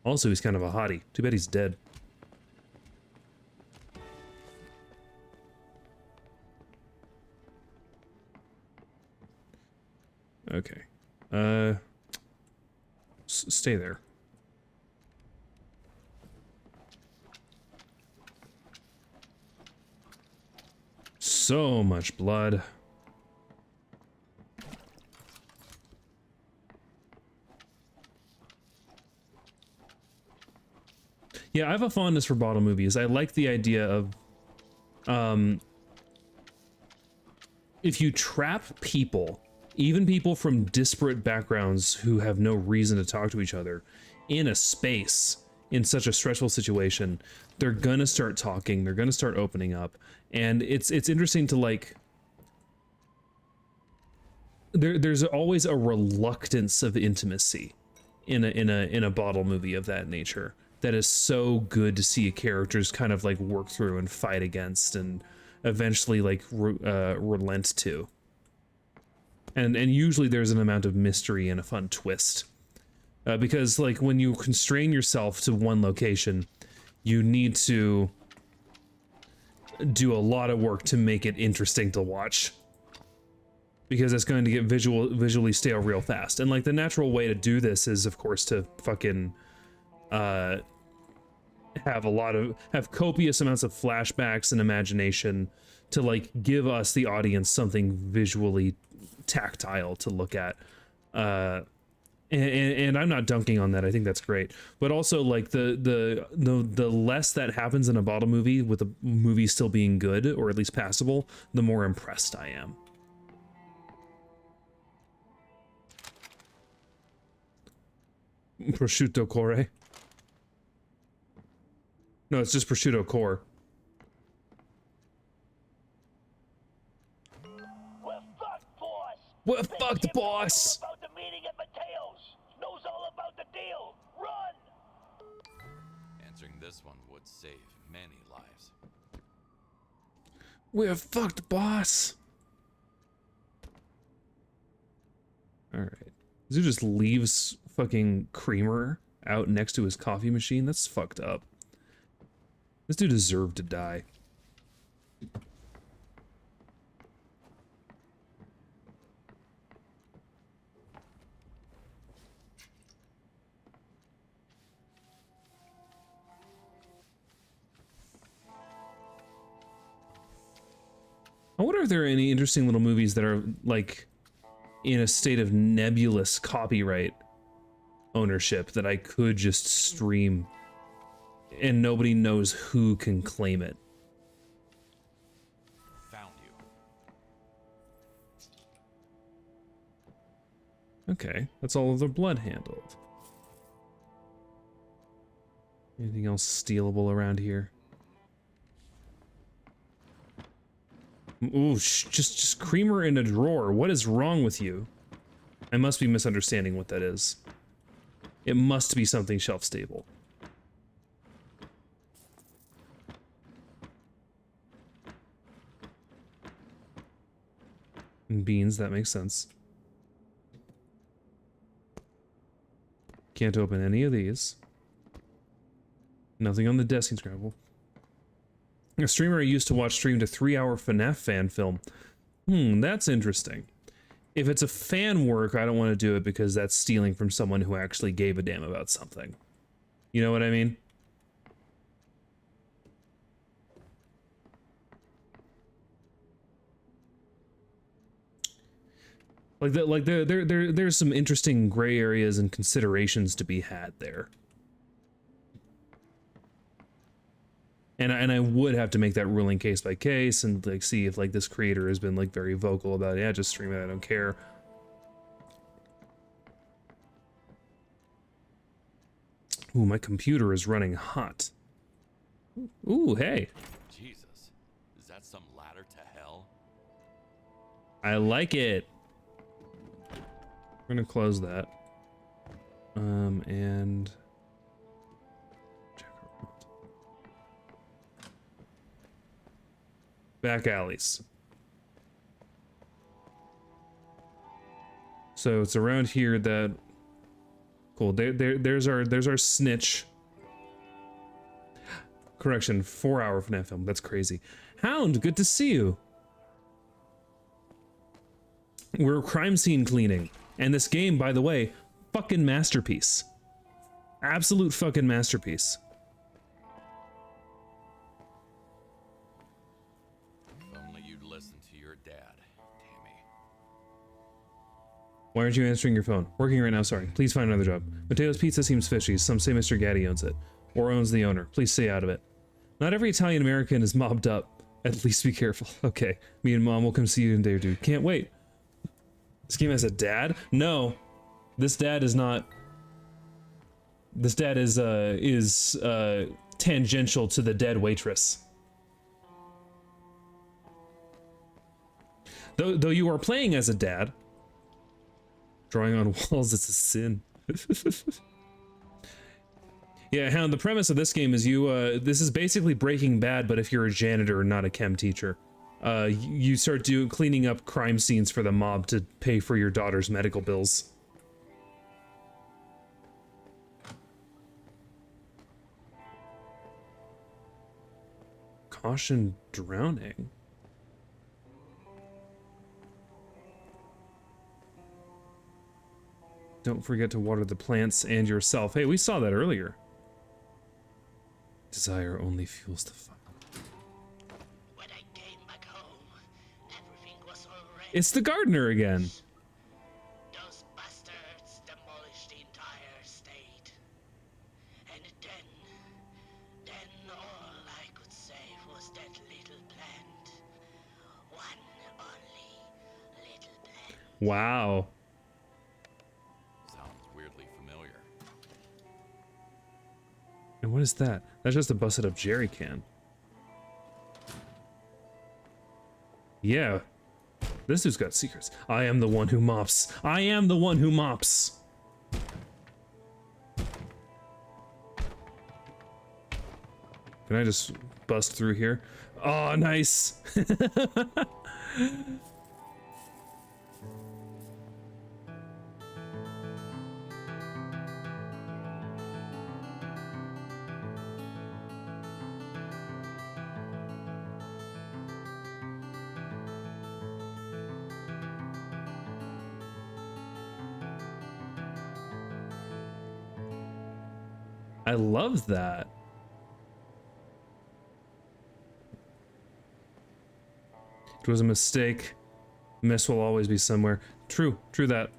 Also, he's kind of a hottie. Too bad he's dead. Okay. Stay there. So much blood. Yeah, I have a fondness for bottle movies. I like the idea of, if you trap people, even people from disparate backgrounds who have no reason to talk to each other, in a space, in such a stressful situation, they're gonna start talking, they're gonna start opening up, and it's interesting to like, there's always a reluctance of intimacy in a bottle movie of that nature. That is so good to see characters kind of like work through and fight against and eventually like relent to. And usually there's an amount of mystery and a fun twist. Because like when you constrain yourself to one location, you need to do a lot of work to make it interesting to watch. Because it's going to get visually stale real fast. And like the natural way to do this is of course to fucking have copious amounts of flashbacks and imagination to like give us the audience something visually tactile to look at, and I'm not dunking on that. I think that's great, but also like the less that happens in a bottle movie, with the movie still being good or at least passable, the more impressed I am. Prosciutto core. No, it's just prosciutto core. We're fucked, boss. We're fucked, boss. About the meeting at Mateo's. Knows all about the deal. Run. Answering this one would save many lives. We're fucked, boss. Alright. This dude just leaves fucking creamer out next to his coffee machine? That's fucked up. This dude deserved to die. I wonder if there are any interesting little movies that are, like, in a state of nebulous copyright ownership that I could just stream and nobody knows who can claim it. Found you. Okay, that's all of the blood handled. Anything else stealable around here? Ooh, just creamer in a drawer. What is wrong with you? I must be misunderstanding what that is. It must be something shelf stable. And beans, that makes sense. Can't open any of these. Nothing on the desking scramble. A streamer I used to watch streamed a 3-hour FNAF fan film. That's interesting. If it's a fan work, I don't want to do it because that's stealing from someone who actually gave a damn about something. You know what I mean? There's some interesting gray areas and considerations to be had there. And I would have to make that ruling case by case and like see if like this creator has been like very vocal about, yeah, just stream it, I don't care. Ooh, my computer is running hot. Ooh, hey. Jesus, is that some ladder to hell? I like it. We're gonna close that. And check around. Back alleys. So it's around here that. Cool. There's our snitch. Correction, 4-hour FNAF film. That's crazy. Hound, good to see you. We're crime scene cleaning. And this game, by the way, fucking masterpiece. Absolute fucking masterpiece. If only you'd listen to your dad, Tammy. Why aren't you answering your phone? Working right now, sorry. Please find another job. Mateo's Pizza seems fishy. Some say Mr. Gaddy owns it. Or owns the owner. Please stay out of it. Not every Italian American is mobbed up. At least be careful. Okay. Me and Mom will come see you in a day or two. Can't wait. This game has a dad? No. This dad is not. This dad is tangential to the dead waitress. Though you are playing as a dad. Drawing on walls, it's a sin. Yeah, Hound, the premise of this game is you, this is basically Breaking Bad, but if you're a janitor and not a chem teacher. You start cleaning up crime scenes for the mob to pay for your daughter's medical bills. Caution drowning. Don't forget to water the plants and yourself. Hey, we saw that earlier. Desire only fuels the fire. When I came back home, everything was already. It's the gardener again. Those bastards demolished the entire estate. And then all I could save was that little plant. One only little plant. Wow. Sounds weirdly familiar. And what is that? That's just a busted up jerry can. Yeah. This dude's got secrets. I am the one who mops. I am the one who mops. Can I just bust through here? Oh, nice. I love that. It was a mistake. Mess will always be somewhere. True, true that.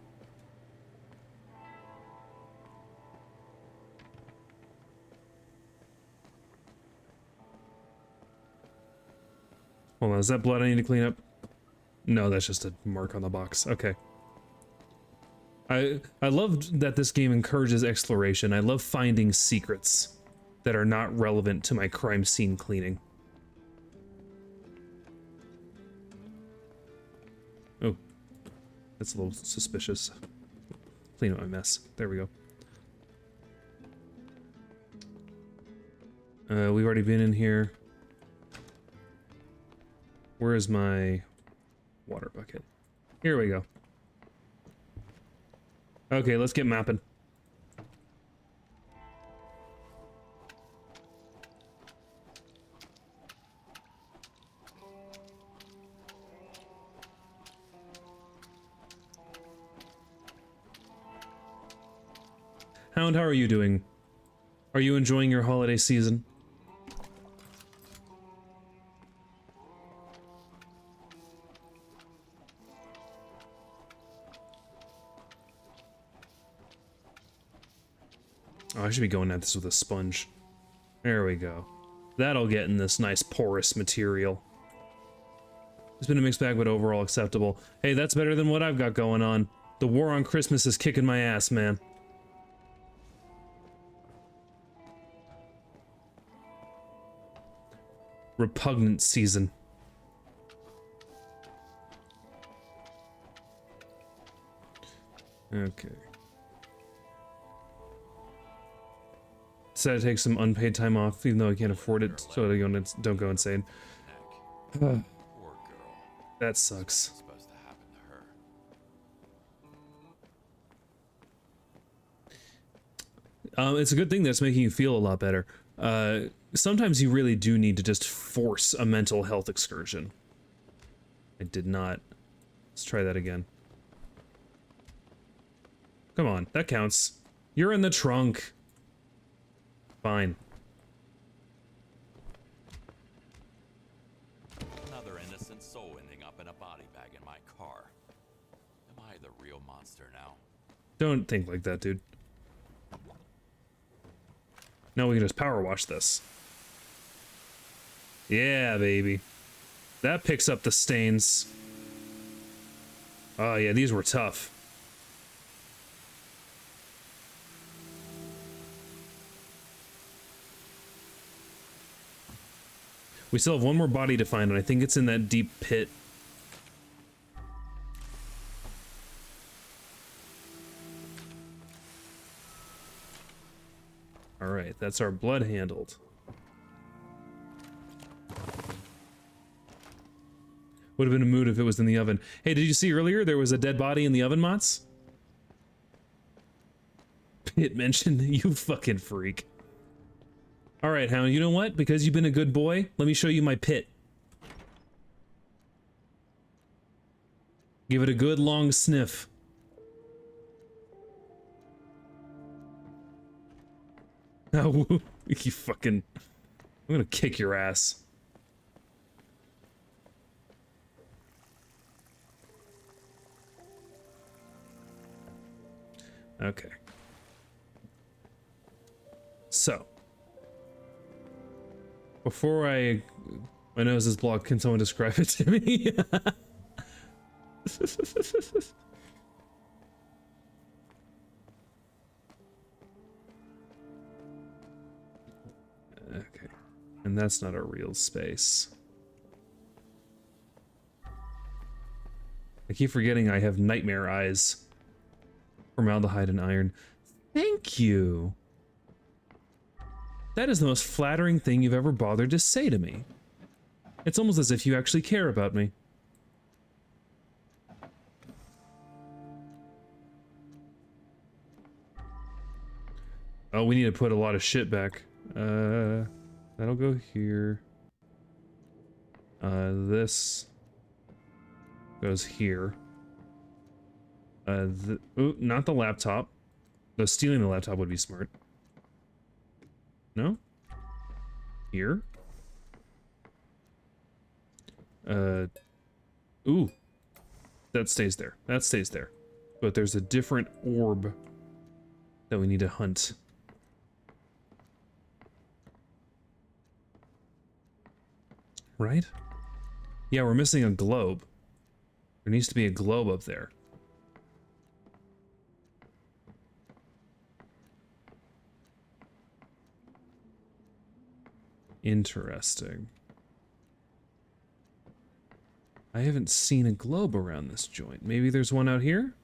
Hold on, is that blood I need to clean up? No, that's just a mark on the box. Okay. I love that this game encourages exploration. I love finding secrets that are not relevant to my crime scene cleaning. Oh, that's a little suspicious. Clean up my mess. There we go. We've already been in here. Where is my water bucket? Here we go. Okay, let's get mapping. Hound, how are you doing? Are you enjoying your holiday season? Oh, I should be going at this with a sponge. There we go. That'll get in this nice porous material. It's been a mixed bag, but overall acceptable. Hey, that's better than what I've got going on. The war on Christmas is kicking my ass, man. Repugnant season. Okay. Decided to take some unpaid time off, even though I can't afford it, so I don't go insane. Poor girl. That sucks. What's supposed to happen to her? It's a good thing that's making you feel a lot better. Sometimes you really do need to just force a mental health excursion. I did not. Let's try that again. Come on, that counts. You're in the trunk. Fine. Another innocent soul ending up in a body bag in my car. Am I the real monster now? Don't think like that, dude. Now we can just power wash this. Yeah, baby. That picks up the stains. Oh yeah, these were tough. We still have one more body to find, and I think it's in that deep pit. Alright, that's our blood handled. Would have been a mood if it was in the oven. Hey, did you see earlier there was a dead body in the oven, Mots? Pit mentioned, you fucking freak. Alright, Hound, you know what? Because you've been a good boy, let me show you my pit. Give it a good long sniff. Oh, you fucking... I'm gonna kick your ass. Okay. So. Before my nose is blocked, can someone describe it to me? And that's not a real space. I keep forgetting I have nightmare eyes. Formaldehyde and iron. Thank you. That is the most flattering thing you've ever bothered to say to me. It's almost as if you actually care about me. Oh, we need to put a lot of shit back. That'll go here. This goes here. Ooh, not the laptop. Though stealing the laptop would be smart. No? Here? Ooh. That stays there. That stays there. But there's a different orb that we need to hunt. Right? Yeah, we're missing a globe. There needs to be a globe up there. Interesting. I haven't seen a globe around this joint. Maybe there's one out here?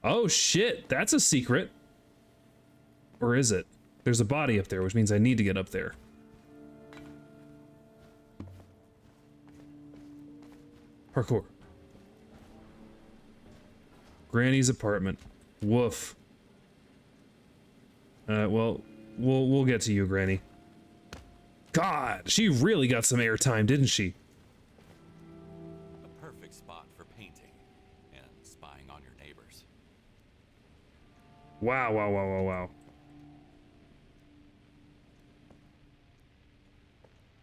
Oh shit, that's a secret. Or is it? There's a body up there, which means I need to get up there. Parkour. Granny's apartment. Woof. Well, we'll get to you, Granny. God, she really got some airtime, didn't she? A perfect spot for painting and spying on your neighbors. Wow, wow, wow, wow, wow.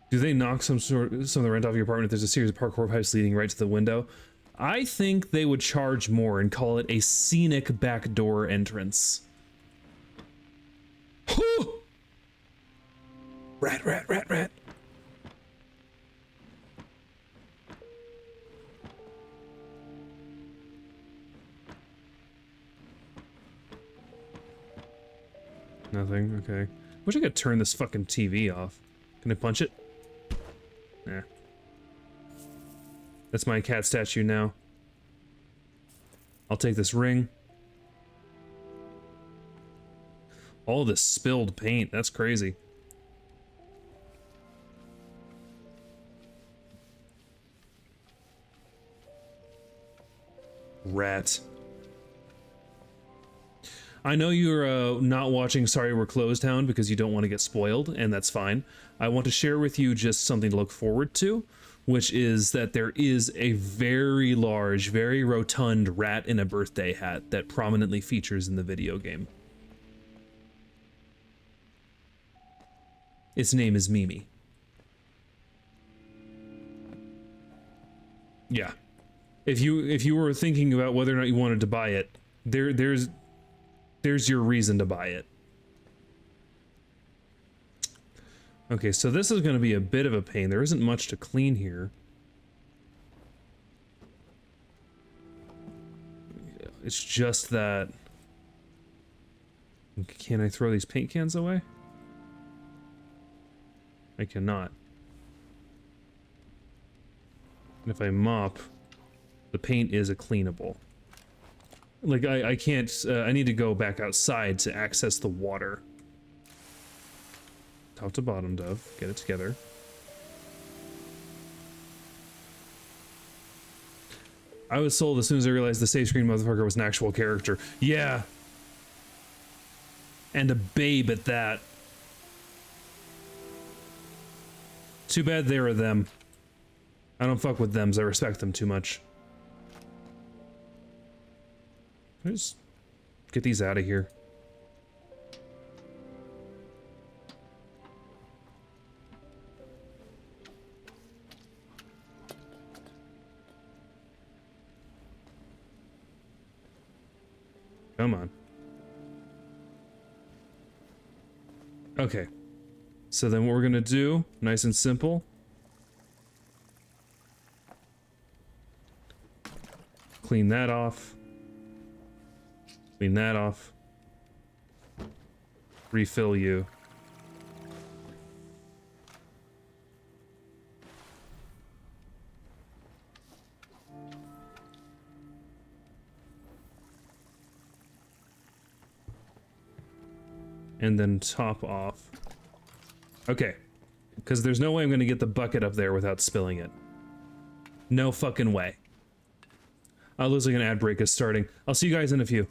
Do they knock some of the rent off your apartment if there's a series of parkour pipes leading right to the window? I think they would charge more and call it a scenic backdoor entrance. Rat, rat, rat, rat. Nothing, okay. Wish I could turn this fucking TV off. Can I punch it? Nah. That's my cat statue now. I'll take this ring. All this spilled paint, that's crazy. Rat. I know you're not watching Sorry We're Closed Hound because you don't want to get spoiled, and that's fine. I want to share with you just something to look forward to, which is that there is a very large, very rotund rat in a birthday hat that prominently features in the video game. Its name is Mimi. Yeah. If you were thinking about whether or not you wanted to buy it, there's your reason to buy it. Okay, so this is going to be a bit of a pain. There isn't much to clean here. It's just that... Can I throw these paint cans away? I cannot. And if I mop, the paint is a cleanable. Like, I can't, I need to go back outside to access the water. Top to bottom, Dove. Get it together. I was sold as soon as I realized the save screen motherfucker was an actual character. Yeah. And a babe at that. Too bad they were them. I don't fuck with thems, I respect them too much. Can I just get these out of here? Come on. Okay. So then what we're gonna do, nice and simple. Clean that off. Clean that off. Refill you. and then top off. Okay, because there's no way I'm gonna get the bucket up there without spilling it. No fucking way. Looks like an ad break is starting. I'll see you guys in a few.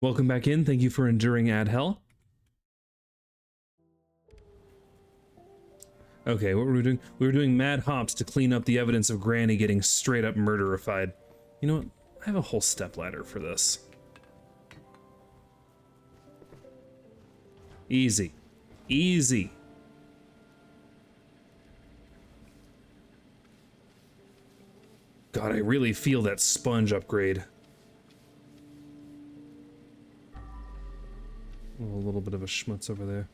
Welcome back in. Thank you for enduring ad hell. Okay, what were we doing? We were doing mad hops to clean up the evidence of Granny getting straight up murderified. You know what? I have a whole stepladder for this. Easy. Easy. God, I really feel that sponge upgrade. Oh, a little bit of a schmutz over there.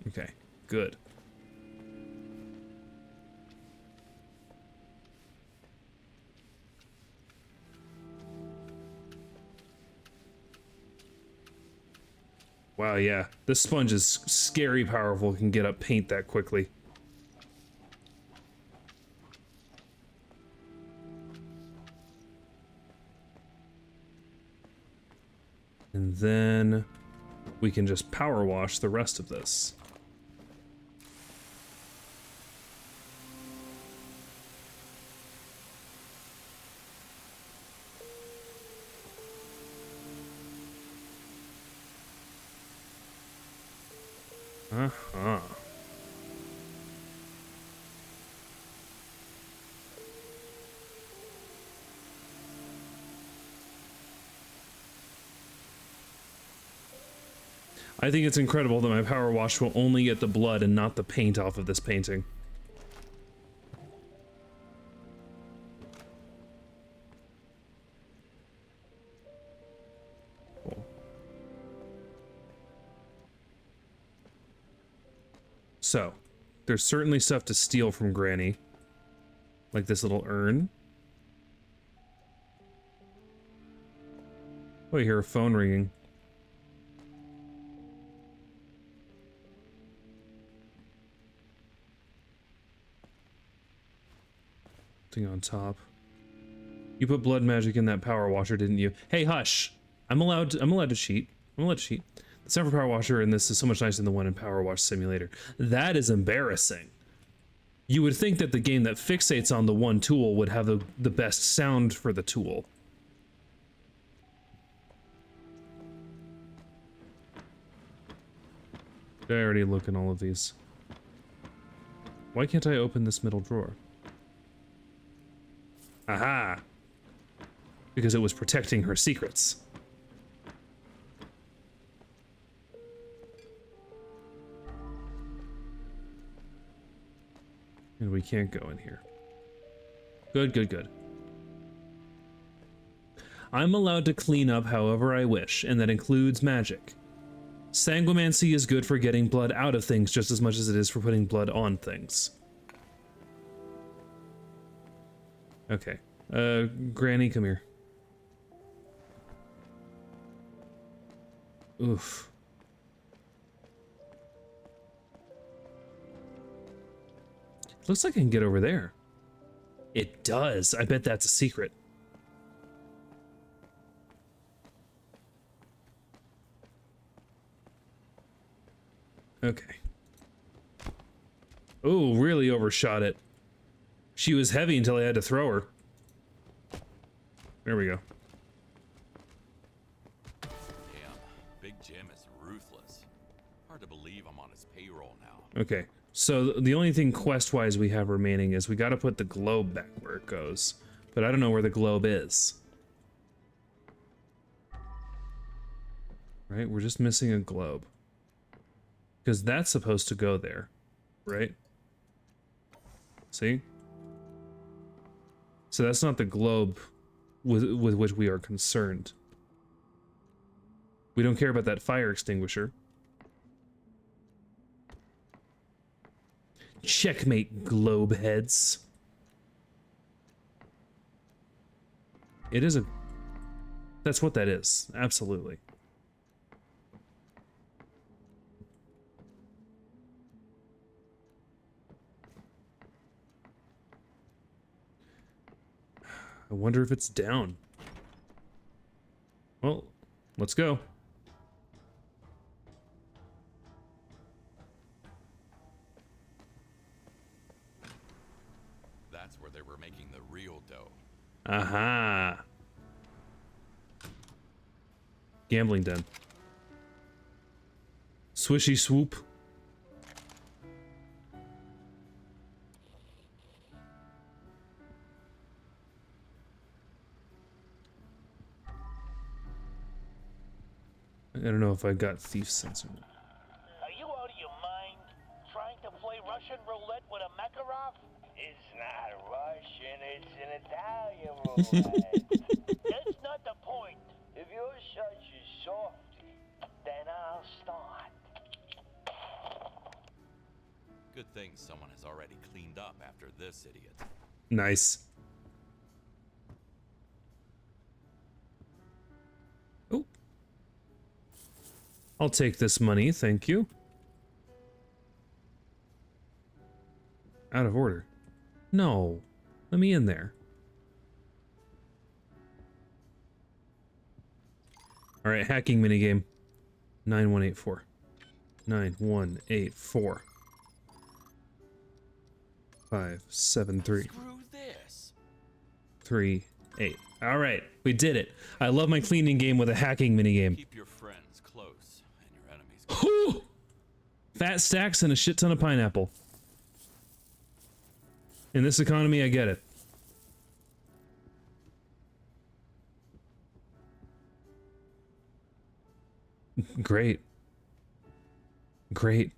Okay, good. Wow, yeah. This sponge is scary powerful, can get up paint that quickly. And then we can just power wash the rest of this. Uh-huh. I think it's incredible that my power wash will only get the blood and not the paint off of this painting. Cool. So, there's certainly stuff to steal from Granny. Like this little urn. Oh, I hear a phone ringing. Thing on top. You put blood magic in that power washer, didn't you? Hey, hush! I'm allowed to cheat. I'm allowed to cheat. The sound for power washer in this is so much nicer than the one in Power Wash Simulator. That is embarrassing. You would think that the game that fixates on the one tool would have the best sound for the tool. Did I already look in all of these? Why can't I open this middle drawer? Aha! Because it was protecting her secrets. And we can't go in here. Good, good, good. I'm allowed to clean up however I wish, and that includes magic. Sanguimancy is good for getting blood out of things just as much as it is for putting blood on things. Okay. Granny, come here. Oof. Looks like I can get over there. It does. I bet that's a secret. Okay. Oh, really overshot it. She was heavy until I had to throw her. There we go. Damn, Big Jim is ruthless. Hard to believe I'm on his payroll now. Okay, so the only thing quest-wise we have remaining is we gotta put the globe back where it goes. But I don't know where the globe is. Right, we're just missing a globe. Because that's supposed to go there, right? See? So that's not the globe with which we are concerned. We don't care about that fire extinguisher. Checkmate, globe heads. It is a... That's what that is. Absolutely. I wonder if it's down. Well, let's go. That's where they were making the real dough. Aha. Gambling den. Swishy swoop. I don't know if I got thief sense or not. Are you out of your mind? Trying to play Russian roulette with a Makarov? It's not Russian, it's an Italian roulette. That's not the point. If you're such a softy, then I'll start. Good thing someone has already cleaned up after this idiot. Nice. Oh. I'll take this money, thank you. Out of order. No. Let me in there. Alright, hacking minigame. 9184. 9184. 573. Screw this. 38. Alright, we did it. I love my cleaning game with a hacking minigame. Keep your friends close and your enemies close. fat stacks and a shit ton of pineapple. In this economy, I get it. Great. Great.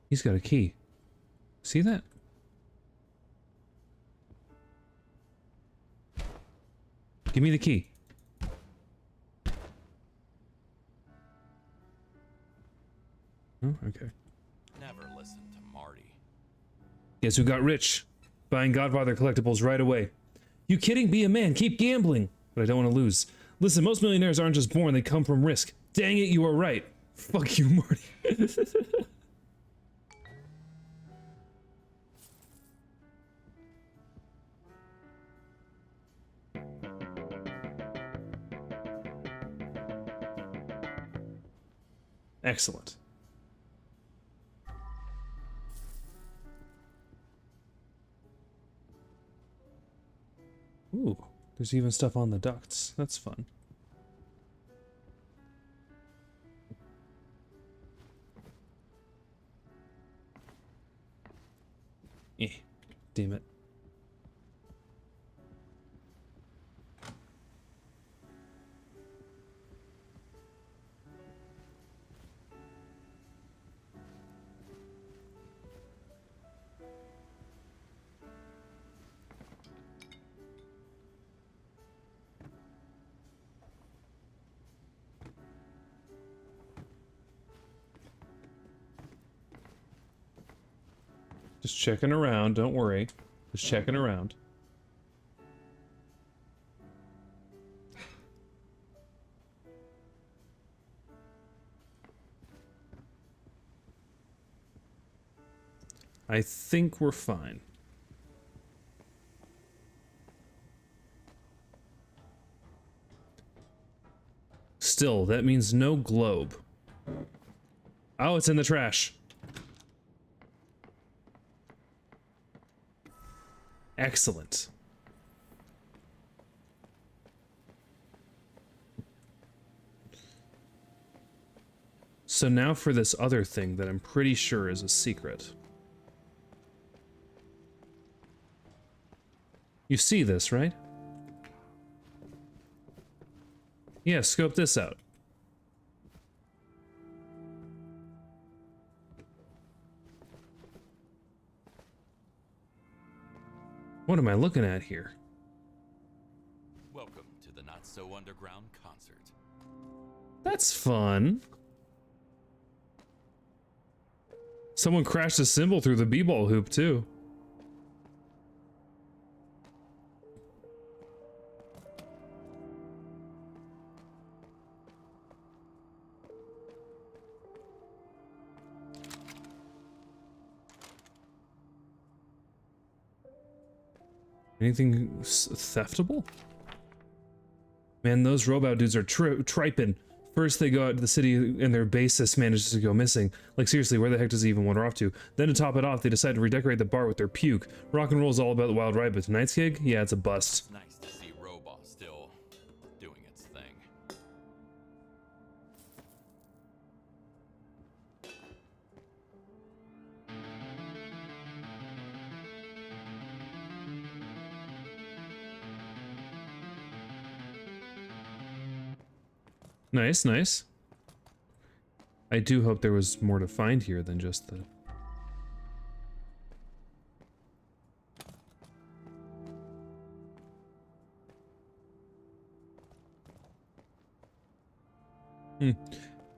He's got a key. See that? Give me the key. Oh, okay. Never listen to Marty. Guess who got rich? Buying Godfather collectibles right away. You kidding? Be a man. Keep gambling. But I don't want to lose. Listen, most millionaires aren't just born. They come from risk. Dang it, you are right. Fuck you, Marty. Excellent. Ooh, there's even stuff on the ducts. That's fun. Damn it. Just checking around, don't worry. Just checking around. I think we're fine. Still, that means no globe. Oh, it's in the trash. Excellent. So now for this other thing that I'm pretty sure is a secret. You see this, right? Yeah, scope this out. What am I looking at here? Welcome to the Not So Underground concert. That's fun. Someone crashed a cymbal through the b-ball hoop, too. Anything theftable? Man, those robot dudes are triping. First they go out to the city and their bassist manages to go missing. Like seriously, where the heck does he even wander off to? Then to top it off, they decide to redecorate the bar with their puke. Rock and roll is all about the wild ride, but tonight's gig? Yeah, it's a bust. It's nice to see Robot still doing its thing. Nice, nice. I do hope there was more to find here than just the...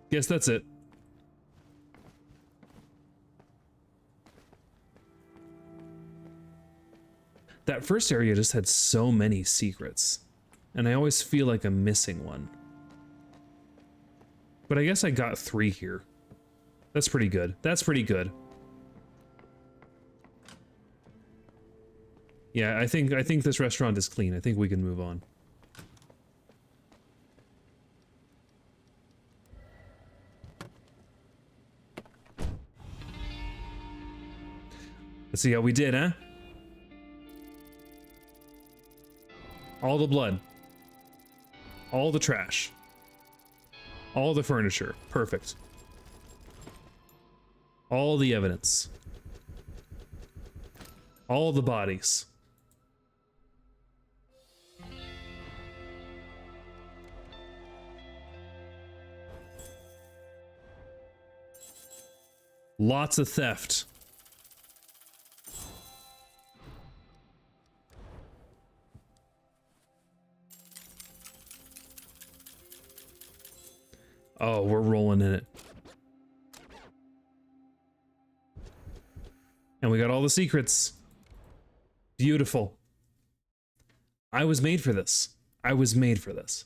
Guess that's it. That first area just had so many secrets, and I always feel like I'm missing one. But I guess I got 3 here. That's pretty good. That's pretty good. Yeah, I think this restaurant is clean. I think we can move on. Let's see how we did, huh? All the blood. All the trash. All the furniture. Perfect. All the evidence. All the bodies. Lots of theft. Oh, we're rolling in it. And we got all the secrets. Beautiful. I was made for this. I was made for this.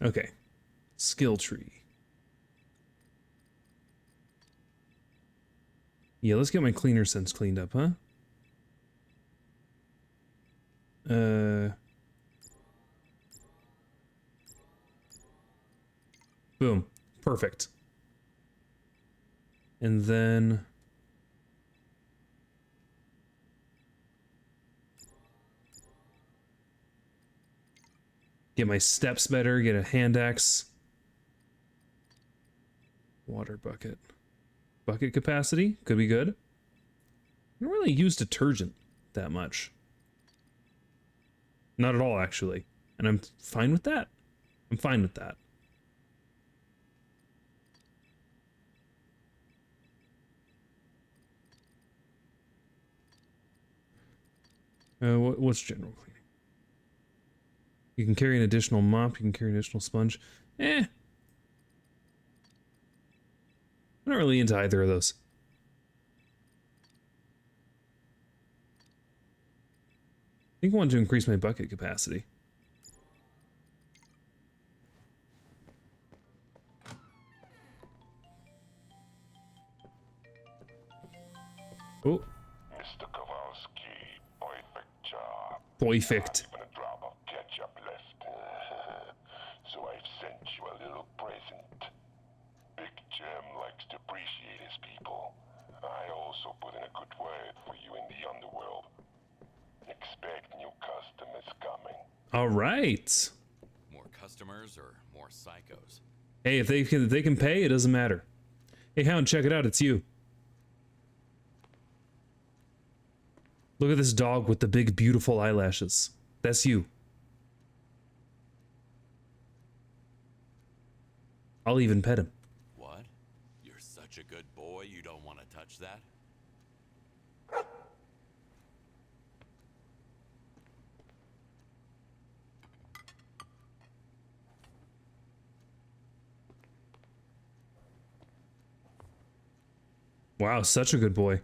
Okay. Skill tree. Yeah, let's get my cleaner sense cleaned up, huh? Boom. Perfect. And then... get my steps better, get a hand axe. Water bucket. Bucket capacity, could be good. I don't really use detergent that much. Not at all, actually. And I'm fine with that. I'm fine with that. What's general cleaning? You can carry an additional mop, you can carry an additional sponge. I'm not really into either of those. I think I want to increase my bucket capacity. Oh. Mr. Kowalski, perfect job. Perfect. Not even a drop of ketchup left. So I've sent you a little present. Big Jim likes to appreciate his people. I also put in a good word for you in the underworld. Expect new customers coming. All right. More customers or more psychos? Hey, if they can pay, it doesn't matter. Hey, Hound, check it out. It's you. Look at this dog with the big, beautiful eyelashes. That's you. I'll even pet him. What? You're such a good boy, you don't want to touch that? Wow, such a good boy.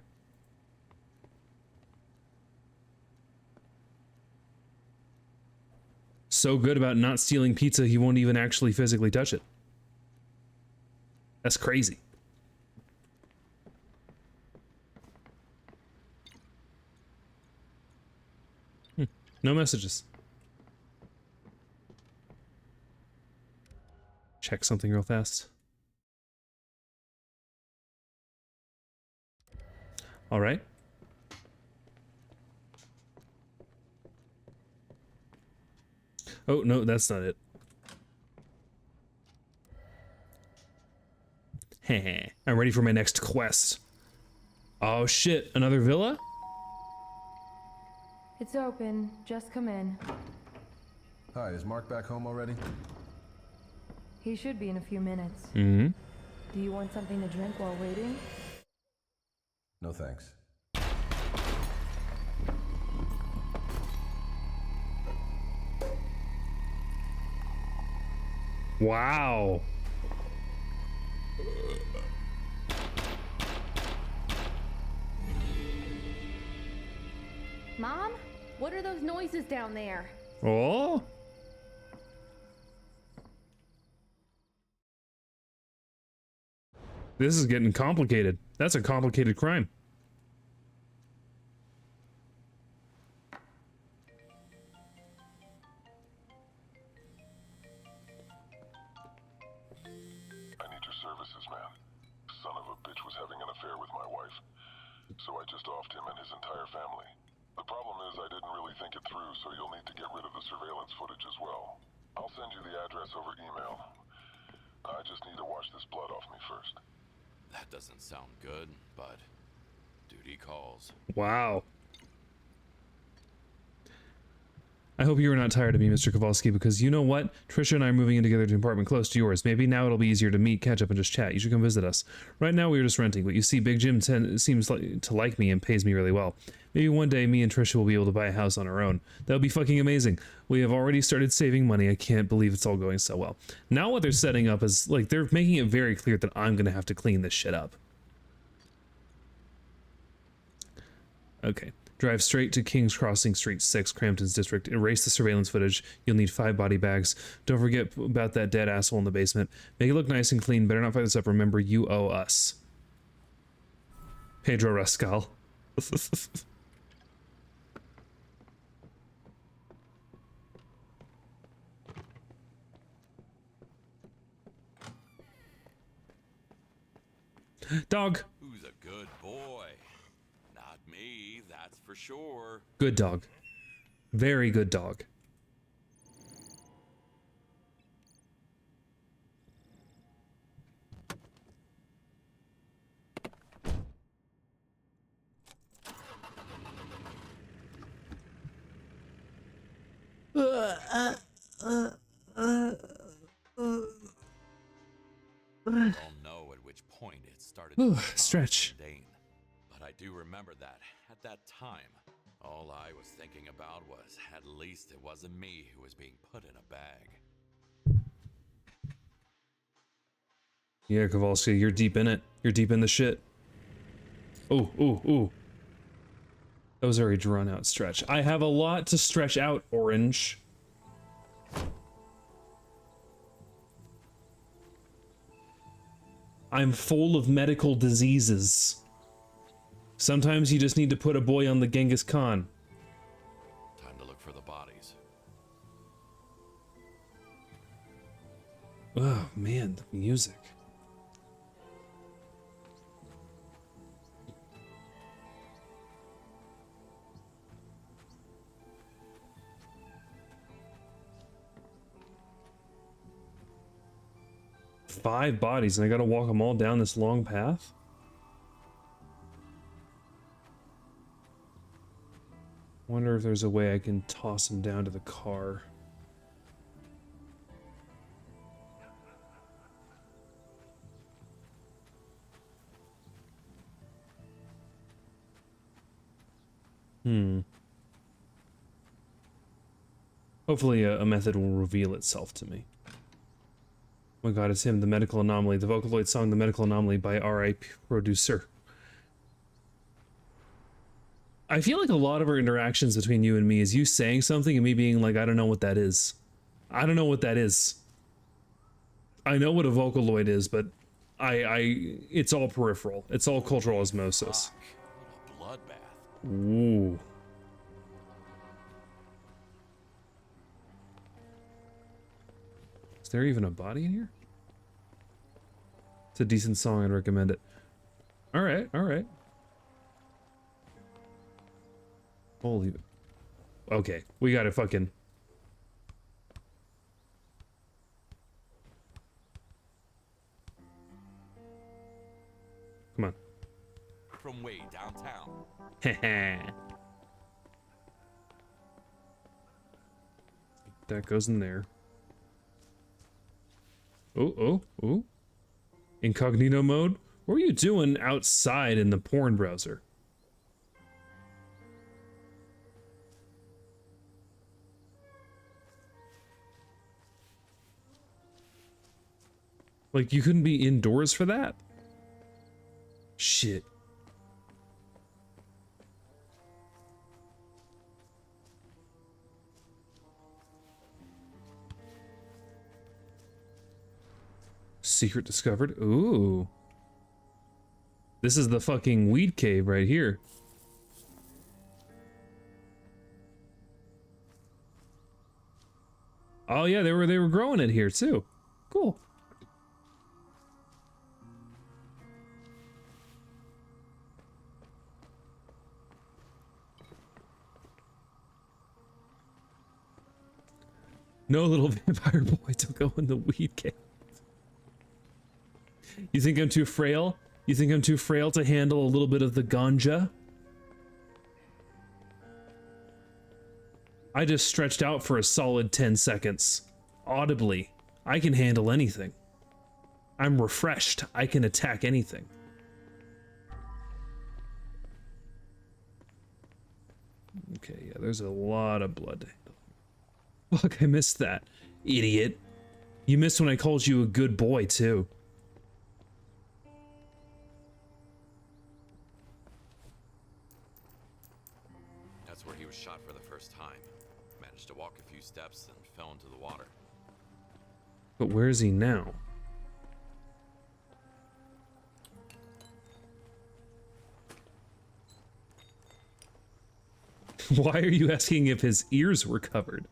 So good about not stealing pizza, he won't even actually physically touch it. That's crazy. No messages. Check something real fast. All right. Oh, no, that's not it. Heh, I'm ready for my next quest. Oh shit, another villa? It's open. Just come in. Hi, is Mark back home already? He should be in a few minutes. Mm-hmm. Do you want something to drink while waiting? No thanks. Wow. Mom? What are those noises down there? Oh. This is getting complicated. That's a complicated crime. I need your services, man. Son of a bitch was having an affair with my wife. so I just offed him and his entire family. The problem is I didn't really think it through, so you'll need to get rid of the surveillance footage as well. I'll send you the address over email. I just need to wash this blood off me first. That doesn't sound good, but duty calls. Wow. I hope you are not tired of me, Mr. Kowalski, because you know what? Trisha and I are moving in together to an apartment close to yours. Maybe now it'll be easier to meet, catch up, and just chat. You should come visit us. Right now, we are just renting, but you see, Big Jim seems to like me and pays me really well. Maybe one day, me and Trisha will be able to buy a house on our own. That would be fucking amazing. We have already started saving money. I can't believe it's all going so well. Now what they're setting up is, like, they're making it very clear that I'm going to have to clean this shit up. Okay. Drive straight to King's Crossing Street 6, Crampton's district. Erase the surveillance footage. You'll need 5 body bags. Don't forget about that dead asshole in the basement. Make it look nice and clean. Better not fuck this up. Remember, you owe us. Pedro Rascal. Dog. Who's a good boy? Not me, that's for sure. Good dog. Very good dog. I don't know at which point it started Ooh, to become stretch. mundane, but I do remember that at that time, all I was thinking about was at least it wasn't me who was being put in a bag. Yeah, Kowalski, you're deep in it. You're deep in the shit. Ooh, ooh, ooh. That was a very drawn out stretch. I have a lot to stretch out, Orange. I'm full of medical diseases. Sometimes you just need to put a boy on the Genghis Khan. Time to look for the bodies. Oh man, the music. Five bodies, and I gotta walk them all down this long path? Wonder if there's a way I can toss them down to the car. Hopefully a method will reveal itself to me. Oh my god, it's him, The Medical Anomaly. The Vocaloid song The Medical Anomaly by R.I.P. Producer. I feel like a lot of our interactions between you and me is you saying something and me being like, I don't know what that is. I don't know what that is. I know what a Vocaloid is, but it's all peripheral. It's all cultural osmosis. Fuck, what a bloodbath. Ooh. Is there even a body in here? It's a decent song, I'd recommend it. Alright, alright. Holy... Okay, we gotta fucking... Come on. From way downtown. That goes in there. Oh, oh, oh. Incognito mode? What are you doing outside in the porn browser? Like, you couldn't be indoors for that? Shit. Secret discovered? Ooh. This is the fucking weed cave right here. Oh yeah, they were growing it here too. Cool. No, little vampire boy, don't go in the weed cave. You think I'm too frail? You think I'm too frail to handle a little bit of the ganja? I just stretched out for a solid 10 seconds. Audibly. I can handle anything. I'm refreshed. I can attack anything. Okay, yeah, there's a lot of blood to handle. Fuck, I missed that. Idiot. You missed when I called you a good boy, too. That's where he was shot for the first time. Managed to walk a few steps and fell into the water. But where is he now? Why are you asking if his ears were covered?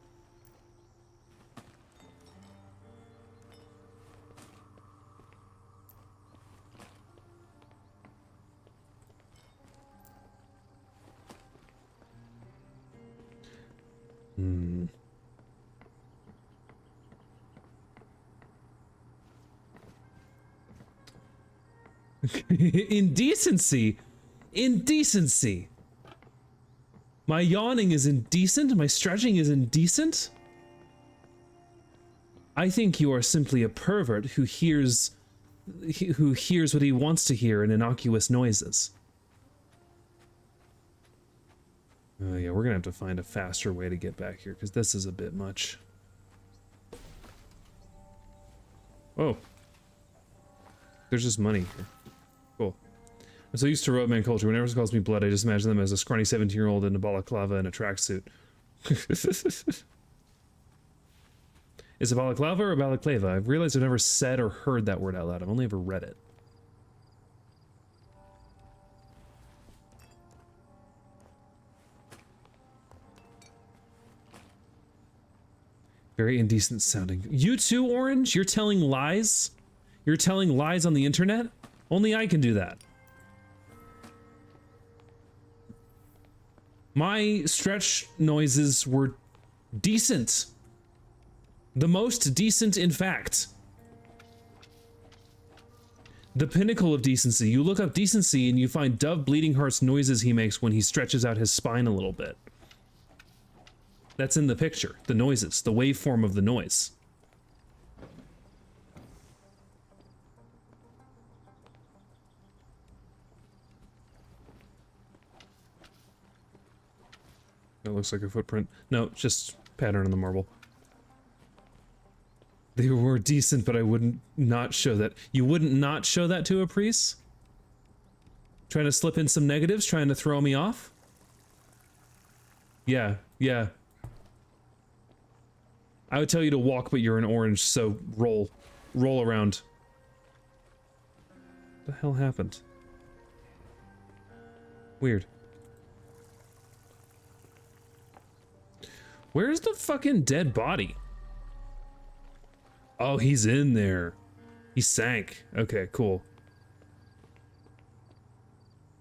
Indecency! Indecency! My yawning is indecent? My stretching is indecent? I think you are simply a pervert who hears what he wants to hear in innocuous noises. Oh yeah, we're gonna have to find a faster way to get back here, because this is a bit much. Oh. There's just money here. Cool. I'm so used to roadman culture. Whenever it calls me blood, I just imagine them as a scrawny 17-year-old in a balaclava and a tracksuit. Is it balaclava or balaclava? I've realized I've never said or heard that word out loud. I've only ever read it. Very indecent sounding. You too, Orange? You're telling lies? You're telling lies on the internet? Only I can do that. My stretch noises were decent. The most decent, in fact. The pinnacle of decency. You look up decency and you find Dove Bleeding Heart's noises he makes when he stretches out his spine a little bit. That's in the picture. The noises. The waveform of the noise. That looks like a footprint. No, just pattern on the marble. They were decent, but I wouldn't not show that. You wouldn't not show that to a priest? Trying to slip in some negatives, trying to throw me off? Yeah, yeah. I would tell you to walk, but you're an orange, so roll. Roll around. What the hell happened? Weird. Where's the fucking dead body? Oh, he's in there. He sank. Okay, cool.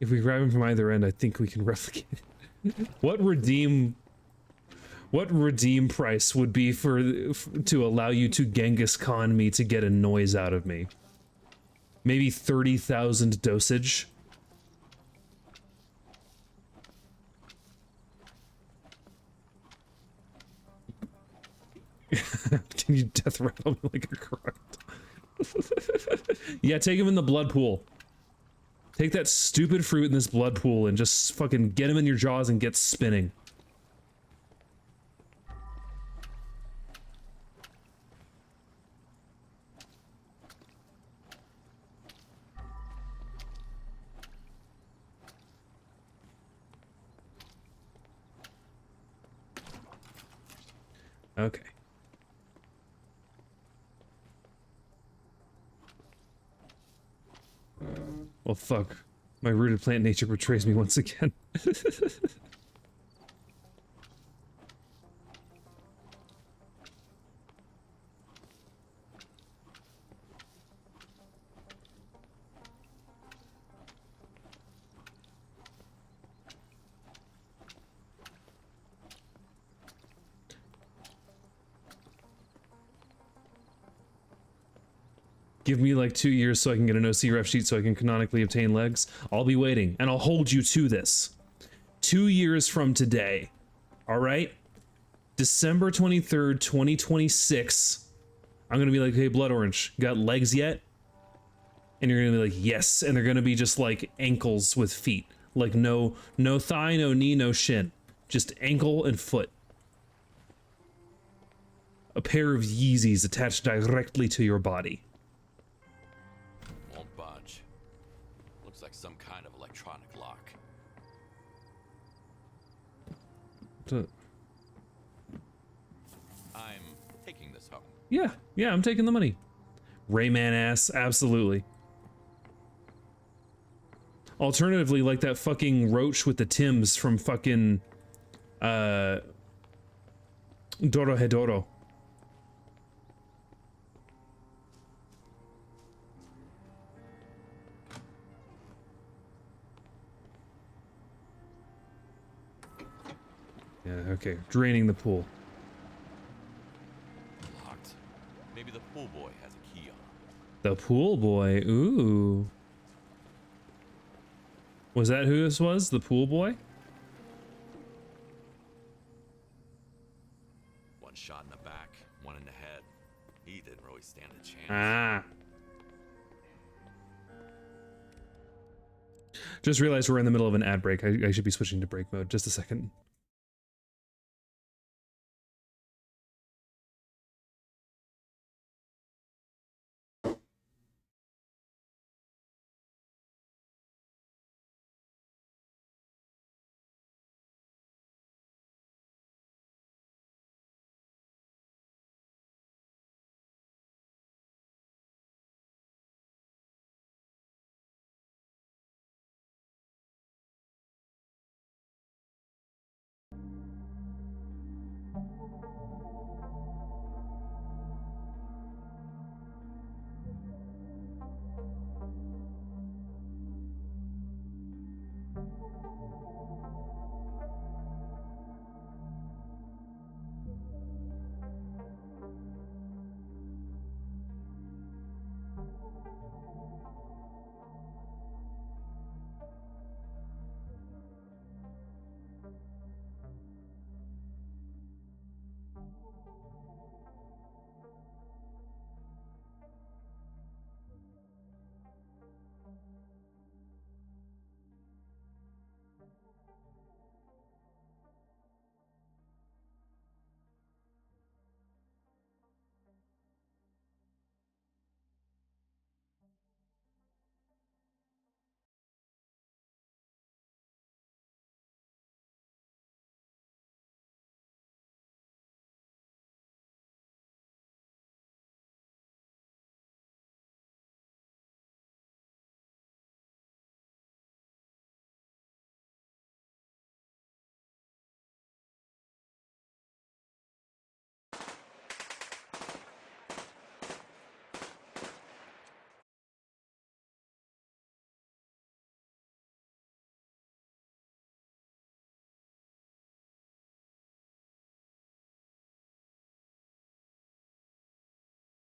If we grab him from either end, I think we can replicate it. What redeem price would be to allow you to Genghis Khan me to get a noise out of me? Maybe 30,000 dosage? Can you death rattle me like a croc? Yeah, take him in the blood pool. Take that stupid fruit in this blood pool and just fucking get him in your jaws and get spinning. Okay. Well, fuck. My rooted plant nature betrays me once again. Give me like 2 years so I can get an OC ref sheet so I can canonically obtain legs. I'll be waiting, and I'll hold you to this. 2 years from today. All right? December 23rd, 2026. I'm gonna be like, hey, Blood Orange, got legs yet? And you're gonna be like, yes. And they're gonna be just like ankles with feet. Like no thigh, no knee, no shin. Just ankle and foot. A pair of Yeezys attached directly to your body. Won't budge. Looks like some kind of electronic lock. I'm taking this home. Yeah, I'm taking the money. Rayman ass, absolutely. Alternatively, like that fucking roach with the Tims from fucking Dorohedoro. Yeah, okay, draining the pool. Locked. Maybe the pool boy has a key on him. The pool boy, ooh. Was that who this was? The pool boy? One shot in the back, one in the head. He didn't really stand a chance. Ah. Just realized we're in the middle of an ad break. I should be switching to break mode. Just a second.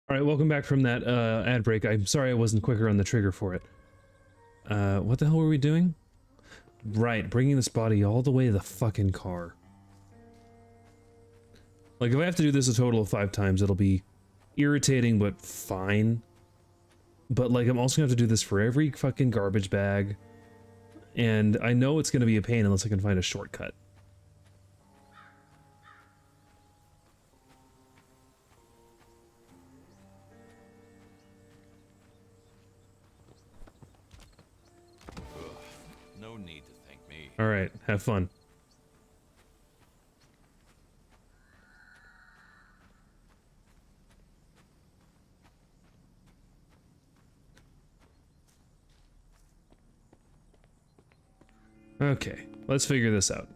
All right, welcome back from that ad break. I'm sorry I wasn't quicker on the trigger for it. What the hell were we doing? Right, bringing this body all the way to the fucking car. Like, if I have to do this a total of 5 times, it'll be irritating, but fine. But, like, I'm also gonna have to do this for every fucking garbage bag. And I know it's gonna be a pain unless I can find a shortcut. No need to thank me. All right, have fun. Okay, let's figure this out.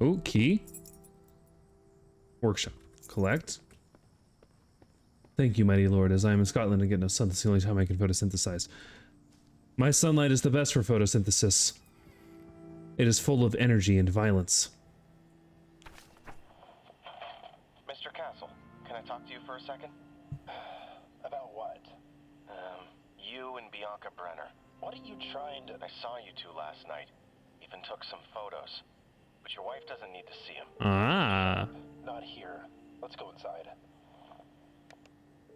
Oh, key. Workshop. Collect. Thank you, mighty lord, as I am in Scotland and get no sun, that's the only time I can photosynthesize. My sunlight is the best for photosynthesis. It is full of energy and violence. Mr. for a second? About what? You and Bianca Brenner. What are you trying to... I saw you two last night. Even took some photos. But your wife doesn't need to see them. Ah. Not here. Let's go inside.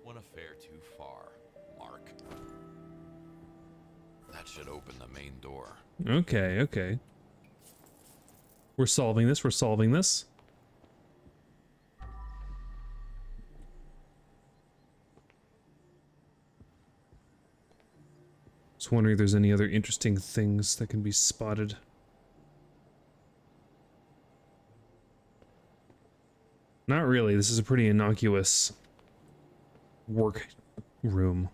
One affair too far, Mark. That should open the main door. Okay, okay. We're solving this, we're solving this. Just wondering if there's any other interesting things that can be spotted. Not really, this is a pretty innocuous work room.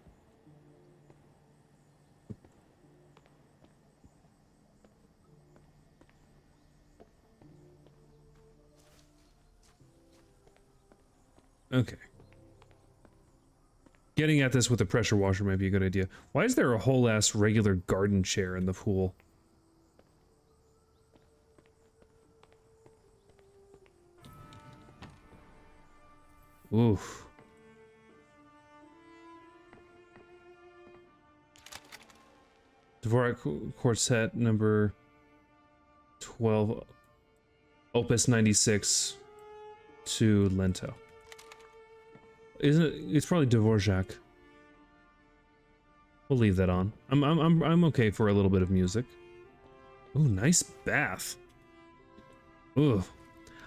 Okay. Getting at this with a pressure washer might be a good idea. Why is there a whole ass regular garden chair in the pool? Oof. Dvorak Quartet number 12, Opus 96 to Lento. Isn't it? It's probably Dvorak. We'll leave that on. I'm okay for a little bit of music. Ooh, nice bath. Ooh,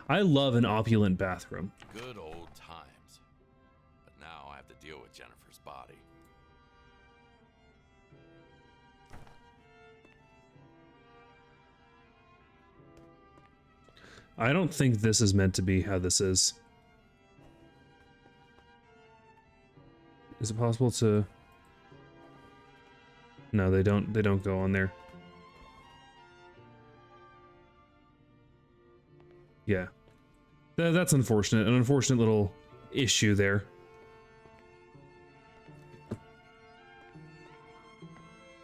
I love an opulent bathroom. Good old times. But now I have to deal with Jennifer's body. I don't think this is meant to be how this is. Is it possible to... No, they don't go on there. Yeah. That's unfortunate. An unfortunate little issue there.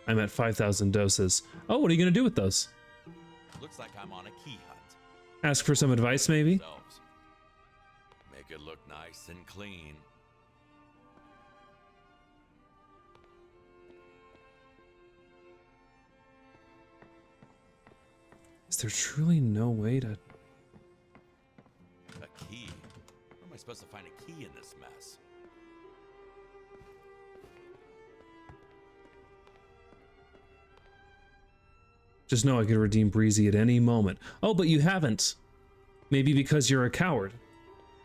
I'm at 5,000 doses. Oh, what are you gonna do with those? Looks like I'm on a key hunt. Ask for some advice, maybe? Themselves. Make it look nice and clean. Is there truly no way to... A key? Where am I supposed to find a key in this mess? Just know I could redeem Breezy at any moment. Oh, but you haven't. Maybe because you're a coward.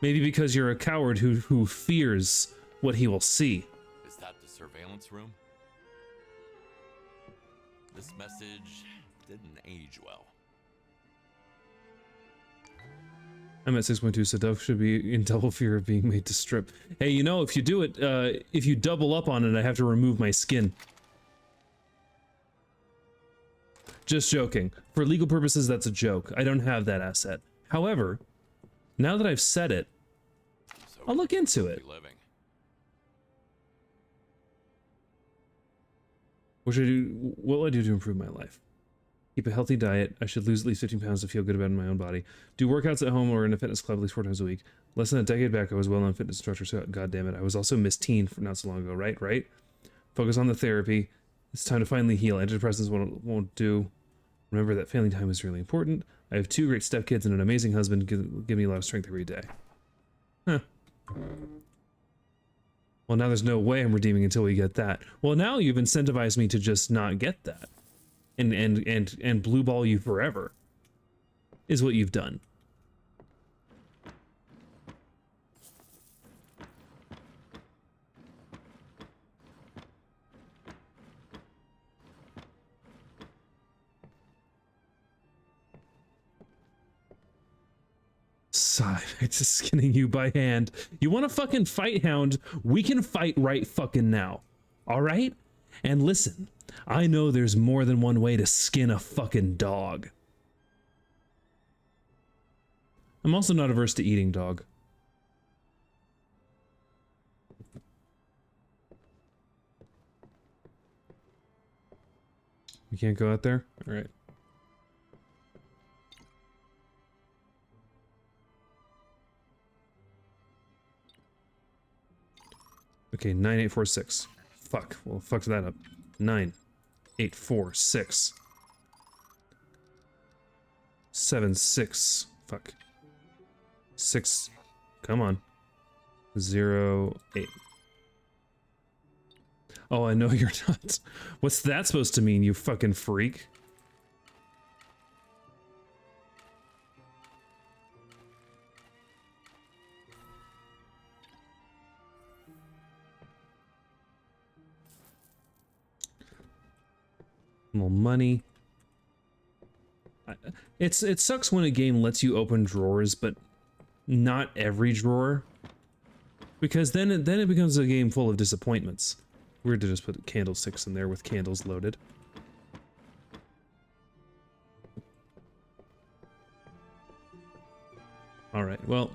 Maybe because you're a coward who fears what he will see. Is that the surveillance room? This message didn't age well. I'm at 6.2, so Dove should be in double fear of being made to strip. Hey, you know, if you do it, if you double up on it, I have to remove my skin. Just joking. For legal purposes, that's a joke. I don't have that asset. However, now that I've said it, So I'll look into it. living. What will I do to improve my life? Keep a healthy diet. I should lose at least 15 pounds to feel good about my own body. Do workouts at home or in a fitness club at least 4 times a week. Less than a decade back, I was a well-known fitness instructor, so god damn it. I was also Miss Teen for not so long ago, right? Focus on the therapy. It's time to finally heal. Antidepressants won't do. Remember that family time is really important. I have 2 great stepkids and an amazing husband give me a lot of strength every day. Huh. Well, now there's no way I'm redeeming until we get that. Well, now you've incentivized me to just not get that. And blue ball you forever. Is what you've done. Sigh, it's just skinning you by hand. You want to fucking fight, Hound? We can fight right fucking now. Alright? And listen, I know there's more than one way to skin a fucking dog. I'm also not averse to eating dog. We can't go out there? Alright. Okay, 9846. Fuck. Well, fucked that up. 9846. 76. Fuck. 6. Come on. 08. Oh, I know you're not. What's that supposed to mean, you fucking freak? More money. It sucks when a game lets you open drawers, but not every drawer, because then it becomes a game full of disappointments. Weird to just put candlesticks in there with candles loaded. All right, well,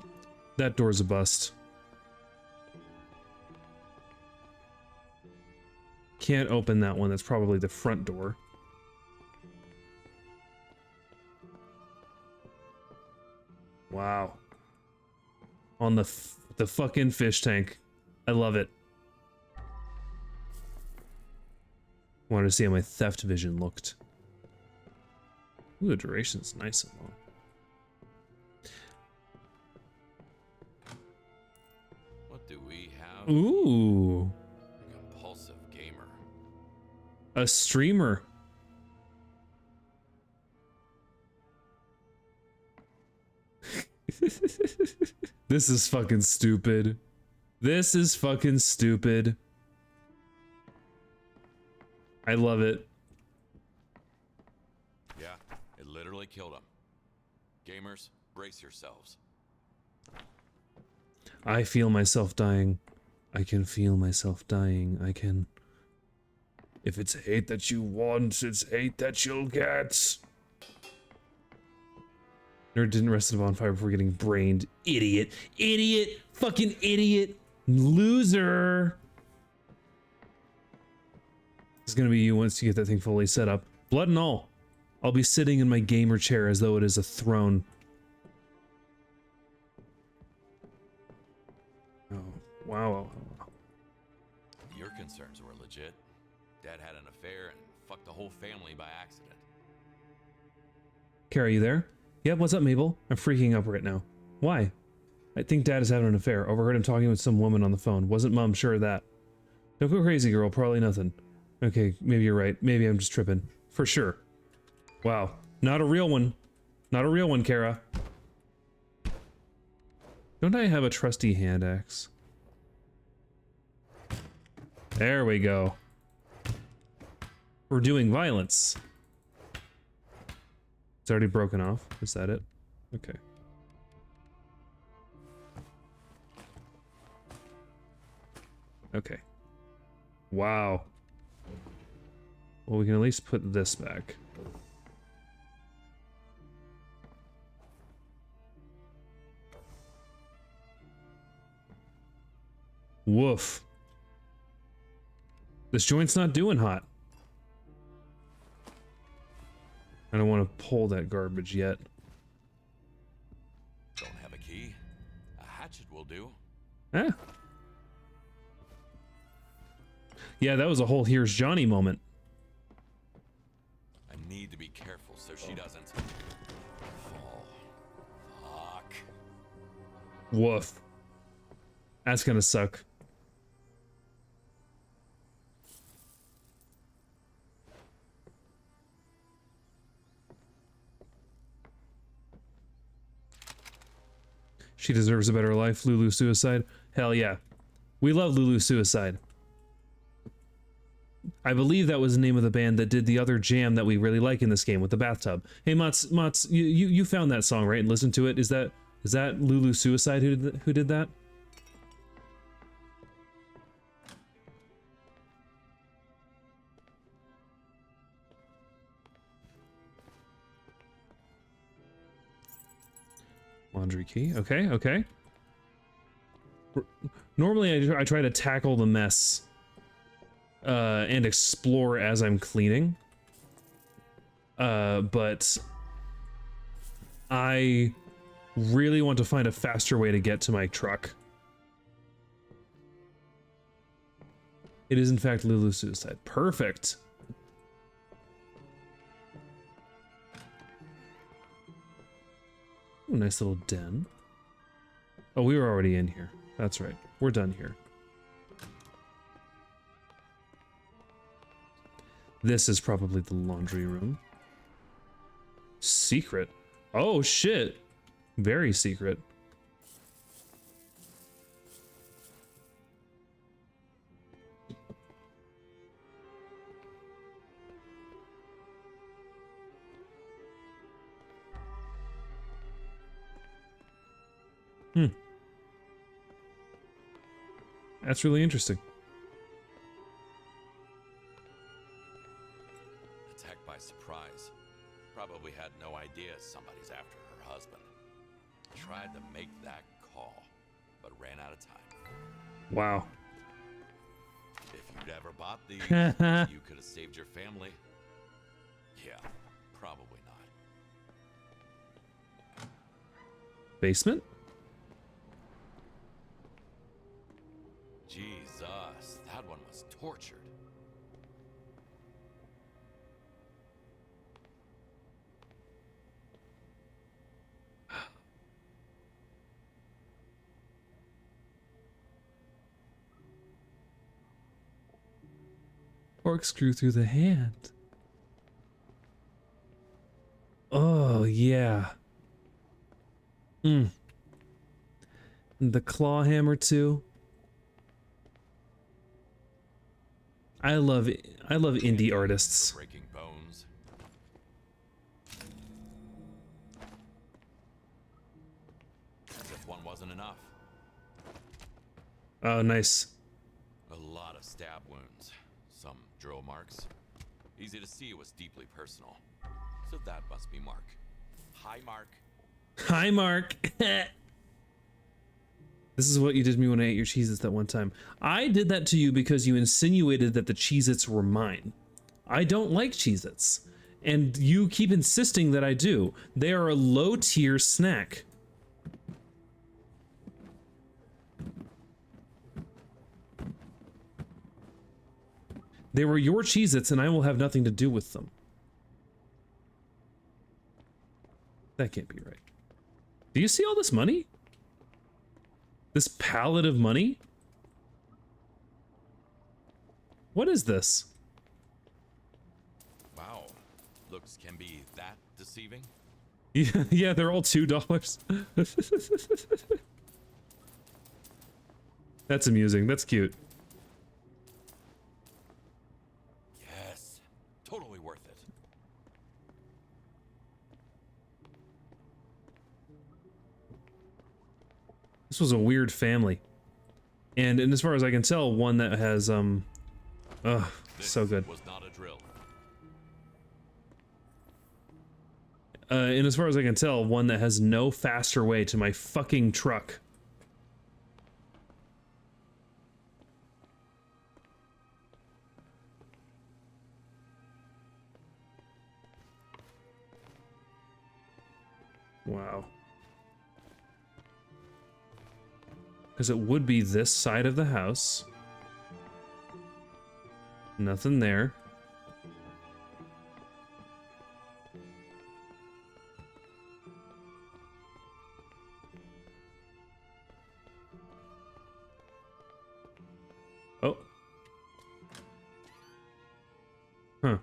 that door's a bust. Can't open that one. That's probably the front door. Wow. On the fucking fish tank. I love it. Wanted to see how my theft vision looked. Ooh, the duration's nice and long. What do we have? Ooh. A compulsive gamer. A streamer. This is fucking stupid. This is fucking stupid. I love it. Yeah, it literally killed him. Gamers, brace yourselves. I feel myself dying. I can feel myself dying. I can... If it's hate that you want, it's hate that you'll get. Nerd didn't rest the bonfire before getting brained. Idiot. Idiot. Fucking idiot. Loser. It's gonna be you once you get that thing fully set up. Blood and all. I'll be sitting in my gamer chair as though it is a throne. Oh, wow. Your concerns were legit. Dad had an affair and fucked the whole family by accident. Kara, you there? Yep, what's up, Mabel? I'm freaking up right now. Why? I think Dad is having an affair. Overheard him talking with some woman on the phone. Wasn't Mom sure of that? Don't go crazy, girl. Probably nothing. Okay, maybe you're right. Maybe I'm just tripping. For sure. Wow. Not a real one. Not a real one, Kara. Don't I have a trusty hand axe? There we go. We're doing violence. It's already broken off. Is that it? Okay. Okay. Wow. Well, we can at least put this back. Woof. This joint's not doing hot. I don't want to pull that garbage yet. Don't have a key? A hatchet will do. Eh. Yeah, that was a whole Here's Johnny moment. I need to be careful so she doesn't fall. Fuck. Woof. That's gonna suck. She deserves a better life, Lulu Suicide. Hell yeah. We love Lulu Suicide. I believe that was the name of the band that did the other jam that we really like in this game with the bathtub. Hey Mats, you found that song, right? And listened to it. Is that Lulu Suicide who did that? Laundry key. Okay, okay. Normally I try to tackle the mess and explore as I'm cleaning. But I really want to find a faster way to get to my truck. It is in fact Lulu's suicide. Perfect. Ooh, nice little den. Oh, we were already in here. That's right. We're done here. This is probably the laundry room. Secret. Oh, shit. Very secret. That's really interesting. Attacked by surprise. Probably had no idea somebody's after her husband. Tried to make that call, but ran out of time. Wow. If you'd ever bought these, you could have saved your family. Yeah, probably not. Basement? Jesus, that one was tortured. Corkscrew through the hand. Oh, yeah. The claw hammer too. I love indie artists. Breaking bones. As if one wasn't enough. Oh, nice. A lot of stab wounds. Some drill marks. Easy to see it was deeply personal. So that must be Mark. Hi, Mark. Hi, Mark. This is what you did to me when I ate your Cheez-Its that one time. I did that to you because you insinuated that the Cheez-Its were mine. I don't like Cheez-Its. And you keep insisting that I do. They are a low-tier snack. They were your Cheez-Its and I will have nothing to do with them. That can't be right. Do you see all this money? This pallet of money? What is this? Wow. Looks can be that deceiving. Yeah, they're all $2. That's amusing. That's cute. Yes. Totally worth it. This was a weird family. And as far as I can tell, one that has, so good. Was not a drill. And as far as I can tell, one that has no faster way to my fucking truck. Wow. Because it would be this side of the house. Nothing there. Oh. Huh.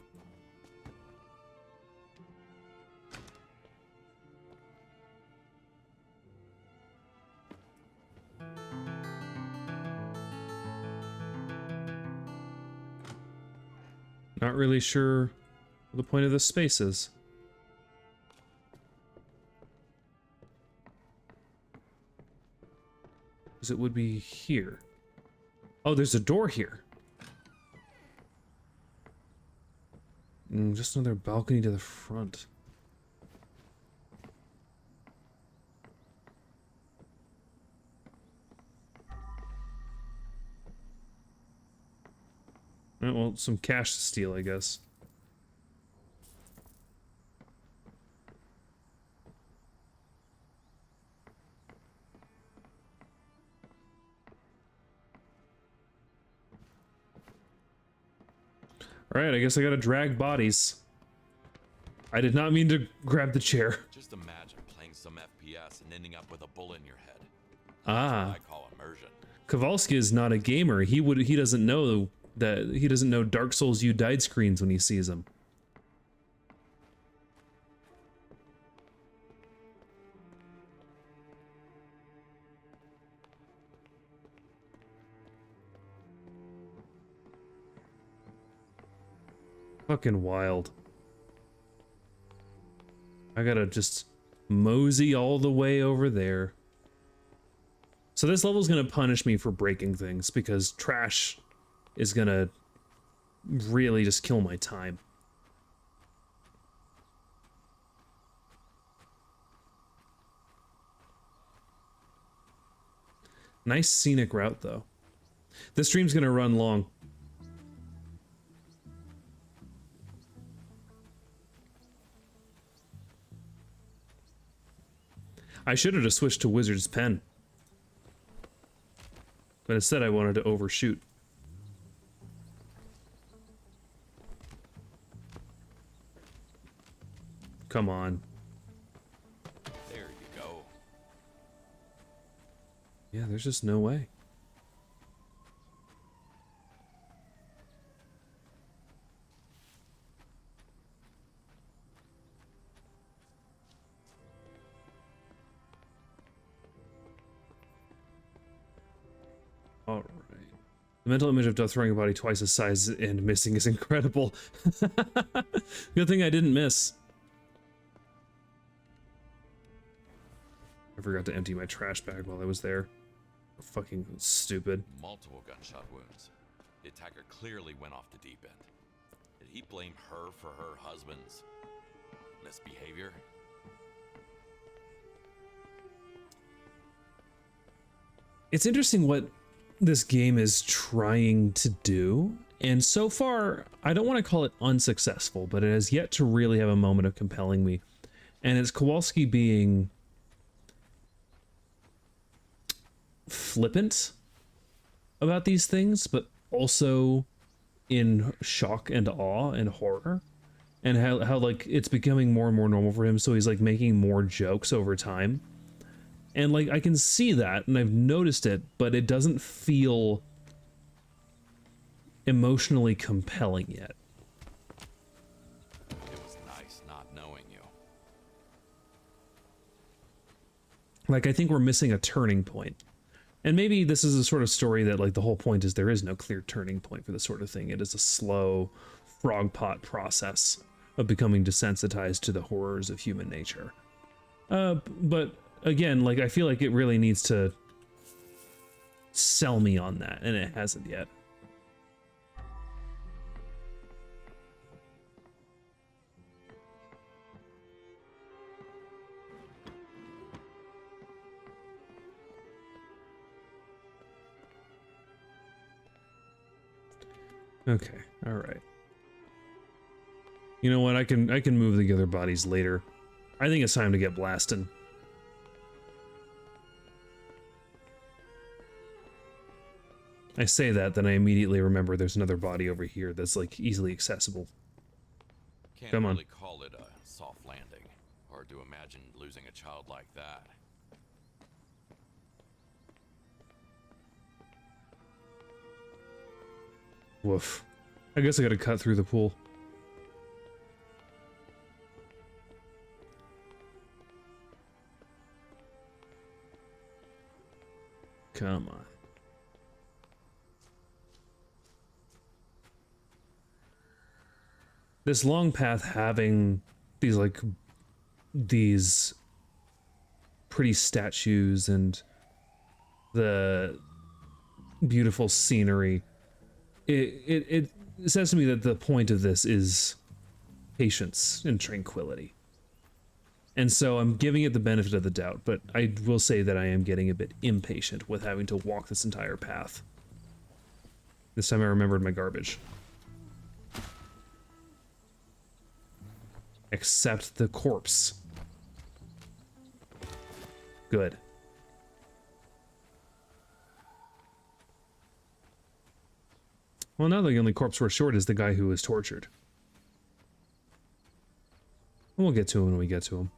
Not really sure what the point of this space is. Because it would be here. Oh, there's a door here. Just another balcony to the front. Well, some cash to steal, I guess. Alright, I guess I gotta drag bodies. I did not mean to grab the chair. Just imagine playing some FPS and ending up with a bullet in your head. Ah. I call immersion. Kowalski is not a gamer. He doesn't know Dark Souls You Died screens when he sees them. Fucking wild. I gotta just mosey all the way over there. So this level's gonna punish me for breaking things because trash is gonna really just kill my time. Nice scenic route though. This stream's gonna run long. I should have just switched to Wizard's Pen. But instead I wanted to overshoot. Come on. There you go. Yeah, there's just no way. Alright. The mental image of Death throwing a body twice his size and missing is incredible. Good thing I didn't miss. I forgot to empty my trash bag while I was there. Fucking stupid. Multiple gunshot wounds. The attacker clearly went off the deep end. Did he blame her for her husband's misbehavior? It's interesting what this game is trying to do, and so far I don't want to call it unsuccessful, but it has yet to really have a moment of compelling me. And it's Kowalski being flippant about these things, but also in shock and awe and horror, and how like it's becoming more and more normal for him, so he's like making more jokes over time. And like I can see that and I've noticed it, but it doesn't feel emotionally compelling yet. It was nice not knowing you. Like I think we're missing a turning point. And maybe this is a sort of story that like the whole point is there is no clear turning point for this sort of thing. It is a slow frog pot process of becoming desensitized to the horrors of human nature. But again, like I feel like it really needs to sell me on that, and it hasn't yet. Okay, all right. You know what? I can move the other bodies later. I think it's time to get blasting. I say that, then I immediately remember there's another body over here that's like easily accessible. Can't Come on. really call it a soft landing. Hard to imagine losing a child like that. Woof. I guess I gotta cut through the pool. Come on. This long path having these pretty statues and the beautiful scenery, it says to me that the point of this is patience and tranquility. And so I'm giving it the benefit of the doubt, but I will say that I am getting a bit impatient with having to walk this entire path. This time I remembered my garbage. Except the corpse. Good. Well, now the only corpse we're short is the guy who was tortured. We'll get to him when we get to him.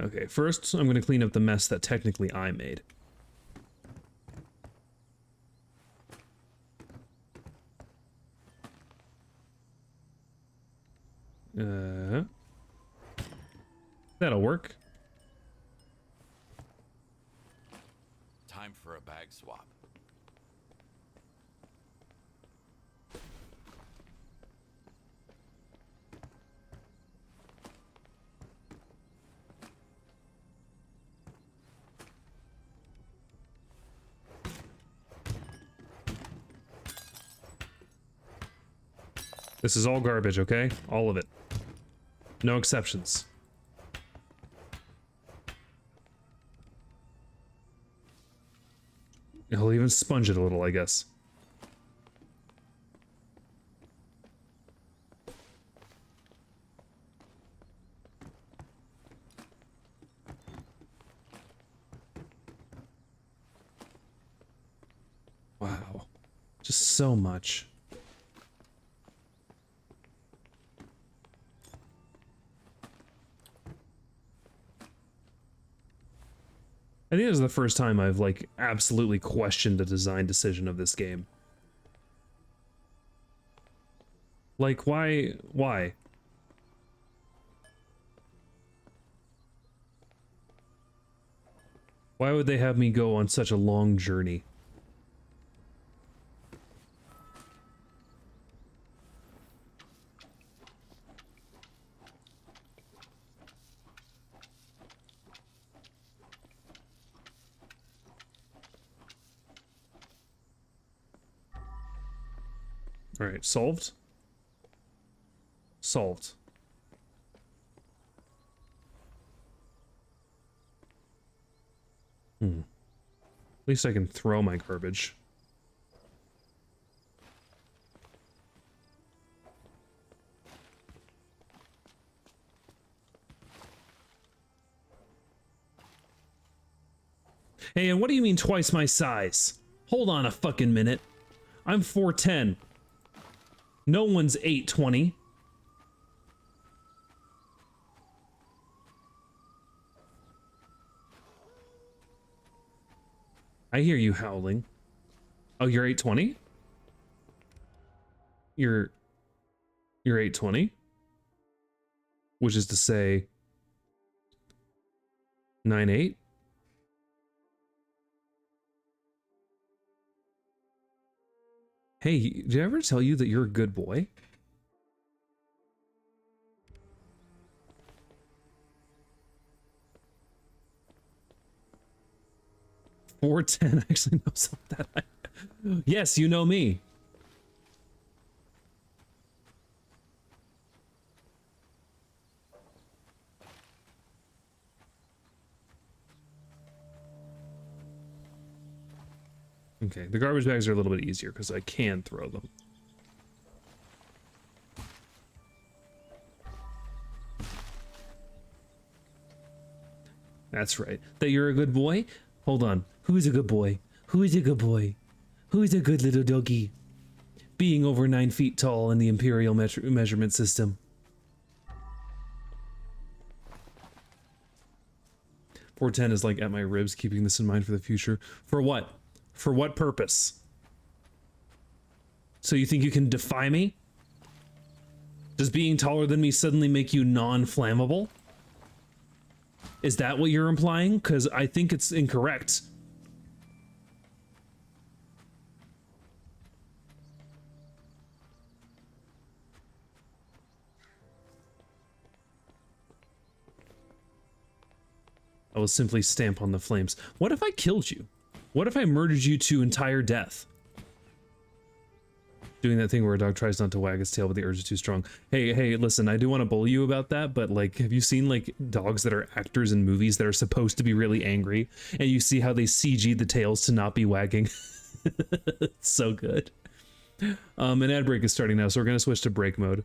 Okay, first I'm going to clean up the mess that technically I made. That'll work. Time for a bag swap. This is all garbage, okay? All of it. No exceptions. He'll even sponge it a little, I guess. Wow. Just so much. I think this is the first time I've, like, absolutely questioned the design decision of this game. Like, why? Why? Why would they have me go on such a long journey? Alright, solved? Solved. At least I can throw my garbage. Hey, and what do you mean twice my size? Hold on a fucking minute. I'm 4'10". No one's 8'20". I hear you howling. Oh, you're 8'20"? You're 8'20"? Which is to say 9'8"? Hey, did I ever tell you that you're a good boy? .410 actually knows that. Yes, you know me. Okay, the garbage bags are a little bit easier because I can throw them. That's right. That you're a good boy? Hold on. Who's a good boy? Who's a good boy? Who's a good little doggy? Being over 9 feet tall in the Imperial measurement system. 410 is like at my ribs, keeping this in mind for the future. For what? For what purpose? So you think you can defy me? Does being taller than me suddenly make you non-flammable? Is that what you're implying? Because I think it's incorrect. I will simply stamp on the flames. What if I killed you? What if I murdered you to entire death? Doing that thing where a dog tries not to wag its tail but the urge is too strong. Hey, listen, I do want to bully you about that, but like, have you seen like dogs that are actors in movies that are supposed to be really angry and you see how they CG'd the tails to not be wagging? It's so good. An ad break is starting now, so we're going to switch to break mode.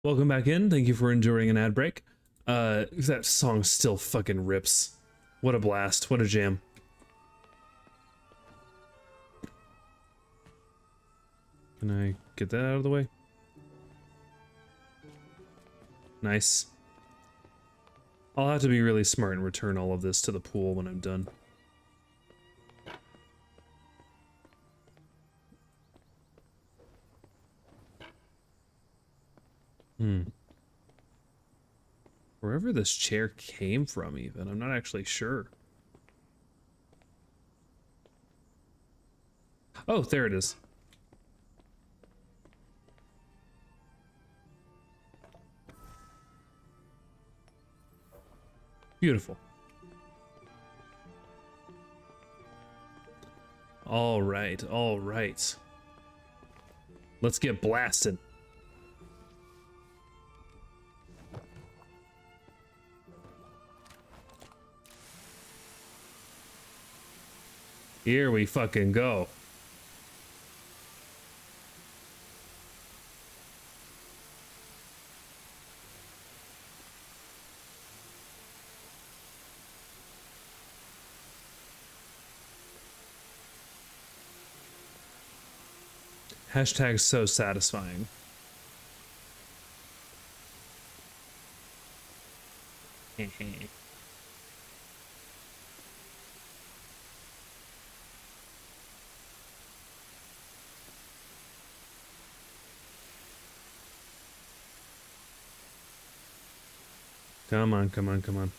Welcome back in. Thank you for enduring an ad break. That song still fucking rips. What a blast. What a jam. Can I get that out of the way? Nice. I'll have to be really smart and return all of this to the pool when I'm done. Wherever this chair came from, even. I'm not actually sure. Oh, there it is. Beautiful. All right, all right. Let's get blasted. Here we fucking go. Hashtag so satisfying. Come on, come on, come on.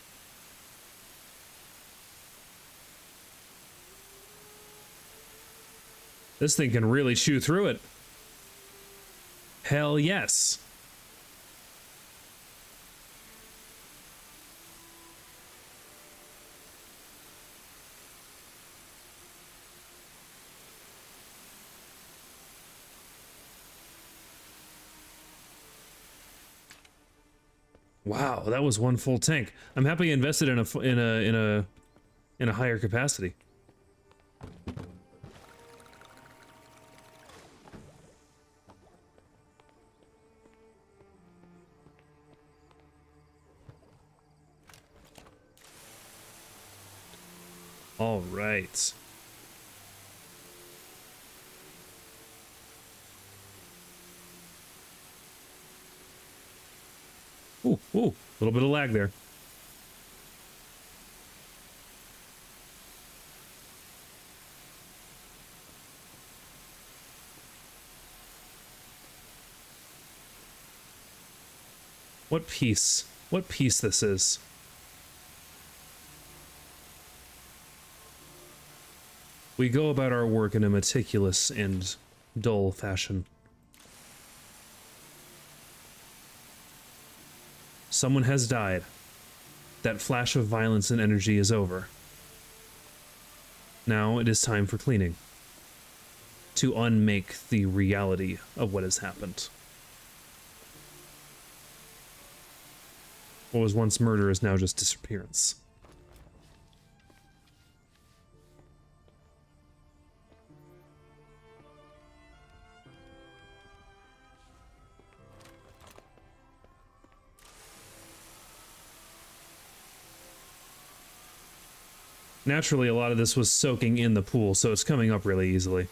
This thing can really chew through it. Hell yes. Wow, that was one full tank. I'm happy I invested in a higher capacity. All right. Ooh, ooh, a little bit of lag there. What piece? What piece this is? We go about our work in a meticulous and dull fashion. Someone has died. That flash of violence and energy is over. Now it is time for cleaning. To unmake the reality of what has happened. What was once murder is now just disappearance. Naturally, a lot of this was soaking in the pool, so it's coming up really easily.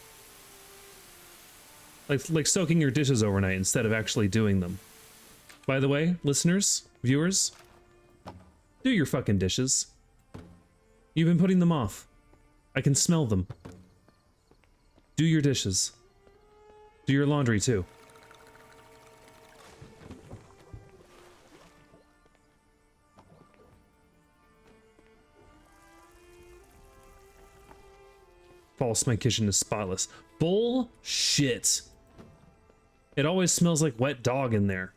Like soaking your dishes overnight instead of actually doing them. By the way, listeners, viewers, do your fucking dishes. You've been putting them off. I can smell them. Do your dishes. Do your laundry too. False, my kitchen is spotless. Bullshit. It always smells like wet dog in there.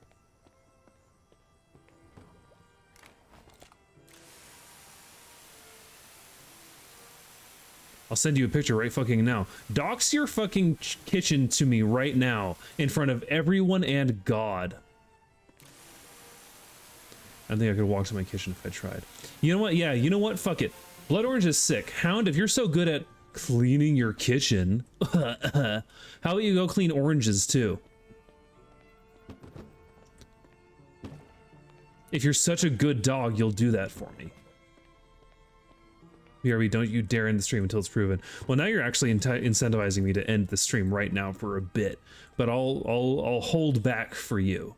I'll send you a picture right fucking now. Dox your fucking kitchen to me right now in front of everyone and God. I think I could walk to my kitchen if I tried. You know what? Yeah, you know what? Fuck it. Blood Orange is sick. Hound, if you're so good at cleaning your kitchen, how about you go clean oranges too? If you're such a good dog, you'll do that for me. BRB, don't you dare end the stream until it's proven. Well, now you're actually incentivizing me to end the stream right now for a bit, but I'll hold back for you.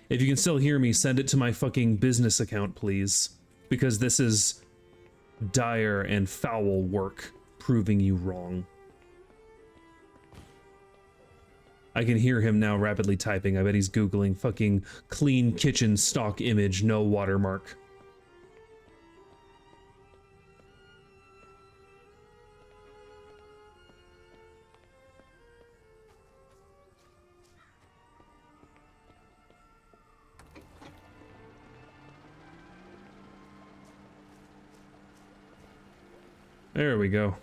If you can still hear me, send it to my fucking business account, please, because this is dire and foul work proving you wrong. I can hear him now rapidly typing. I bet he's Googling fucking clean kitchen stock image, no watermark. There we go.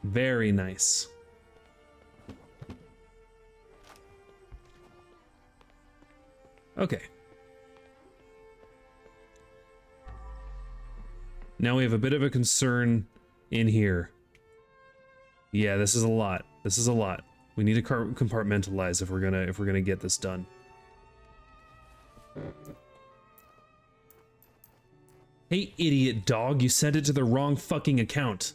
Very nice. Okay. Now we have a bit of a concern in here. Yeah, this is a lot. This is a lot. We need to compartmentalize if we're gonna get this done. Hey, idiot dog, you sent it to the wrong fucking account.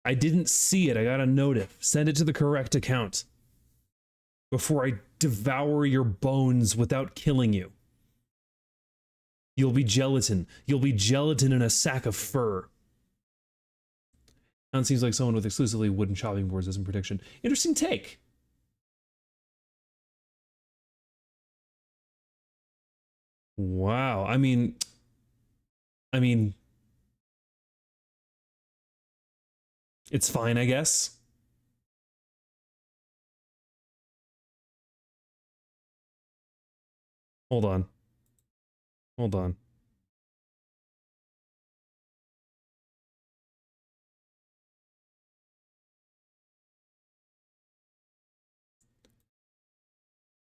I didn't see it. I got a notif. Send it to the correct account before I devour your bones without killing you. You'll be gelatin. You'll be gelatin in a sack of fur. Sounds seems like someone with exclusively wooden chopping boards as in prediction. Interesting take. Wow. I mean, it's fine, I guess. Hold on. Hold on.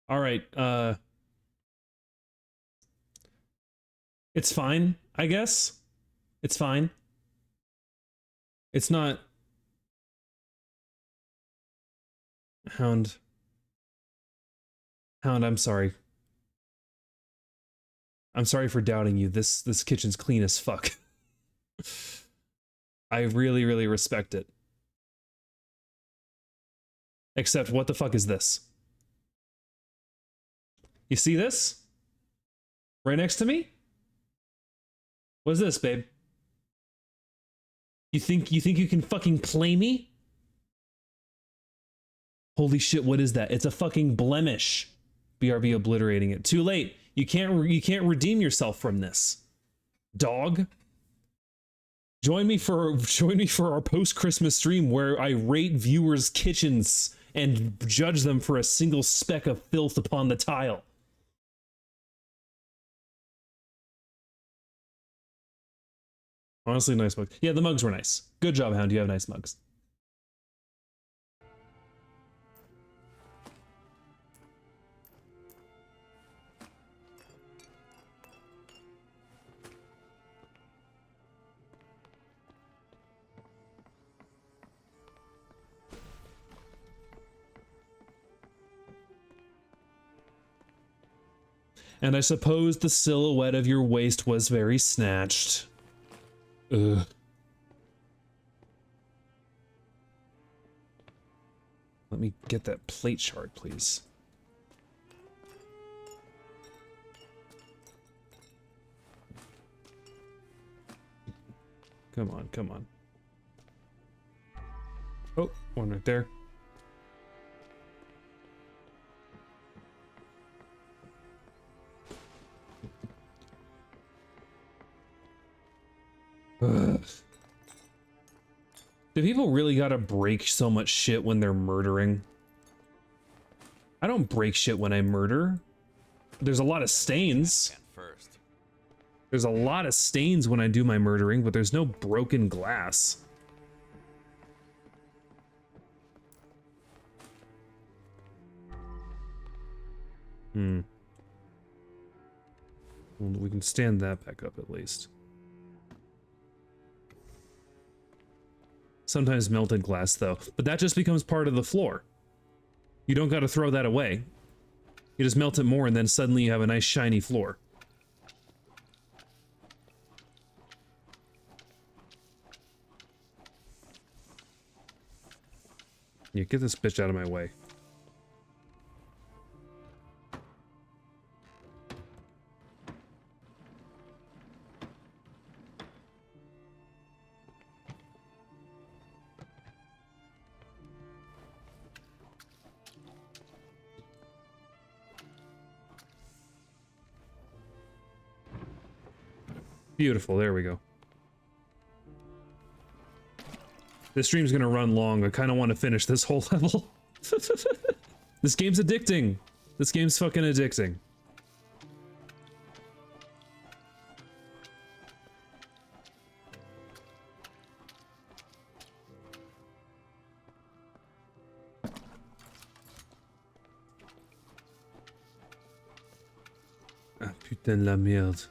All right, it's fine, I guess. It's fine. It's not... Hound, I'm sorry. I'm sorry for doubting you. This kitchen's clean as fuck. I really, really respect it. Except, what the fuck is this? You see this? Right next to me? What is this, babe? You think you can fucking play me? Holy shit, what is that? It's a fucking blemish. BRB obliterating it. Too late. You can't redeem yourself from this. Dog. Join me for our post-Christmas stream where I rate viewers' kitchens and judge them for a single speck of filth upon the tile. Honestly, nice mugs. Yeah, the mugs were nice. Good job, Hound. You have nice mugs. And I suppose the silhouette of your waist was very snatched. Ugh. Let me get that plate shard, please. Come on, come on. Oh, one right there. Ugh. Do people really gotta break so much shit when they're murdering? I don't break shit when I murder. There's a lot of stains. There's a lot of stains when I do my murdering, but there's no broken glass. Well, we can stand that back up at least. Sometimes melted glass though, but that just becomes part of the floor. You don't gotta throw that away. You just melt it more and then suddenly you have a nice shiny floor. Yeah, get this bitch out of my way. Beautiful, there we go. This stream's gonna run long. I kind of want to finish this whole level. This game's addicting. This game's fucking addicting. Ah putain de la merde.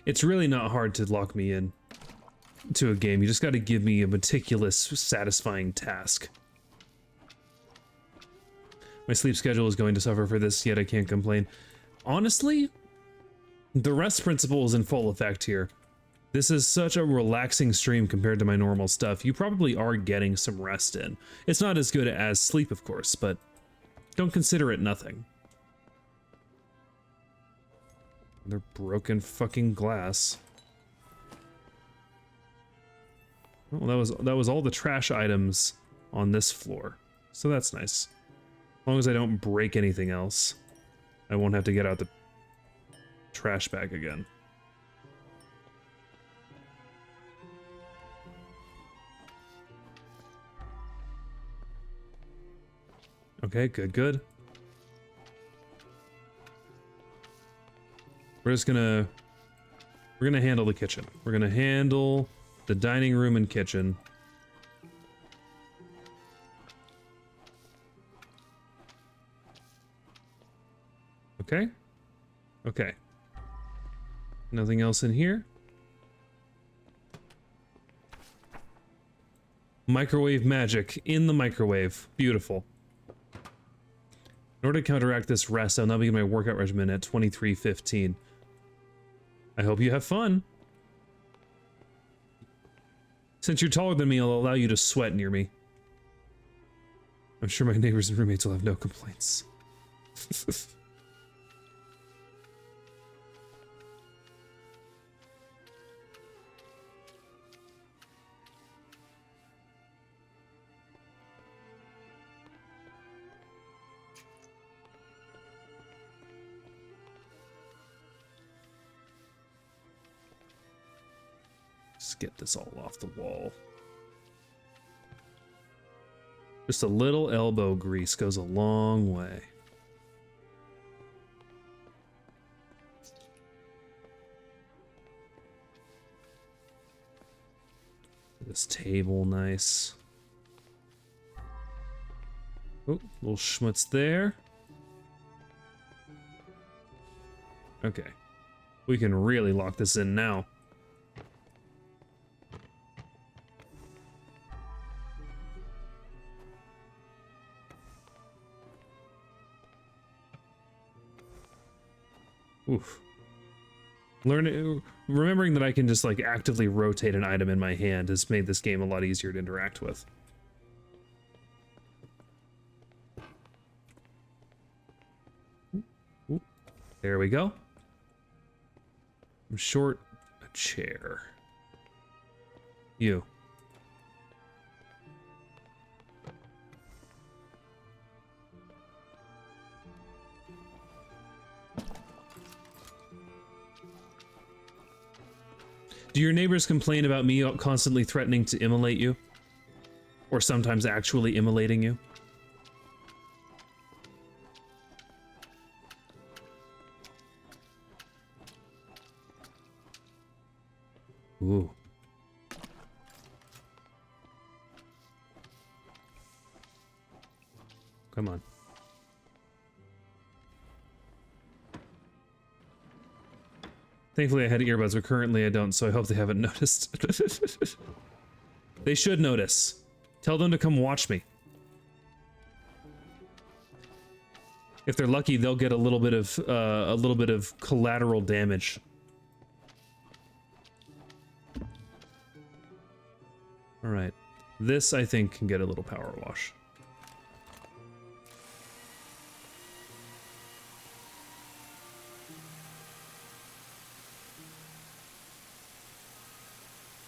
It's really not hard to lock me in to a game. You just got to give me a meticulous, satisfying task. My sleep schedule is going to suffer for this, yet I can't complain. Honestly, the rest principle is in full effect here. This is such a relaxing stream compared to my normal stuff. You probably are getting some rest in. It's not as good as sleep, of course, but don't consider it nothing. They're broken fucking glass. Well, that was all the trash items on this floor, so that's nice. As long as I don't break anything else, I won't have to get out the trash bag again. Okay, good, good. We're gonna handle the kitchen. We're gonna handle the dining room and kitchen. Okay. Okay. Nothing else in here. Microwave magic in the microwave. Beautiful. In order to counteract this rest, I'll now begin my workout regimen at 23:15. I hope you have fun. Since you're taller than me, I'll allow you to sweat near me. I'm sure my neighbors and roommates will have no complaints. Let's get this all off the wall. Just a little elbow grease goes a long way. This table, nice. Oh, little schmutz there. Okay. We can really lock this in now. Oof. Remembering that I can just like actively rotate an item in my hand has made this game a lot easier to interact with. Ooh. There we go. I'm short a chair. You. Do your neighbors complain about me constantly threatening to immolate you? Or sometimes actually immolating you? Ooh. Come on. Thankfully I had earbuds, but currently I don't, so I hope they haven't noticed. They should notice. Tell them to come watch me. If they're lucky, they'll get a little bit of collateral damage. All right, this I think can get a little power wash.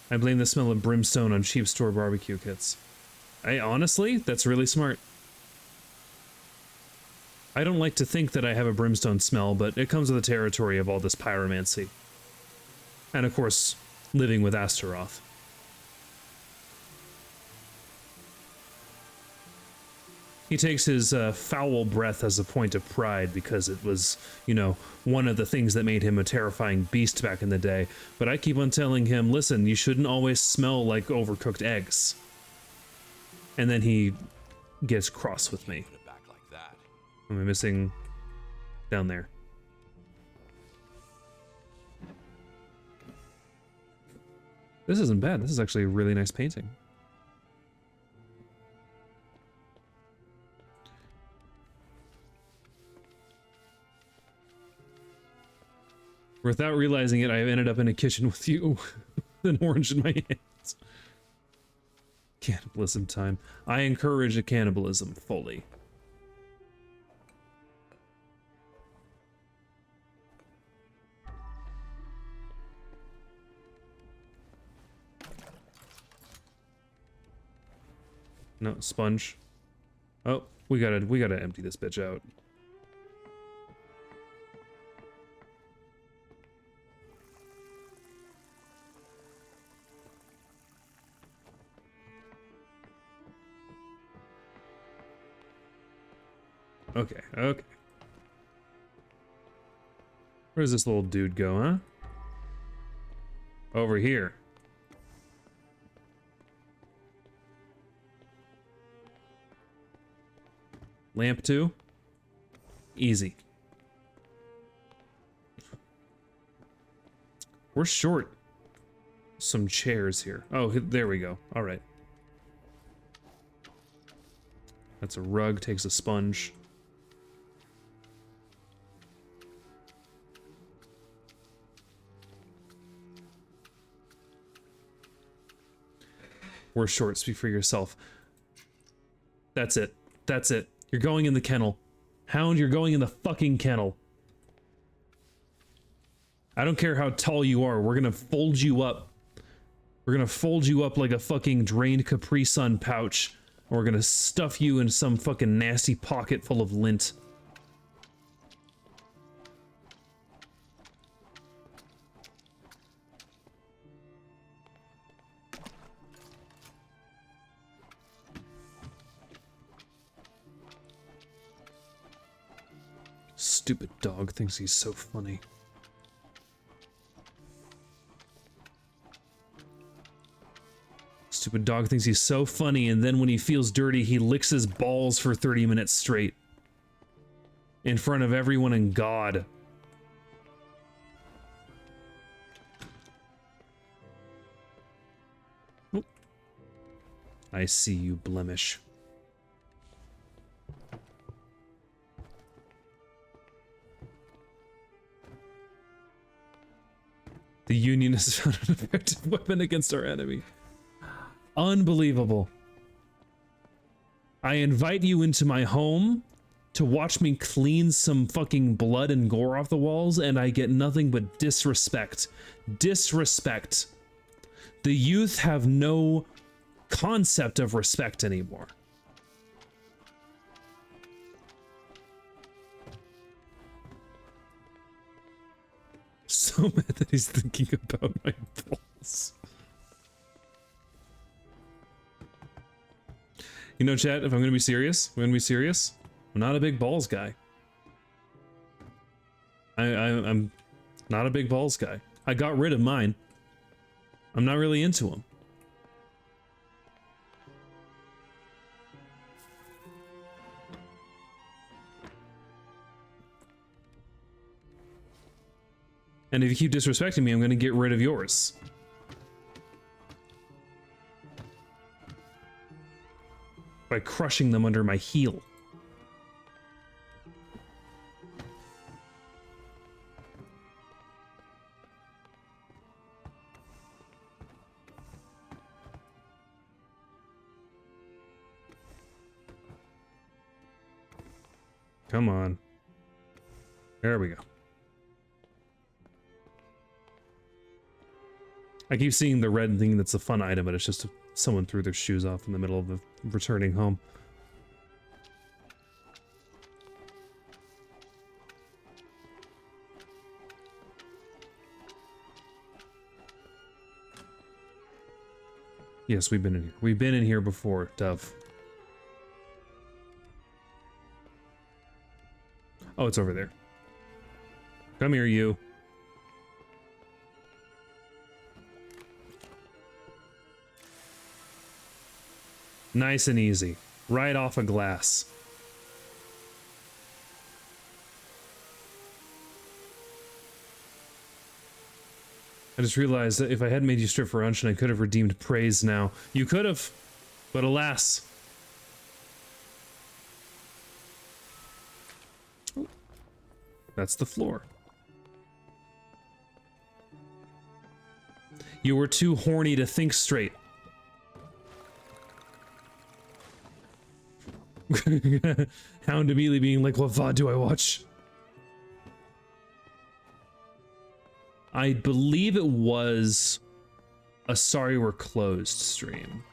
I blame the smell of brimstone on cheap store barbecue kits. Honestly, that's really smart. I don't like to think that I have a brimstone smell, but it comes with the territory of all this pyromancy. And of course, living with Astaroth. He takes his foul breath as a point of pride because it was, you know, one of the things that made him a terrifying beast back in the day. But I keep on telling him, listen, you shouldn't always smell like overcooked eggs. And then he gets cross with me. Am I missing down there? This isn't bad. This is actually a really nice painting. Without realizing it, I ended up in a kitchen with you with an orange in my hands. Cannibalism time. I encourage a cannibalism fully. No, sponge. Oh, we gotta empty this bitch out. Okay, okay. Where does this little dude go, huh? Over here. Lamp 2? Easy. We're short some chairs here. Oh, there we go. All right. That's a rug, takes a sponge. We're short, speak for yourself. That's it. That's it. You're going in the kennel. Hound, you're going in the fucking kennel. I don't care how tall you are. We're gonna fold you up. We're gonna fold you up like a fucking drained Capri Sun pouch. And we're gonna stuff you in some fucking nasty pocket full of lint. Stupid dog thinks he's so funny. Stupid dog thinks he's so funny, and then when he feels dirty, he licks his balls for 30 minutes straight. In front of everyone and God. Oop. I see you, blemish. The Union has found an effective weapon against our enemy. Unbelievable. I invite you into my home to watch me clean some fucking blood and gore off the walls, and I get nothing but disrespect. Disrespect. The youth have no concept of respect anymore. So mad that he's thinking about my balls. balls. You know, chat, if I'm gonna be serious, I'm not a big balls guy. I'm not a big balls guy. I got rid of mine. I'm not really into them. And if you keep disrespecting me, I'm gonna get rid of yours. By crushing them under my heel. Come on. There we go. I keep seeing the red thing that's a fun item, but it's just someone threw their shoes off in the middle of returning home. Yes, we've been in here. We've been in here before, Dove. Oh, it's over there. Come here, you. Nice and easy. Right off a glass. I just realized that if I hadn't made you strip for lunch, and I could have redeemed praise now. You could have, but alas. Oh, that's the floor. You were too horny to think straight. Hound immediately being like, what VOD do I watch? I believe it was a Sorry We're Closed stream.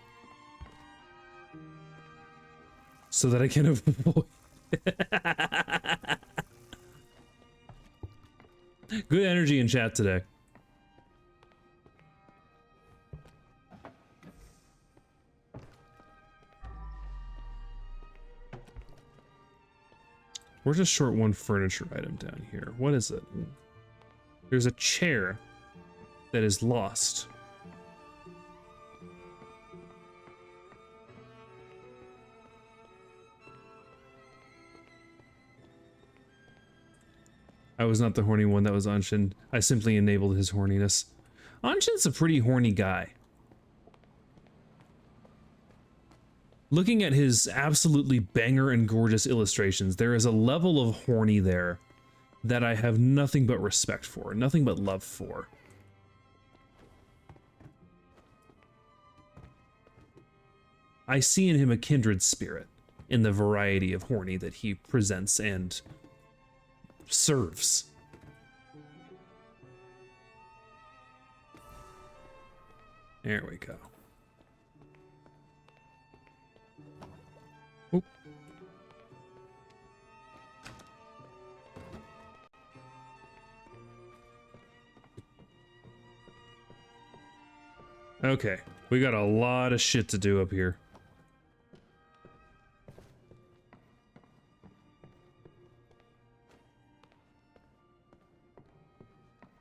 So that I can avoid... Good energy in chat today. We're just short one furniture item down here. What is it? There's a chair that is lost. I was not the horny one, that was Anshin. I simply enabled his horniness. Anshin's a pretty horny guy. Looking at his absolutely banger and gorgeous illustrations, there is a level of horny there that I have nothing but respect for, nothing but love for. I see in him a kindred spirit in the variety of horny that he presents and serves. There we go. Oop. Okay, we got a lot of shit to do up here.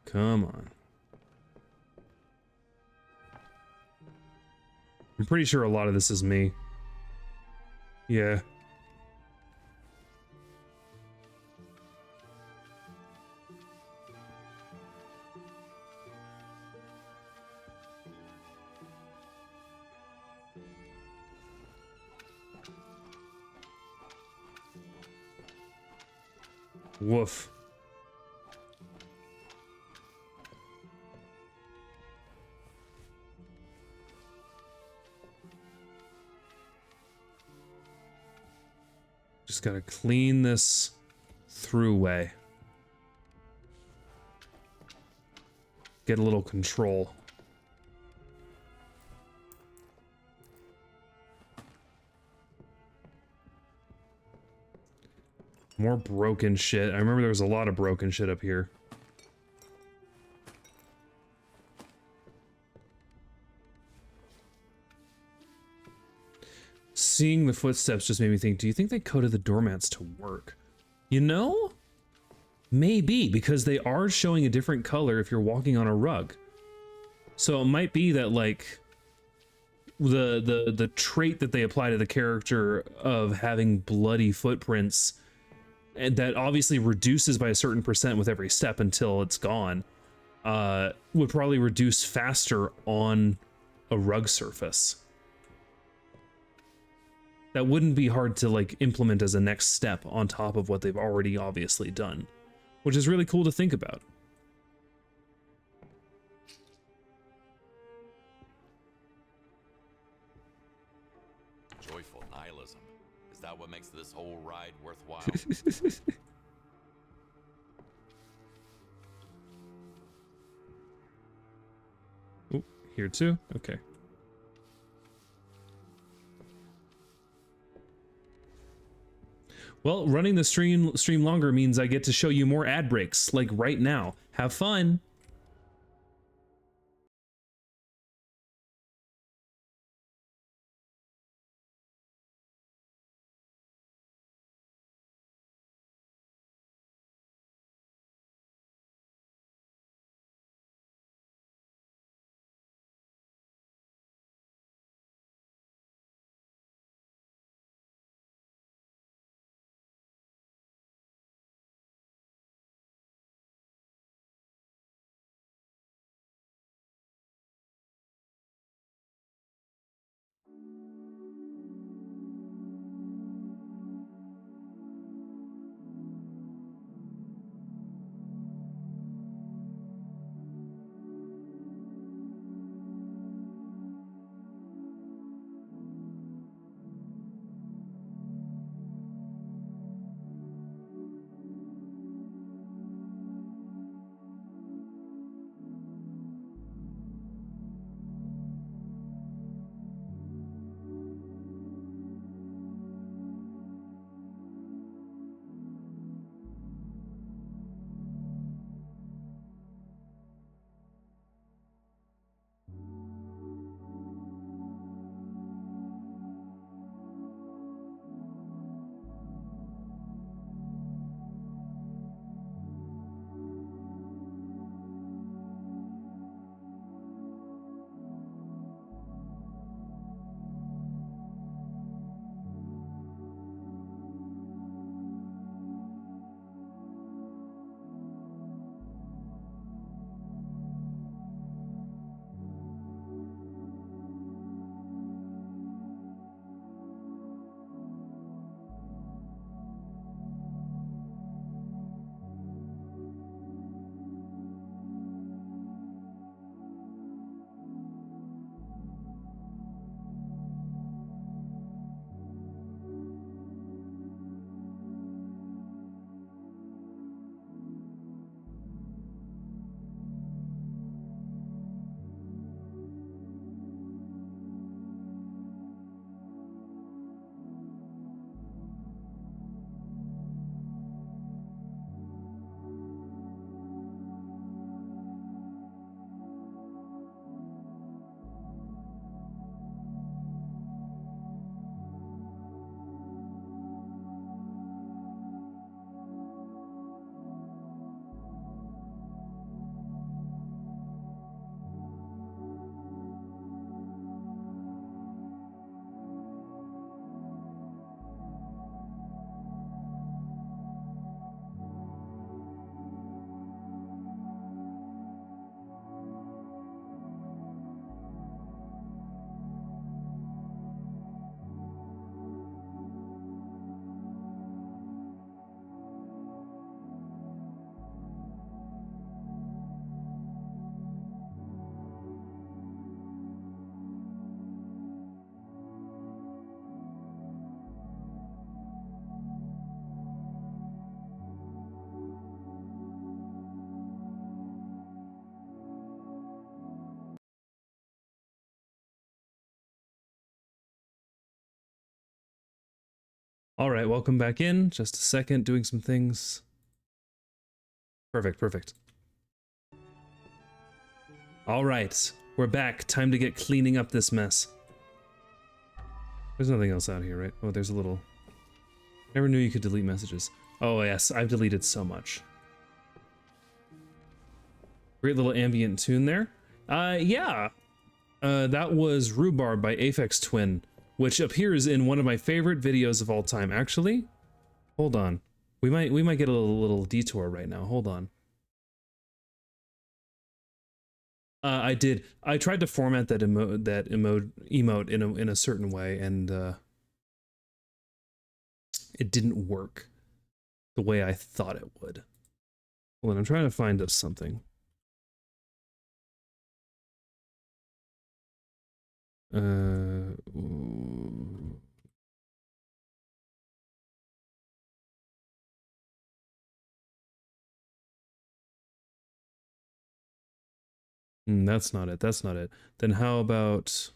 Come on. I'm pretty sure a lot of this is me. Yeah. Woof. Just gotta clean this throughway. Get a little control. More broken shit. I remember there was a lot of broken shit up here. Seeing the footsteps just made me think, do you think they coded the doormats to work? You know? Maybe, because they are showing a different color if you're walking on a rug. So it might be that, like, the trait that they apply to the character of having bloody footprints, and that obviously reduces by a certain percent with every step until it's gone, would probably reduce faster on a rug surface. That wouldn't be hard to like implement as a next step on top of what they've already obviously done, which is really cool to think about. Joyful nihilism. Is that what makes this whole ride worthwhile? Ooh, here too? Okay. Well, running the stream longer means I get to show you more ad breaks, like right now. Have fun! All right, welcome back in. Just a second, doing some things. Perfect, perfect. All right, we're back. Time to get cleaning up this mess. There's nothing else out here, right? Oh, there's a little... Never knew you could delete messages. Oh, yes, I've deleted so much. Great little ambient tune there. Yeah. That was Rhubarb by Aphex Twin, which appears in one of my favorite videos of all time. Actually, hold on. We might get a little detour right now. Hold on. I tried to format that emote in a certain way, and it didn't work the way I thought it would. Hold on, I'm trying to find us something. That's not it. That's not it. Then how about...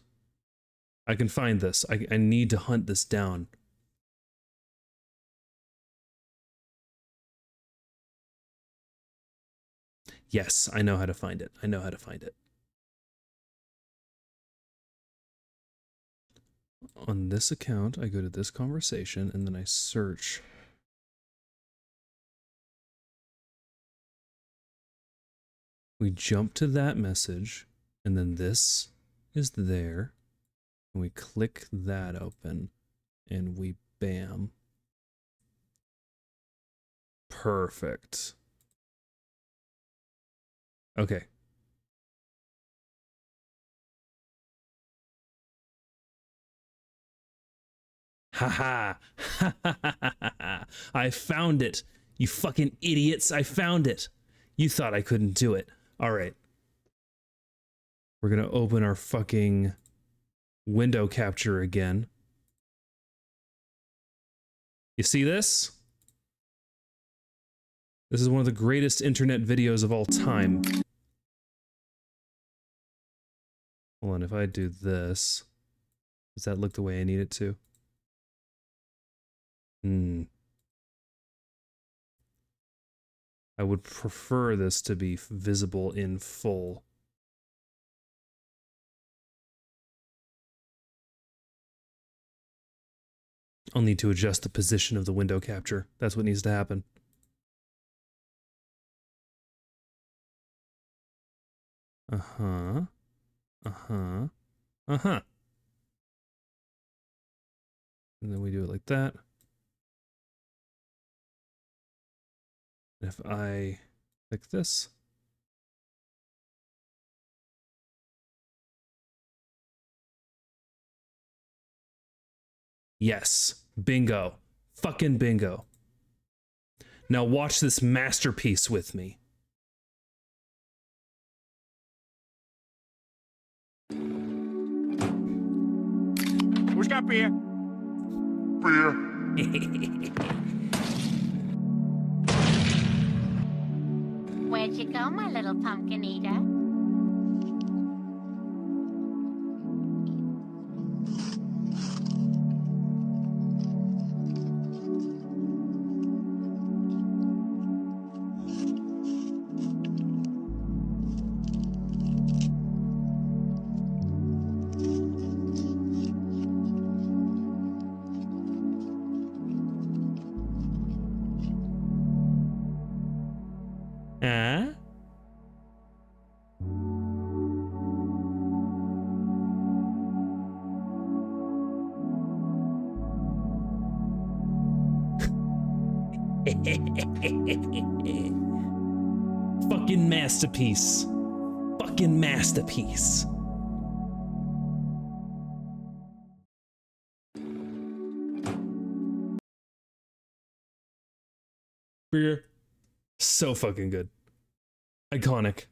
I can find this. I need to hunt this down. Yes, I know how to find it. I know how to find it. On this account, I go to this conversation, and then I search. We jump to that message, and then this is there. And we click that open, and we bam. Perfect. Okay. Haha. I found it. You fucking idiots. I found it. You thought I couldn't do it. All right. We're going to open our fucking window capture again. You see this? This is one of the greatest internet videos of all time. Hold on, if I do this, does that look the way I need it to? I would prefer this to be visible in full. I'll need to adjust the position of the window capture. That's what needs to happen. Uh-huh. Uh-huh. Uh-huh. And then we do it like that. And if I click this, yes, bingo, fucking bingo. Now watch this masterpiece with me. Who's got beer? Beer. Where'd you go, my little pumpkin eater? Fucking masterpiece. Fucking masterpiece. Beer. So fucking good. Iconic.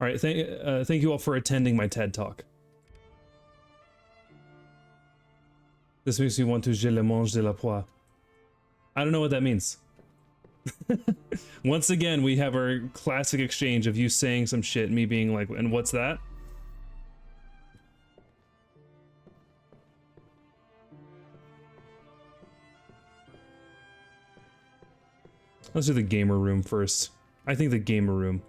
All right, thank you all for attending my TED Talk. This makes me want to je le mange de la poire. I don't know what that means. Once again, we have our classic exchange of you saying some shit, me being like, and what's that? Let's do the gamer room first. I think the gamer room.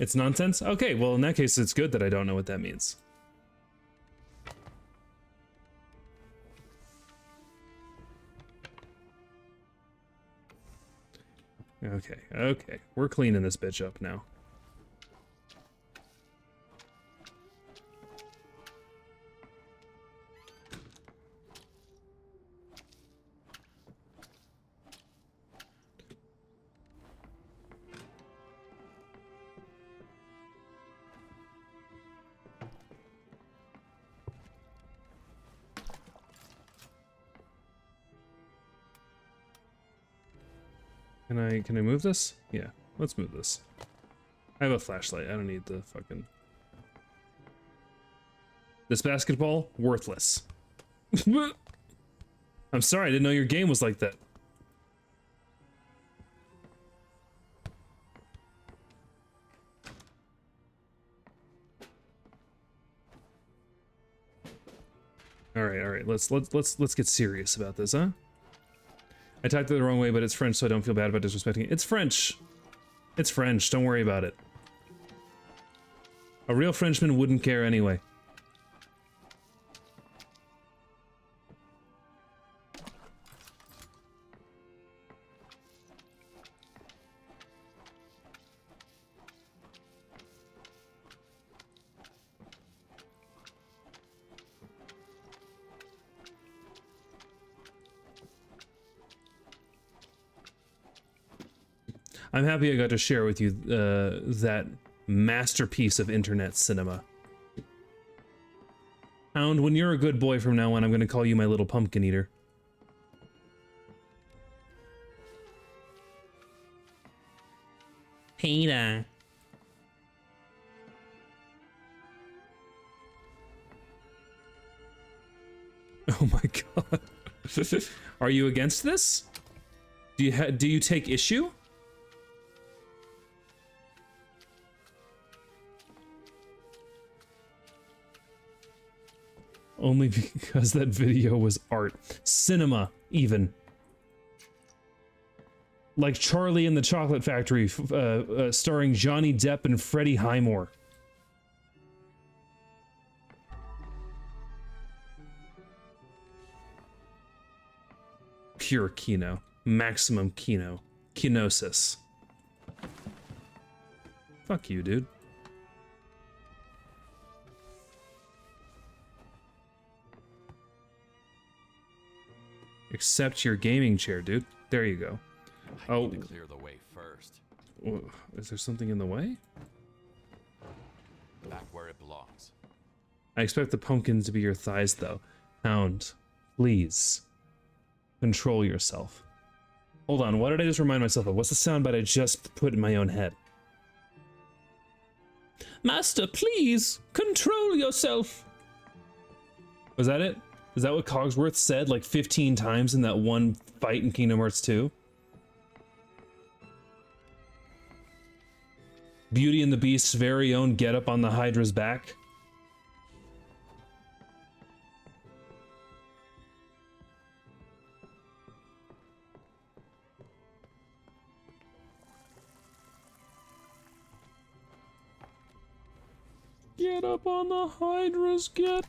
It's nonsense? Okay, well in that case it's good that I don't know what that means. Okay, okay. We're cleaning this bitch up now. Can I move this? Yeah, let's move this. I have a flashlight. I don't need the fucking... This basketball, worthless. I'm sorry, I didn't know your game was like that. All right. Let's get serious about this, huh? I typed it the wrong way, but it's French, so I don't feel bad about disrespecting it. It's French. It's French. Don't worry about it. A real Frenchman wouldn't care anyway. I'm happy I got to share with you that masterpiece of internet cinema. Hound, when you're a good boy from now on, I'm going to call you my little pumpkin eater. Peter. Oh my god. Are you against this? Do you take issue? Only because that video was art. Cinema, even. Like Charlie and the Chocolate Factory, starring Johnny Depp and Freddie Highmore. Pure Kino. Maximum Kino. Kinosis. Fuck you, dude. Accept your gaming chair, dude. There you go. I need to clear the way first. Is there something in the way? Back where it belongs. I expect the pumpkins to be your thighs, though. Hound, please. Control yourself. Hold on, what did I just remind myself of? What's the soundbite I just put in my own head? Master, please, control yourself. Was that it? Is that what Cogsworth said like 15 times in that one fight in Kingdom Hearts 2? Beauty and the Beast's very own get up on the Hydra's back. Get up on the Hydra's get.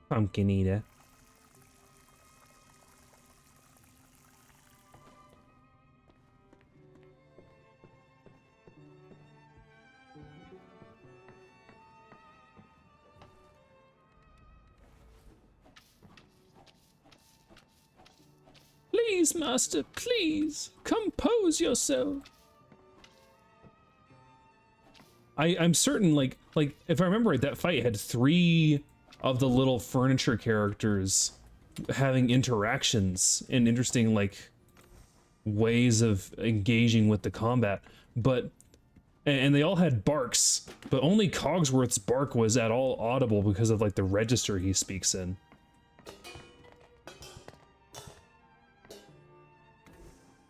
Pumpkin eater. Please, master, please, compose yourself. I'm certain, like if I remember right, that fight had 3 of the little furniture characters having interactions and interesting like ways of engaging with the combat, but and they all had barks, but only Cogsworth's bark was at all audible because of like the register he speaks in.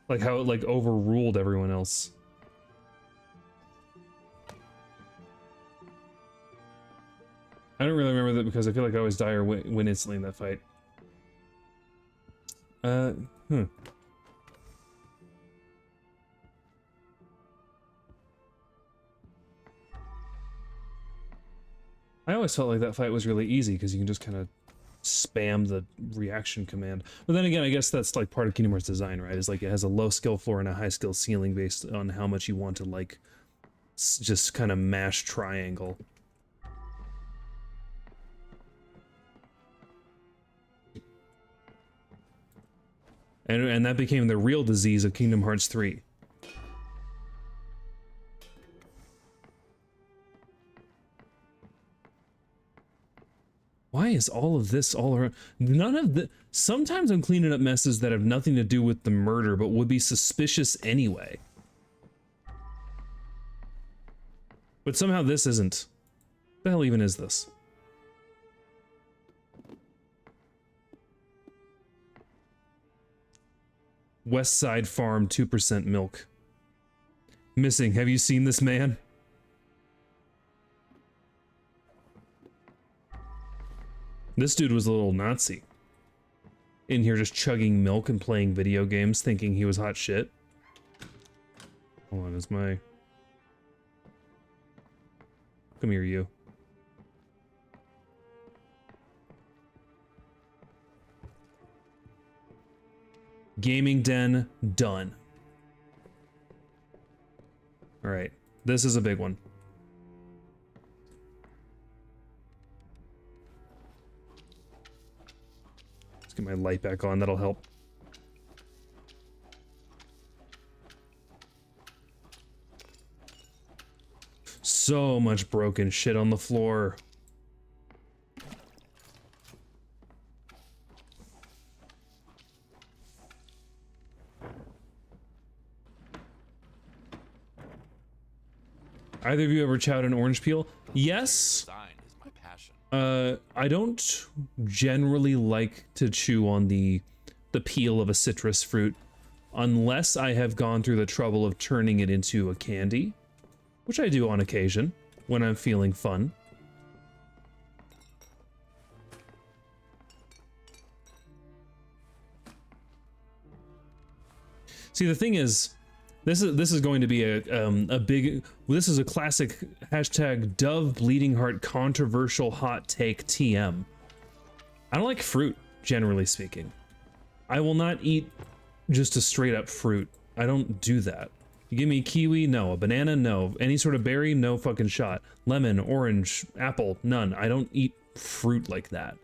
Like how it like overruled everyone else. I don't really remember that because I feel like I always die or win instantly in that fight. I always felt like that fight was really easy because you can just kind of spam the reaction command. But then again, I guess that's like part of Kingdom Hearts design, right? Is like it has a low skill floor and a high skill ceiling based on how much you want to like just kind of mash triangle. And that became the real disease of Kingdom Hearts 3. Why is all of this all around? None of the... Sometimes I'm cleaning up messes that have nothing to do with the murder, but would be suspicious anyway. But somehow this isn't. What the hell even is this? West Side Farm 2% milk. Missing. Have you seen this man? This dude was a little Nazi. In here just chugging milk and playing video games thinking he was hot shit. Hold on, is my... Come here, you. Gaming den, done. Alright, this is a big one. Let's get my light back on, that'll help. So much broken shit on the floor. Either of you ever chowed an orange peel? Yes. I don't generally like to chew on the peel of a citrus fruit unless I have gone through the trouble of turning it into a candy, which I do on occasion when I'm feeling fun. See, the thing is, this is going to be a big. This is a classic hashtag Dove Bleeding Heart controversial hot take TM. I don't like fruit, generally speaking. I will not eat just a straight up fruit. I don't do that. You give me kiwi, no. A banana, no. Any sort of berry, no fucking shot. Lemon, orange, apple, none. I don't eat fruit like that.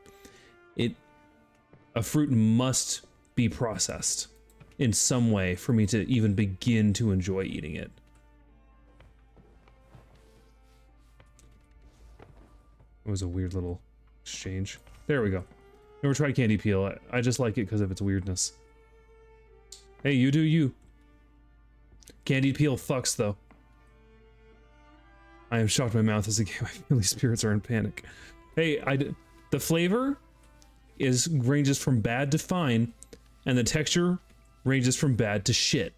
A fruit must be processed in some way for me to even begin to enjoy eating it. It was a weird little exchange. There we go. Never tried candy peel. I just like it because of its weirdness. Hey, you do you. Candy peel fucks though. I am shocked my mouth is again. My family spirits are in panic. Hey, the flavor ranges from bad to fine, and the texture ranges from bad to shit.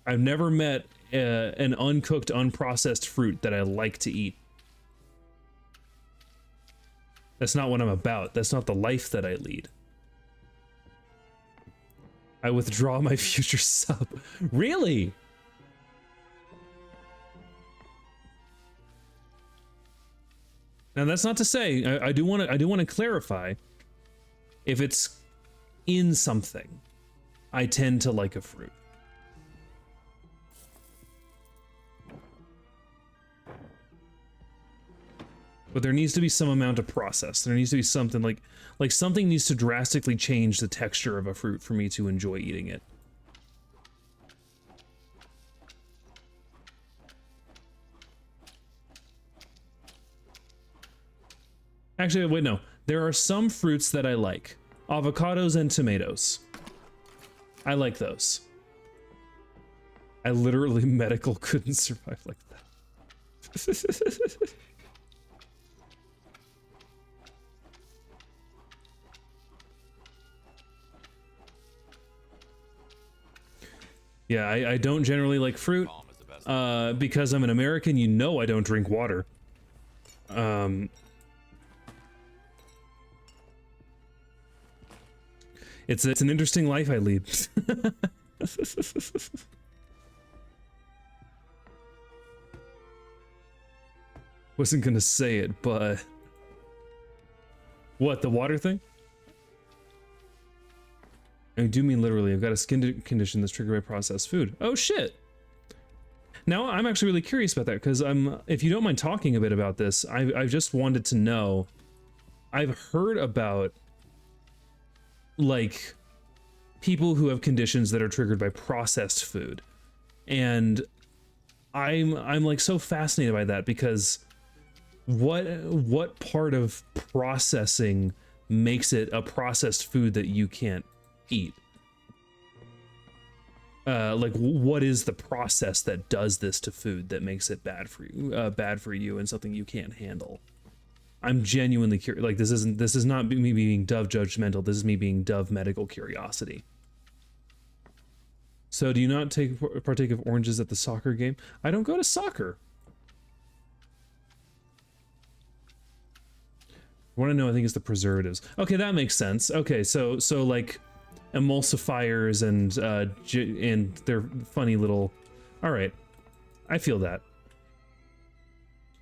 I've never met an uncooked, unprocessed fruit that I like to eat. That's not what I'm about. That's not the life that I lead. I withdraw my future sub. Really? Now that's not to say I do want to clarify. If it's in something, I tend to like a fruit. But there needs to be some amount of process. There needs to be something like something needs to drastically change the texture of a fruit for me to enjoy eating it. Actually, wait, no. There are some fruits that I like. Avocados and tomatoes. I like those. I literally medical couldn't survive like that. Yeah, I don't generally like fruit. Because I'm an American, you know I don't drink water. It's an interesting life I lead. Wasn't gonna say it, but what, the water thing? I do mean literally. I've got a skin condition that's triggered by processed food. Oh shit. Now I'm actually really curious about that because if you don't mind talking a bit about this, I've just wanted to know. I've heard about like people who have conditions that are triggered by processed food, and I'm like so fascinated by that because what part of processing makes it a processed food that you can't eat? Like what is the process that does this to food that makes it bad for you and something you can't handle? I'm genuinely curious. Like this is not me being Dove judgmental. This is me being Dove medical curiosity. So do you not partake of oranges at the soccer game? I don't go to soccer. What I know, I think, is the preservatives. Okay, that makes sense. Okay, so like emulsifiers and they're funny little. All right, I feel that.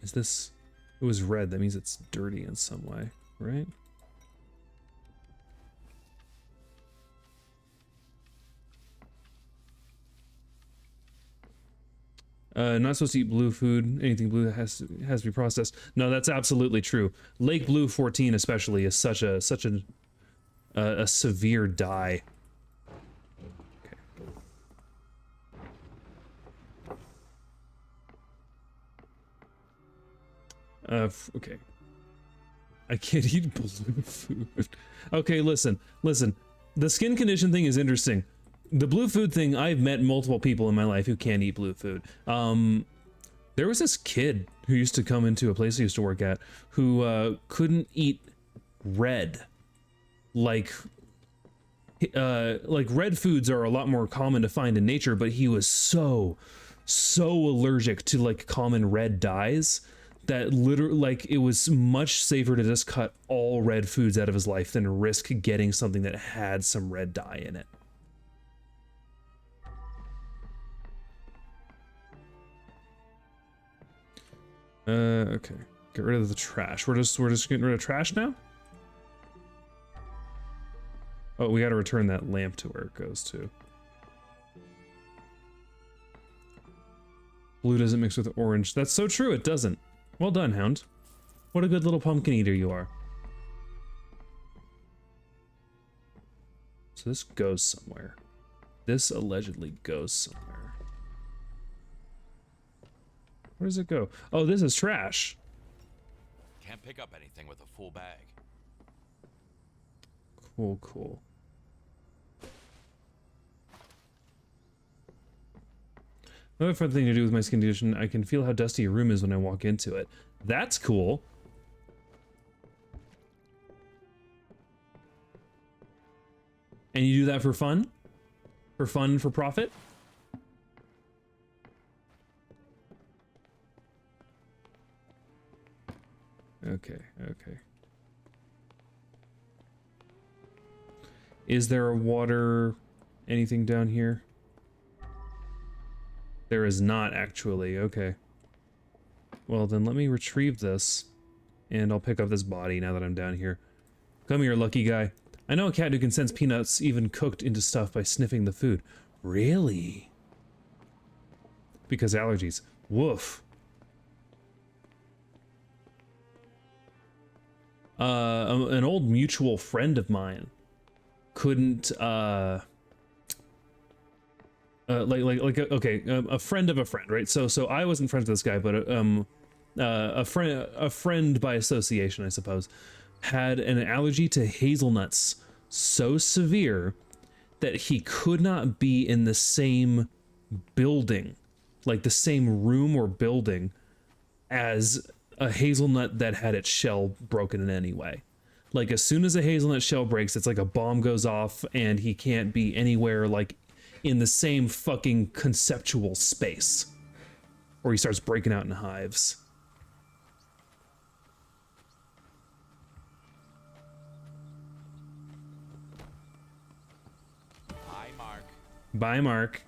Is this? It was red. That means it's dirty in some way, right? Not supposed to eat blue food. Anything blue that has to be processed. No, that's absolutely true. Lake Blue 14 especially is such a severe dye. Okay. Okay. I can't eat blue food. Okay, listen. The skin condition thing is interesting. The blue food thing, I've met multiple people in my life who can't eat blue food. There was this kid who used to come into a place I used to work at who couldn't eat red. Like red foods are a lot more common to find in nature, but he was so allergic to like common red dyes that literally, like, it was much safer to just cut all red foods out of his life than risk getting something that had some red dye in it. Okay. Get rid of the trash. We're just getting rid of trash now? Oh, we gotta return that lamp to where it goes to. Blue doesn't mix with orange. That's so true, it doesn't. Well done, Hound. What a good little pumpkin eater you are. So this goes somewhere. This allegedly goes somewhere. Where does it go? Oh, this is trash. Can't pick up anything with a full bag. Cool. Another fun thing to do with my skin condition, I can feel how dusty a room is when I walk into it. That's cool. And you do that for fun? For fun, for profit? Okay. Is there a water anything down here? There is not, actually. Okay. Well, then let me retrieve this, and I'll pick up this body now that I'm down here. Come here, lucky guy. I know a cat who can sense peanuts even cooked into stuff by sniffing the food. Really? Because allergies. Woof. An old mutual friend of mine couldn't, a friend of a friend, right? So I wasn't friends with this guy, but a friend by association, I suppose, had an allergy to hazelnuts so severe that he could not be in the same building, like the same room or building, as a hazelnut that had its shell broken in any way. Like, as soon as a hazelnut shell breaks, it's like a bomb goes off and he can't be anywhere, like, in the same fucking conceptual space. Or he starts breaking out in hives. Bye, Mark. Bye, Mark.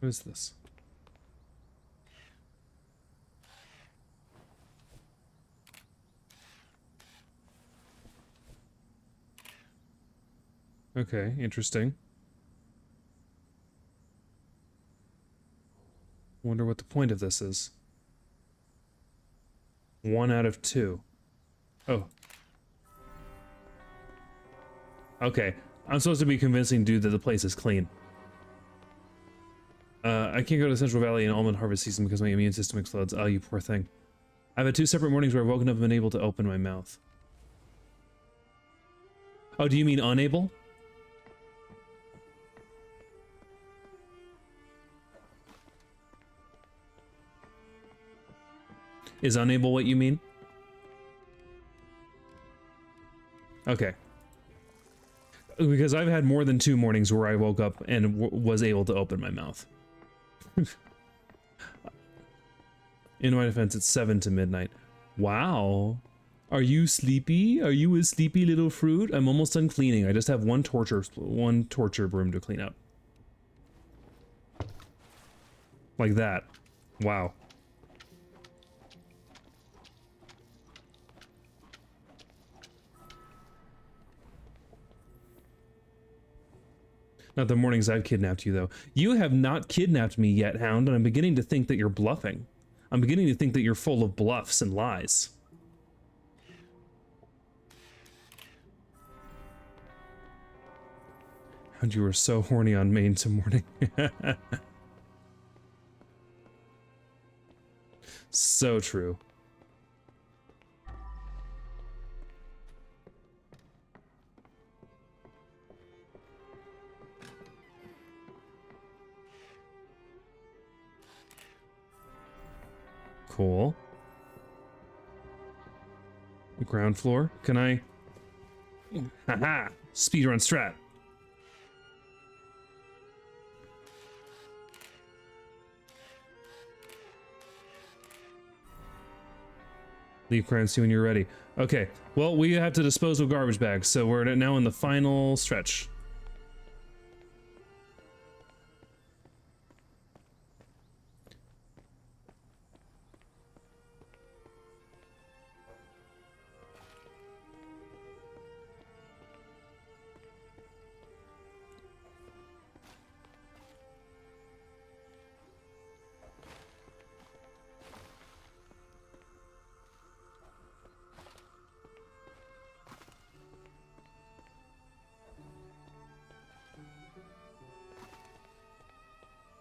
What is this? Okay, interesting. Wonder what the point of this is. 1 out of 2. Oh. Okay. I'm supposed to be convincing dude that the place is clean. I can't go to Central Valley in almond harvest season because my immune system explodes. Oh, you poor thing. I've had 2 separate mornings where I've woken up and been able to open my mouth. Oh, do you mean unable? Is unable what you mean? Okay. Because I've had more than 2 mornings where I woke up and was able to open my mouth. In my defense, it's 7 to midnight. Wow. Are you sleepy? Are you a sleepy little fruit? I'm almost done cleaning. I just have one torture broom to clean up. Like that. Wow. Not the mornings I've kidnapped you, though. You have not kidnapped me yet, Hound, and I'm beginning to think that you're bluffing. I'm beginning to think that you're full of bluffs and lies. Hound, you were so horny on Maine to morning. So true. Cool. Ground floor. Can I? Haha! Speedrun strat. Leave currency when you're ready. Okay. Well, we have to dispose of garbage bags, so we're now in the final stretch.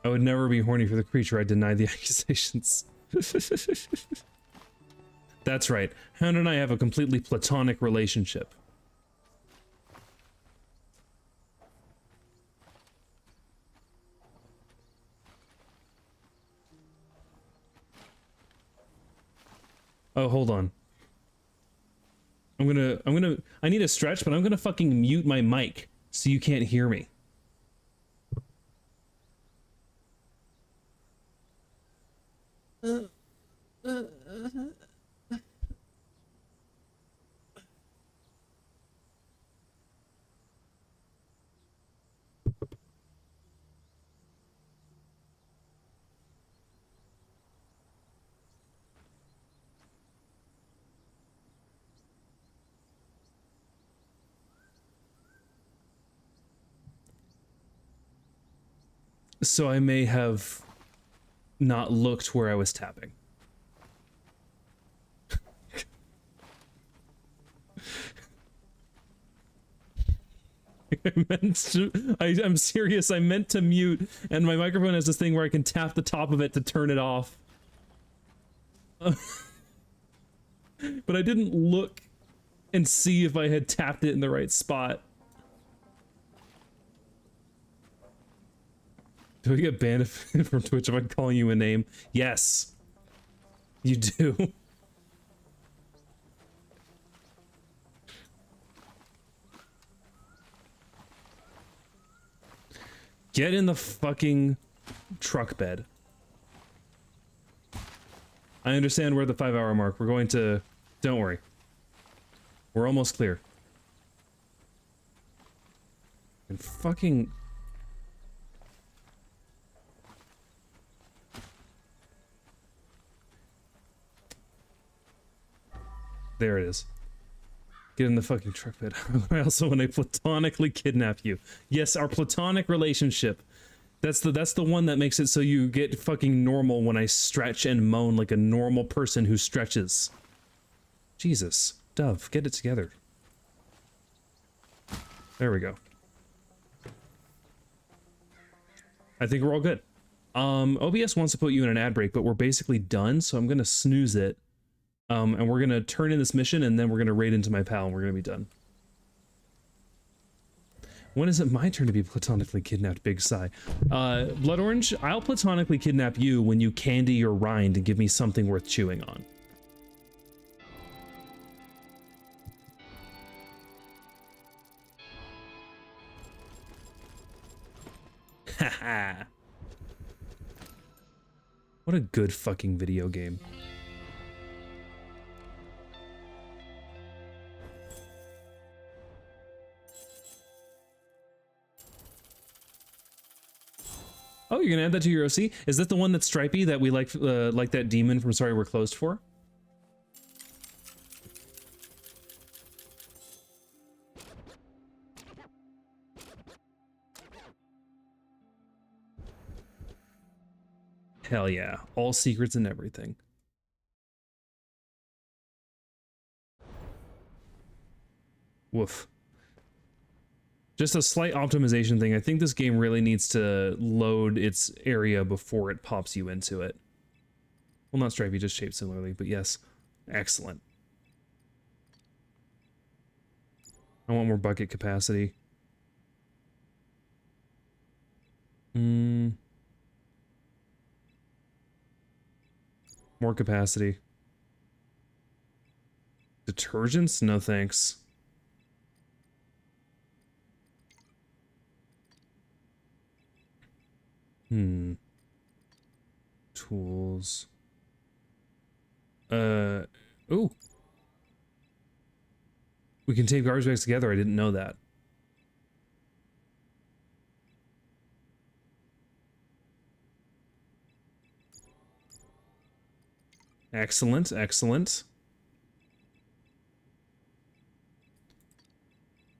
I would never be horny for the creature. I deny the accusations. That's right. Hound and I have a completely platonic relationship. Oh, hold on. I need a stretch, but I'm gonna fucking mute my mic so you can't hear me. So I may have not looked where I was tapping. I'm serious, I meant to mute, and my microphone has this thing where I can tap the top of it to turn it off. But I didn't look and see if I had tapped it in the right spot. Do I get banned from Twitch if I'm calling you a name? Yes. You do. Get in the fucking truck bed. I understand we're at the 5-hour mark. We're going to... Don't worry. We're almost clear. And fucking... There it is. Get in the fucking truck bed. I also want to platonically kidnap you. Yes, our platonic relationship. That's the one that makes it so you get fucking normal when I stretch and moan like a normal person who stretches. Jesus. Dove, get it together. There we go. I think we're all good. OBS wants to put you in an ad break, but we're basically done, so I'm gonna snooze it. And we're gonna turn in this mission, and then we're gonna raid into my pal, and we're gonna be done. When is it my turn to be platonically kidnapped, Big Sigh? Blood Orange, I'll platonically kidnap you when you candy your rind and give me something worth chewing on. Haha. What a good fucking video game. Oh, you're gonna add that to your OC? Is that the one that's stripy that we like that demon from Sorry We're Closed for? Hell yeah. All secrets and everything. Woof. Just a slight optimization thing. I think this game really needs to load its area before it pops you into it. Well, not stripey, just shaped similarly, but yes. Excellent. I want more bucket capacity. More capacity. Detergents? No thanks. Tools. Ooh. We can tape garbage bags together. I didn't know that. Excellent, excellent.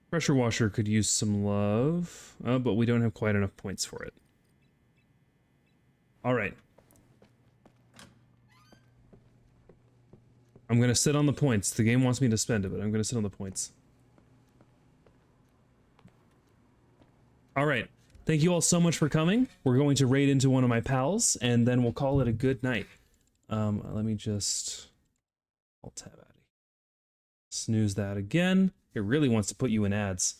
Pressure washer could use some love, but we don't have quite enough points for it. All right. I'm gonna sit on the points. The game wants me to spend it, but I'm gonna sit on the points. All right. Thank you all so much for coming. We're going to raid into one of my pals, and then we'll call it a good night. Let me just Alt-tab at it. Snooze that again. It really wants to put you in ads,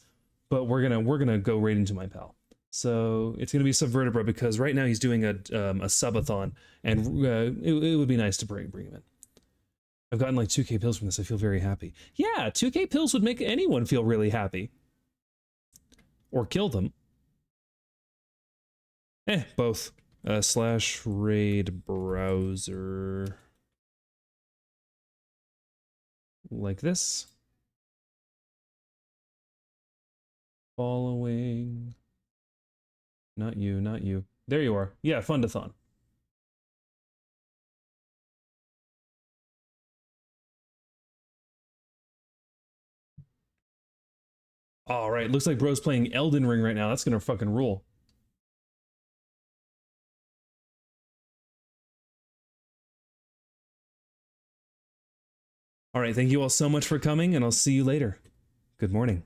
but we're gonna go raid into my pal. So it's gonna be Subvertebra because right now he's doing a subathon, and it would be nice to bring him in. I've gotten like 2K pills from this. I feel very happy. Yeah, 2K pills would make anyone feel really happy. Or kill them. Both. Slash raid browser. Like this. Following. Not you, not you. There you are. Yeah, Fundathon. All right, looks like bro's playing Elden Ring right now. That's gonna fucking rule. All right, thank you all so much for coming, and I'll see you later. Good morning.